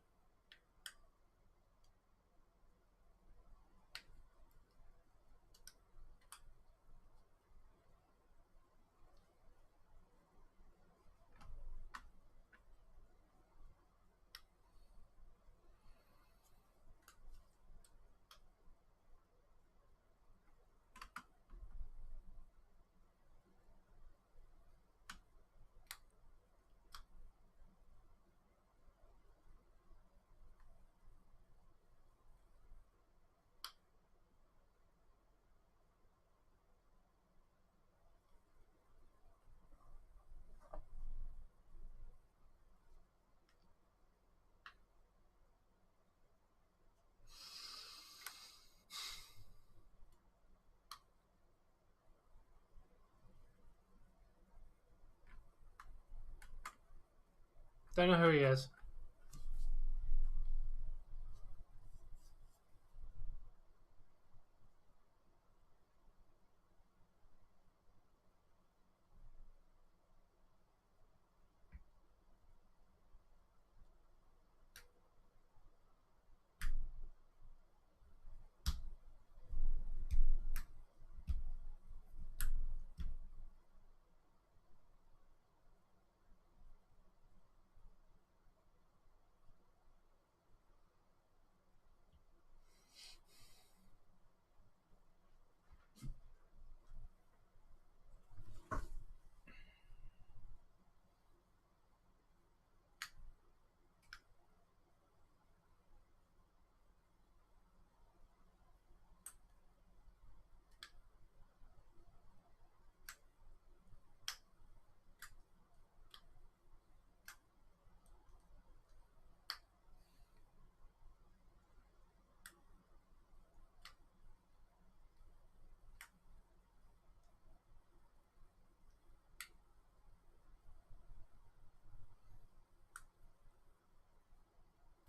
Don't know who he is.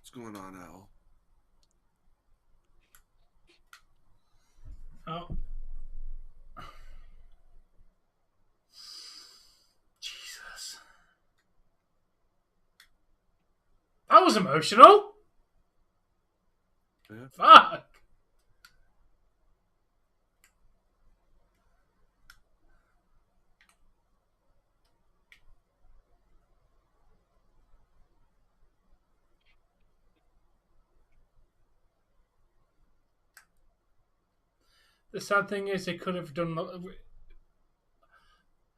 What's going on, Al? Oh. Jesus. That was emotional. Yeah. Fuck. The sad thing is they could have done...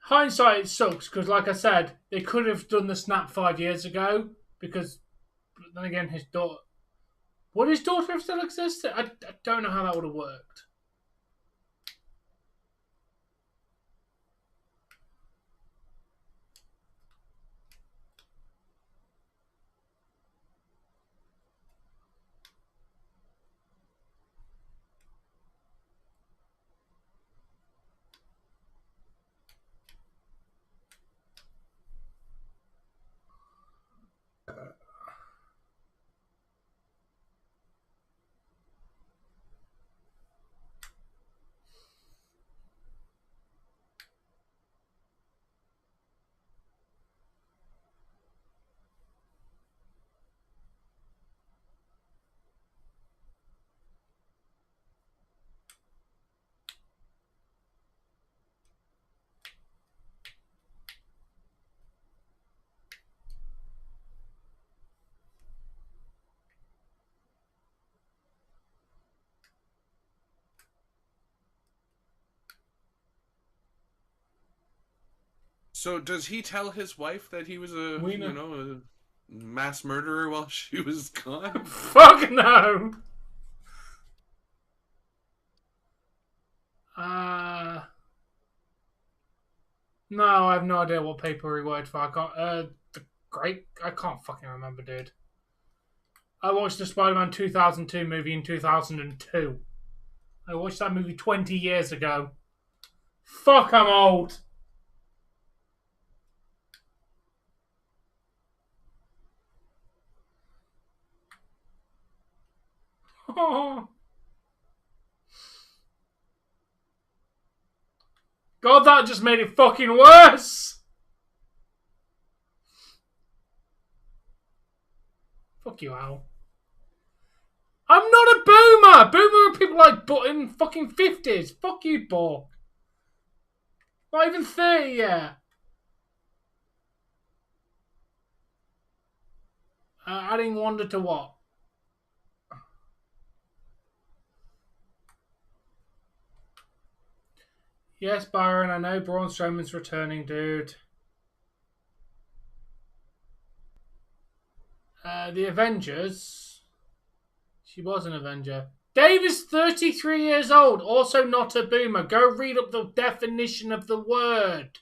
Hindsight, it sucks, because like I said, they could have done the snap 5 years ago, because then again, his daughter... Would his daughter have still existed? I don't know how that would have worked. So does he tell his wife that he was a Wiener. a mass murderer while she was gone? Fuck no! No, I have no idea what paper he worked for. I can't, I can't fucking remember, dude. I watched the Spider-Man 2002 movie in 2002. I watched that movie 20 years ago. Fuck, I'm old. God, that just made it fucking worse. Fuck you, Al. I'm not a boomer! Boomer are people like in fucking 50s. Fuck you, Bork. Not even 30 yet. Adding Wonder to what? Yes, Byron, I know Braun Strowman's returning, dude. The Avengers. She was an Avenger. Dave is 33 years old, also not a boomer. Go read up the definition of the word.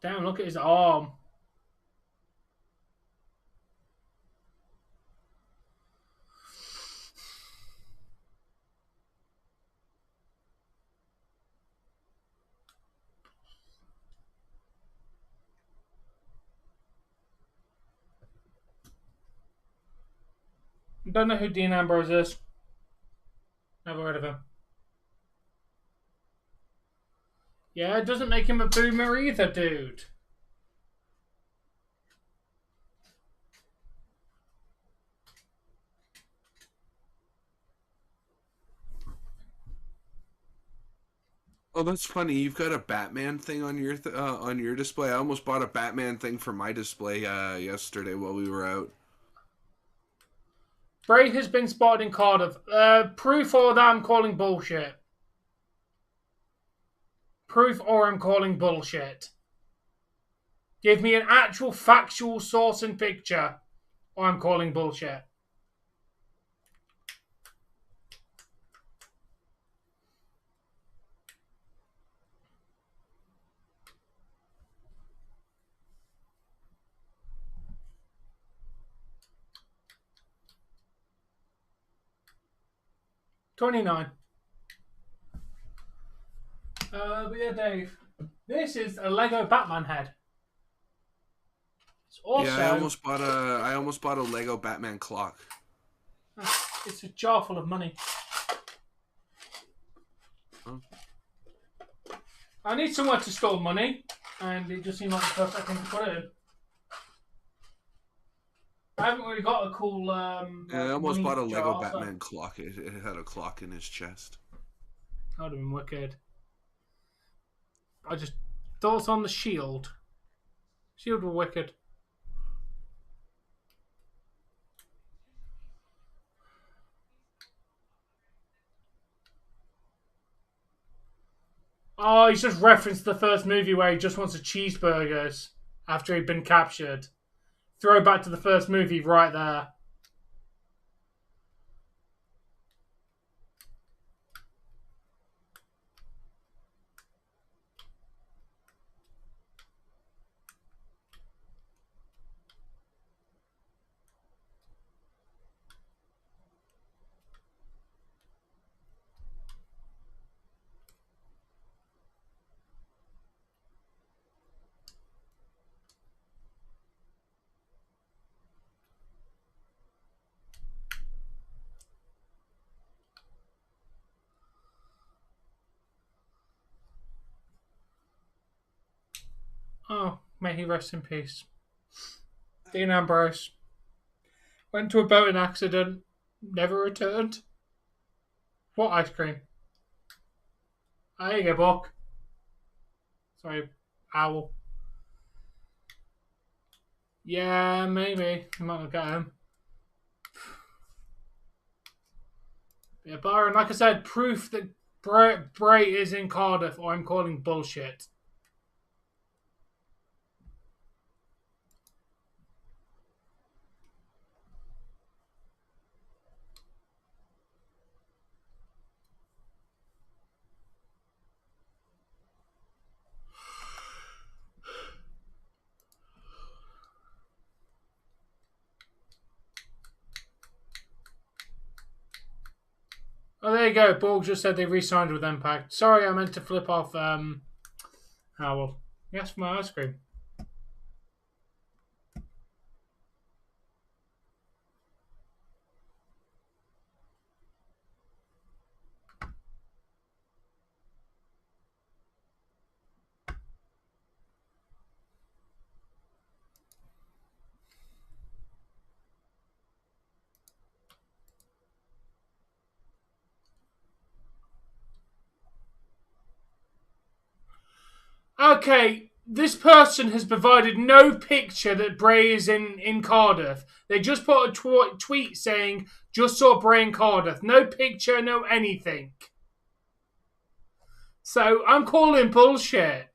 Damn, look at his arm. Don't know who Dean Ambrose is. Never heard of him. Yeah, it doesn't make him a boomer either, dude. Oh, that's funny. You've got a Batman thing on your display. I almost bought a Batman thing for my display yesterday while we were out. Bray has been spotted in Cardiff. Proof or that I'm calling bullshit? Proof or I'm calling bullshit? Give me an actual factual source and picture, or I'm calling bullshit. $29. But yeah, Dave. This is a Lego Batman head. It's also, yeah, I almost bought a Lego Batman clock. It's a jar full of money. Huh? I need somewhere to store money, and it just seemed like the perfect thing to put it in. I haven't really got a cool. I almost bought a Lego jar, Batman clock. It had a clock in his chest. That would have been wicked. Thoughts on the Shield. Shield were wicked. Oh, he's just referenced the first movie where he just wants a cheeseburgers after he'd been captured. Throwback to the first movie right there. Oh, may he rest in peace. Dean Ambrose. Went to a boating accident. Never returned. What ice cream? There you go, Buck. Sorry, owl. Yeah, maybe. You might not get him. Yeah, Byron, like I said, proof that Bray is in Cardiff, or I'm calling bullshit. Oh, there you go. Borg just said they re-signed with Impact. Sorry, I meant to flip off Howell. Yes, for my ice cream. okay, this person has provided no picture that Bray is in Cardiff. They just put a tweet saying, just saw Bray in Cardiff. No picture, no anything. So I'm calling bullshit.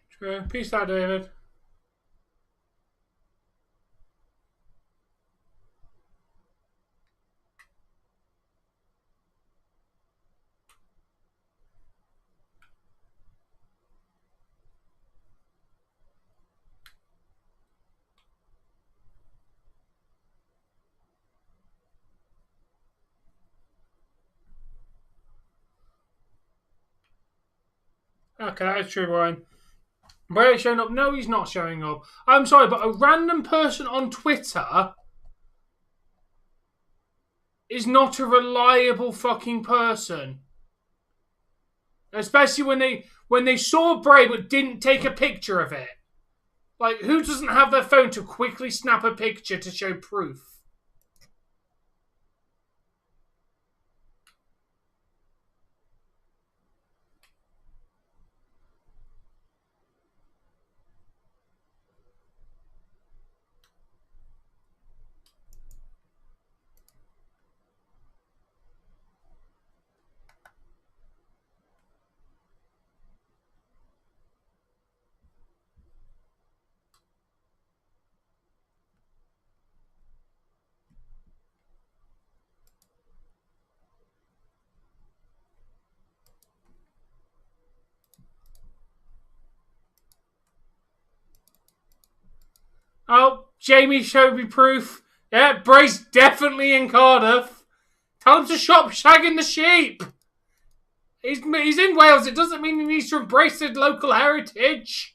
True. Peace out, David. Okay, that's true, Brian. Bray showing up? No, he's not showing up. I'm sorry, but a random person on Twitter is not a reliable fucking person. Especially when they saw Bray but didn't take a picture of it. Like, who doesn't have their phone to quickly snap a picture to show proof? Oh, Jamie showed me proof. Yeah, Bray's definitely in Cardiff. Tell him to stop shagging the sheep. He's in Wales. It doesn't mean he needs to embrace his local heritage.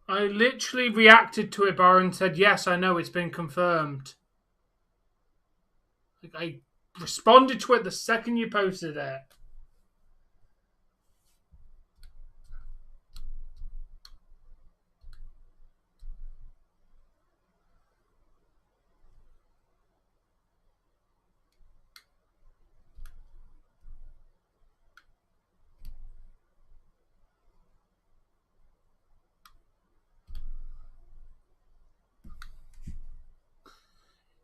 I literally reacted to it, Bar, and said, yes, I know, it's been confirmed. Like, I responded to it the second you posted it.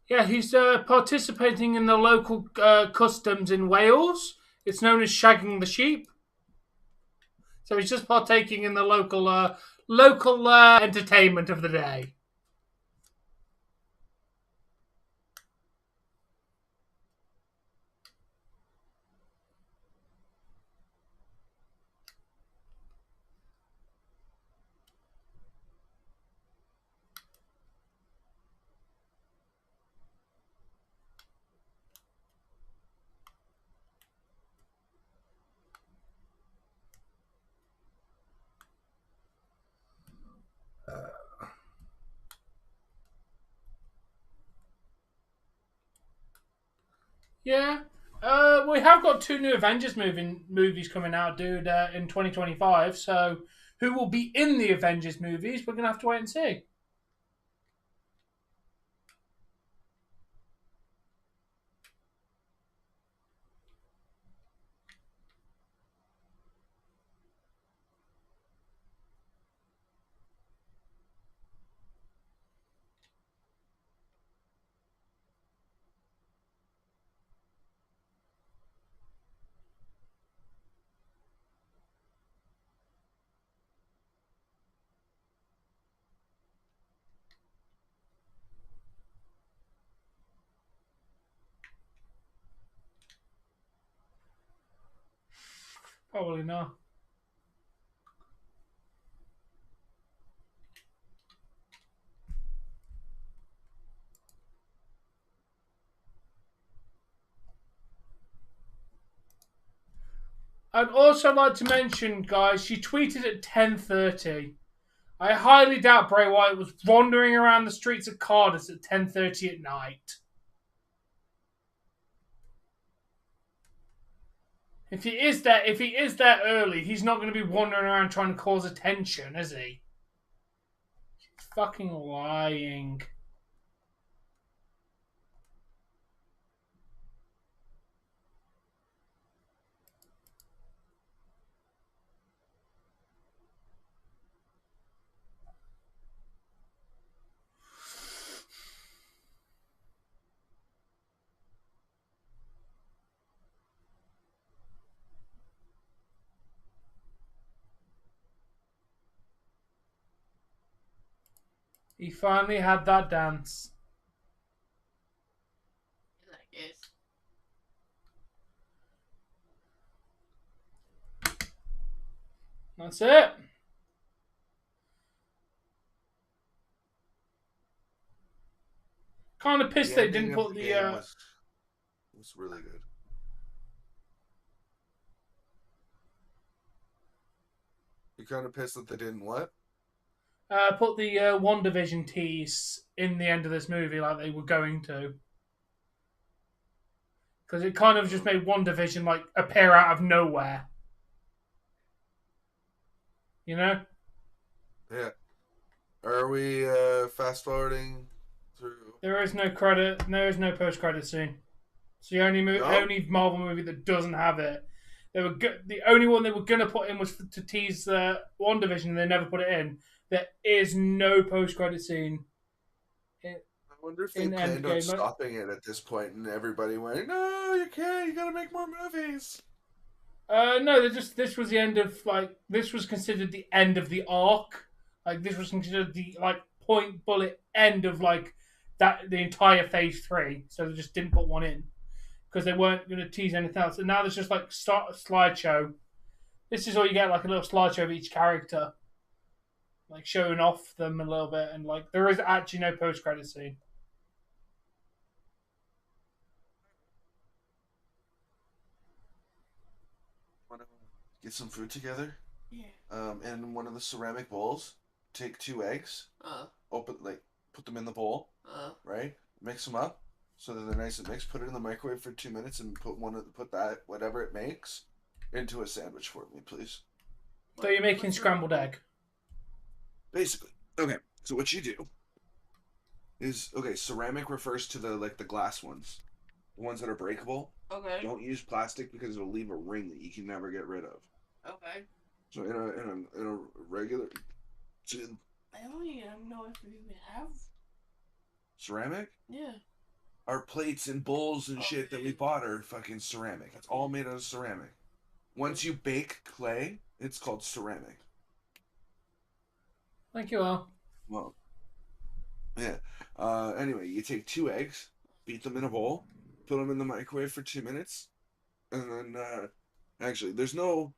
Yeah, he's participating in the local customs in Wales. It's known as shagging the sheep. So he's just partaking in the local entertainment of the day. Yeah. We have got 2 new Avengers movies coming out, dude, in 2025. So who will be in the Avengers movies? We're going to have to wait and see. Probably not. I'd also like to mention, guys, she tweeted at 10:30. I highly doubt Bray Wyatt was wandering around the streets of Cardiff at 10:30 at night. If he is there early, he's not going to be wandering around trying to cause attention, is he? He's fucking lying. He finally had that dance. Yes. That's it. Kind of pissed they didn't put the. Was really good. You kind of pissed that they didn't what? Put the WandaVision tease in the end of this movie like they were going to. Because it kind of just made WandaVision like appear out of nowhere. You know? Yeah. Are we fast forwarding through? There is no credit. There is no post-credit scene. It's the only Marvel movie that doesn't have it. The only one they were going to put in was to tease the WandaVision, and they never put it in. There is no post-credit scene. I wonder if they planned on stopping it at this point, and everybody went, "No, you can't. You got to make more movies." No, this was the end of this was considered the end of the arc. Like this was considered the point bullet end of that the entire phase 3. So they just didn't put one in because they weren't going to tease anything else. And now there's just start a slideshow. This is all you get, like a little slideshow of each character, like showing off them a little bit, and there is actually no post credit scene. Want to get some food together? Yeah. In one of the ceramic bowls, take 2 eggs. Put them in the bowl. Right. Mix them up so that they're nice and mixed. Put it in the microwave for 2 minutes and put that whatever it makes into a sandwich for me, please. So you're making scrambled egg. Basically. Okay. So what you do is ceramic refers to the glass ones. The ones that are breakable. Okay. Don't use plastic because it'll leave a ring that you can never get rid of. Okay. So in a regular I don't even know if we even have ceramic? Yeah. Our plates and bowls and shit that we bought are fucking ceramic. It's all made out of ceramic. Once you bake clay, it's called ceramic. Thank you all. Well, yeah. Anyway, you take 2 eggs, beat them in a bowl, put them in the microwave for 2 minutes, and then actually, there's no.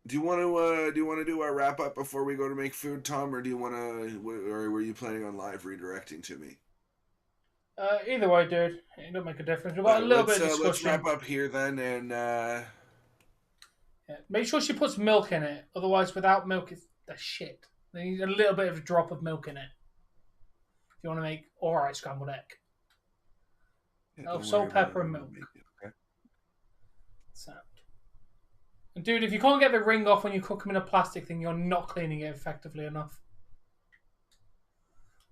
Do you want to do our wrap up before we go to make food, Tom, or or were you planning on live redirecting to me? Either way, dude, it don't make a difference. We've got a little bit of discussion. Let's wrap up here then, and yeah. Make sure she puts milk in it. Otherwise, without milk, it's the shit. They need a little bit of a drop of milk in it if you want to make alright scrambled egg. yeah, Salt, pepper, and milk. Okay. Sound. And dude, if you can't get the ring off when you cook them in a plastic thing, you're not cleaning it effectively enough.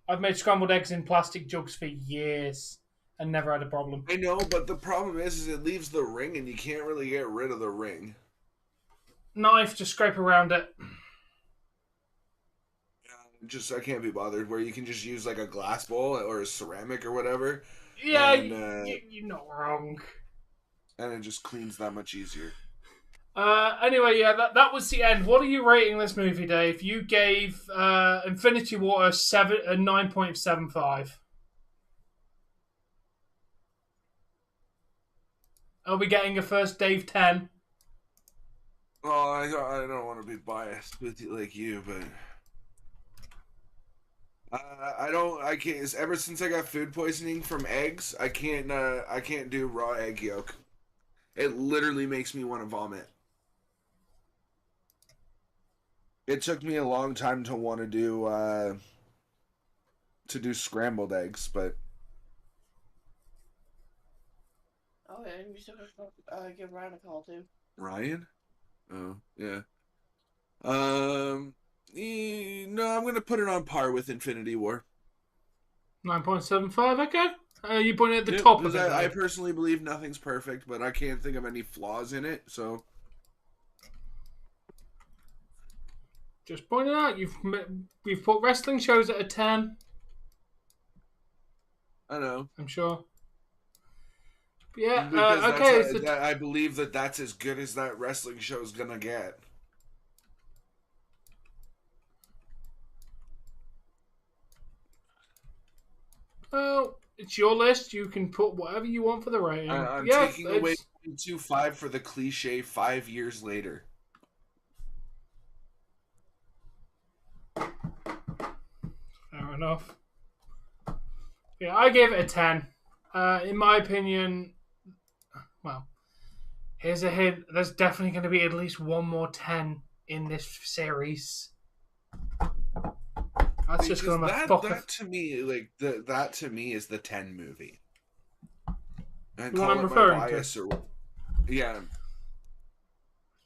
I've made scrambled eggs in plastic jugs for years and never had a problem. I know, but the problem is it leaves the ring, and you can't really get rid of the ring. Knife, just scrape around it. I can't be bothered. Where you can just use like a glass bowl or a ceramic or whatever. Yeah, you're not wrong. And it just cleans that much easier. Anyway, yeah, that was the end. What are you rating this movie, Dave? You gave Infinity War a 9.75. Are we getting a first Dave 10? I don't want to be biased with you like you, but I can't. Ever since I got food poisoning from eggs, I can't do raw egg yolk. It literally makes me want to vomit. It took me a long time to want to do scrambled eggs, but Oh, yeah, and you still have to give Ryan a call, too. Ryan? Oh, yeah. No, I'm gonna put it on par with Infinity War. 9.75, okay. You put it at the Yep, top of because it. I personally believe nothing's perfect, but I can't think of any flaws in it, so. Just pointing out, we've put wrestling shows at a 10. I know. I'm sure. Yeah, Because okay. I believe that's as good as that wrestling show's gonna get. Oh, it's your list. You can put whatever you want for the rating. I'm taking away 0.25 for the cliche 5 years later. Fair enough. Yeah, I gave it a 10. In my opinion, well, here's a hint. There's definitely going to be at least one more 10 in this series. That's just going to fuck that to me, like that to me is the 10 movie. And the one call I'm it referring my bias to. or yeah.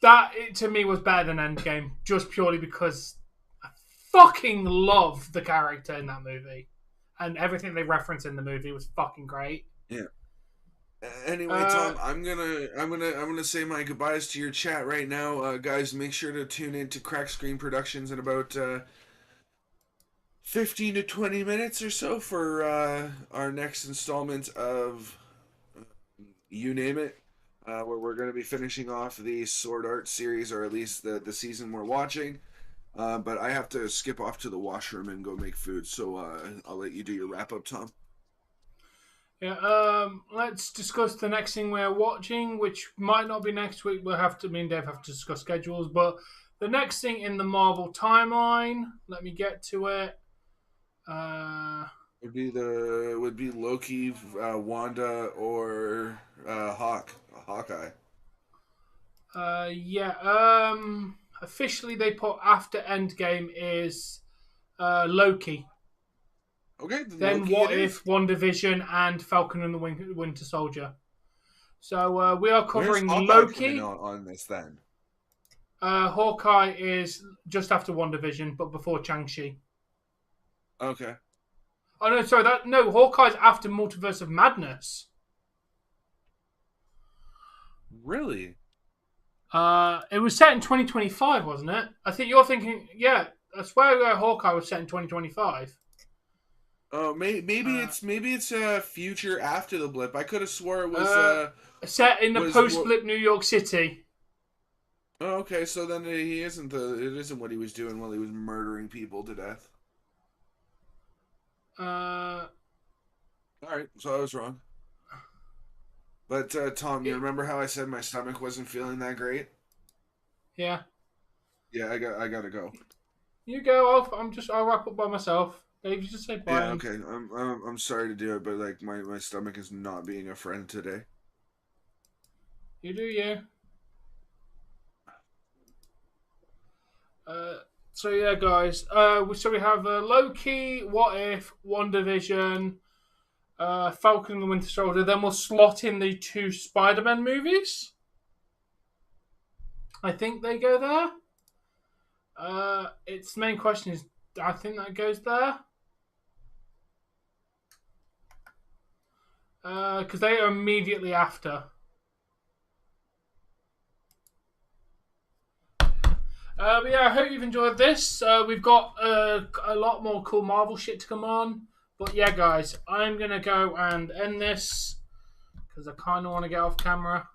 That to me was better than Endgame, just purely because I fucking love the character in that movie, and everything they reference in the movie was fucking great. Yeah. Anyway, Tom, I'm gonna say my goodbyes to your chat right now, guys. Make sure to tune in to Crack Screen Productions in about 15 to 20 minutes or so for our next installment of You Name It, where we're going to be finishing off the Sword Art series, or at least the season we're watching. But I have to skip off to the washroom and go make food, so I'll let you do your wrap up, Tom. Yeah, let's discuss the next thing we're watching, which might not be next week. Me and Dave have to discuss schedules, but the next thing in the Marvel timeline, let me get to it. Would be Loki, Wanda, or Hawkeye. Yeah. Officially, they put after Endgame is Loki. Okay. Then Loki What If, WandaVision, and Falcon and the Winter Soldier. So we are covering Where's Hawkeye Loki. coming on this then? Hawkeye is just after WandaVision, but before Shang-Chi. Okay. Oh no, sorry. Hawkeye's after Multiverse of Madness. Really? It was set in 2025, wasn't it? I think you're thinking. Yeah, I swear Hawkeye was set in 2025. Oh, maybe it's a future after the blip. I could have swore it was set in the post-blip New York City. Oh, okay. So then it isn't what he was doing while he was murdering people to death. All right, so I was wrong. But Tom, you remember how I said my stomach wasn't feeling that great? Yeah. Yeah, I gotta go. You go. I'll wrap up by myself. Dave, you just say bye. Yeah, okay. I'm sorry to do it, but like my stomach is not being a friend today. You do you. So yeah, guys. So we have Loki, What If, WandaVision, Falcon and the Winter Soldier. Then we'll slot in the 2 Spider-Man movies. I think they go there. Its main question is, I think that goes there. Because they are immediately after. But yeah, I hope you've enjoyed this. We've got a lot more cool Marvel shit to come on. But yeah, guys, I'm going to go and end this because I kind of want to get off camera.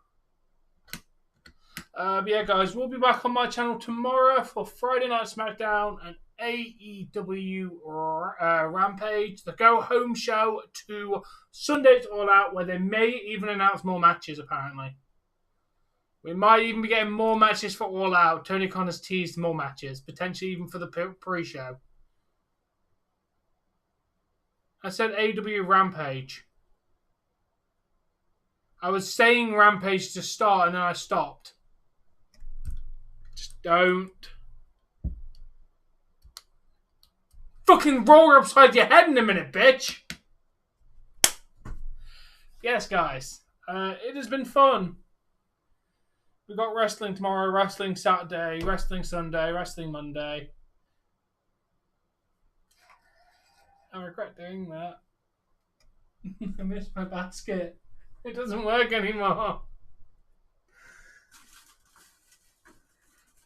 But yeah, guys, we'll be back on my channel tomorrow for Friday Night SmackDown and AEW Rampage, the go-home show to Sunday's All Out, where they may even announce more matches, apparently. We might even be getting more matches for All Out. Tony Khan has teased more matches, potentially even for the pre-show. I said AW Rampage. I was saying Rampage to start and then I stopped. Just don't. Fucking roll upside your head in a minute, bitch. Yes, guys. It has been fun. We got wrestling tomorrow, wrestling Saturday, wrestling Sunday, wrestling Monday. I regret doing that. I missed my basket. It doesn't work anymore.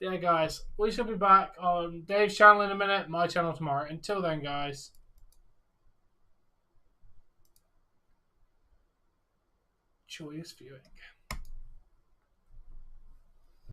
Yeah, guys. We shall be back on Dave's channel in a minute, my channel tomorrow. Until then, guys. Joyous viewing.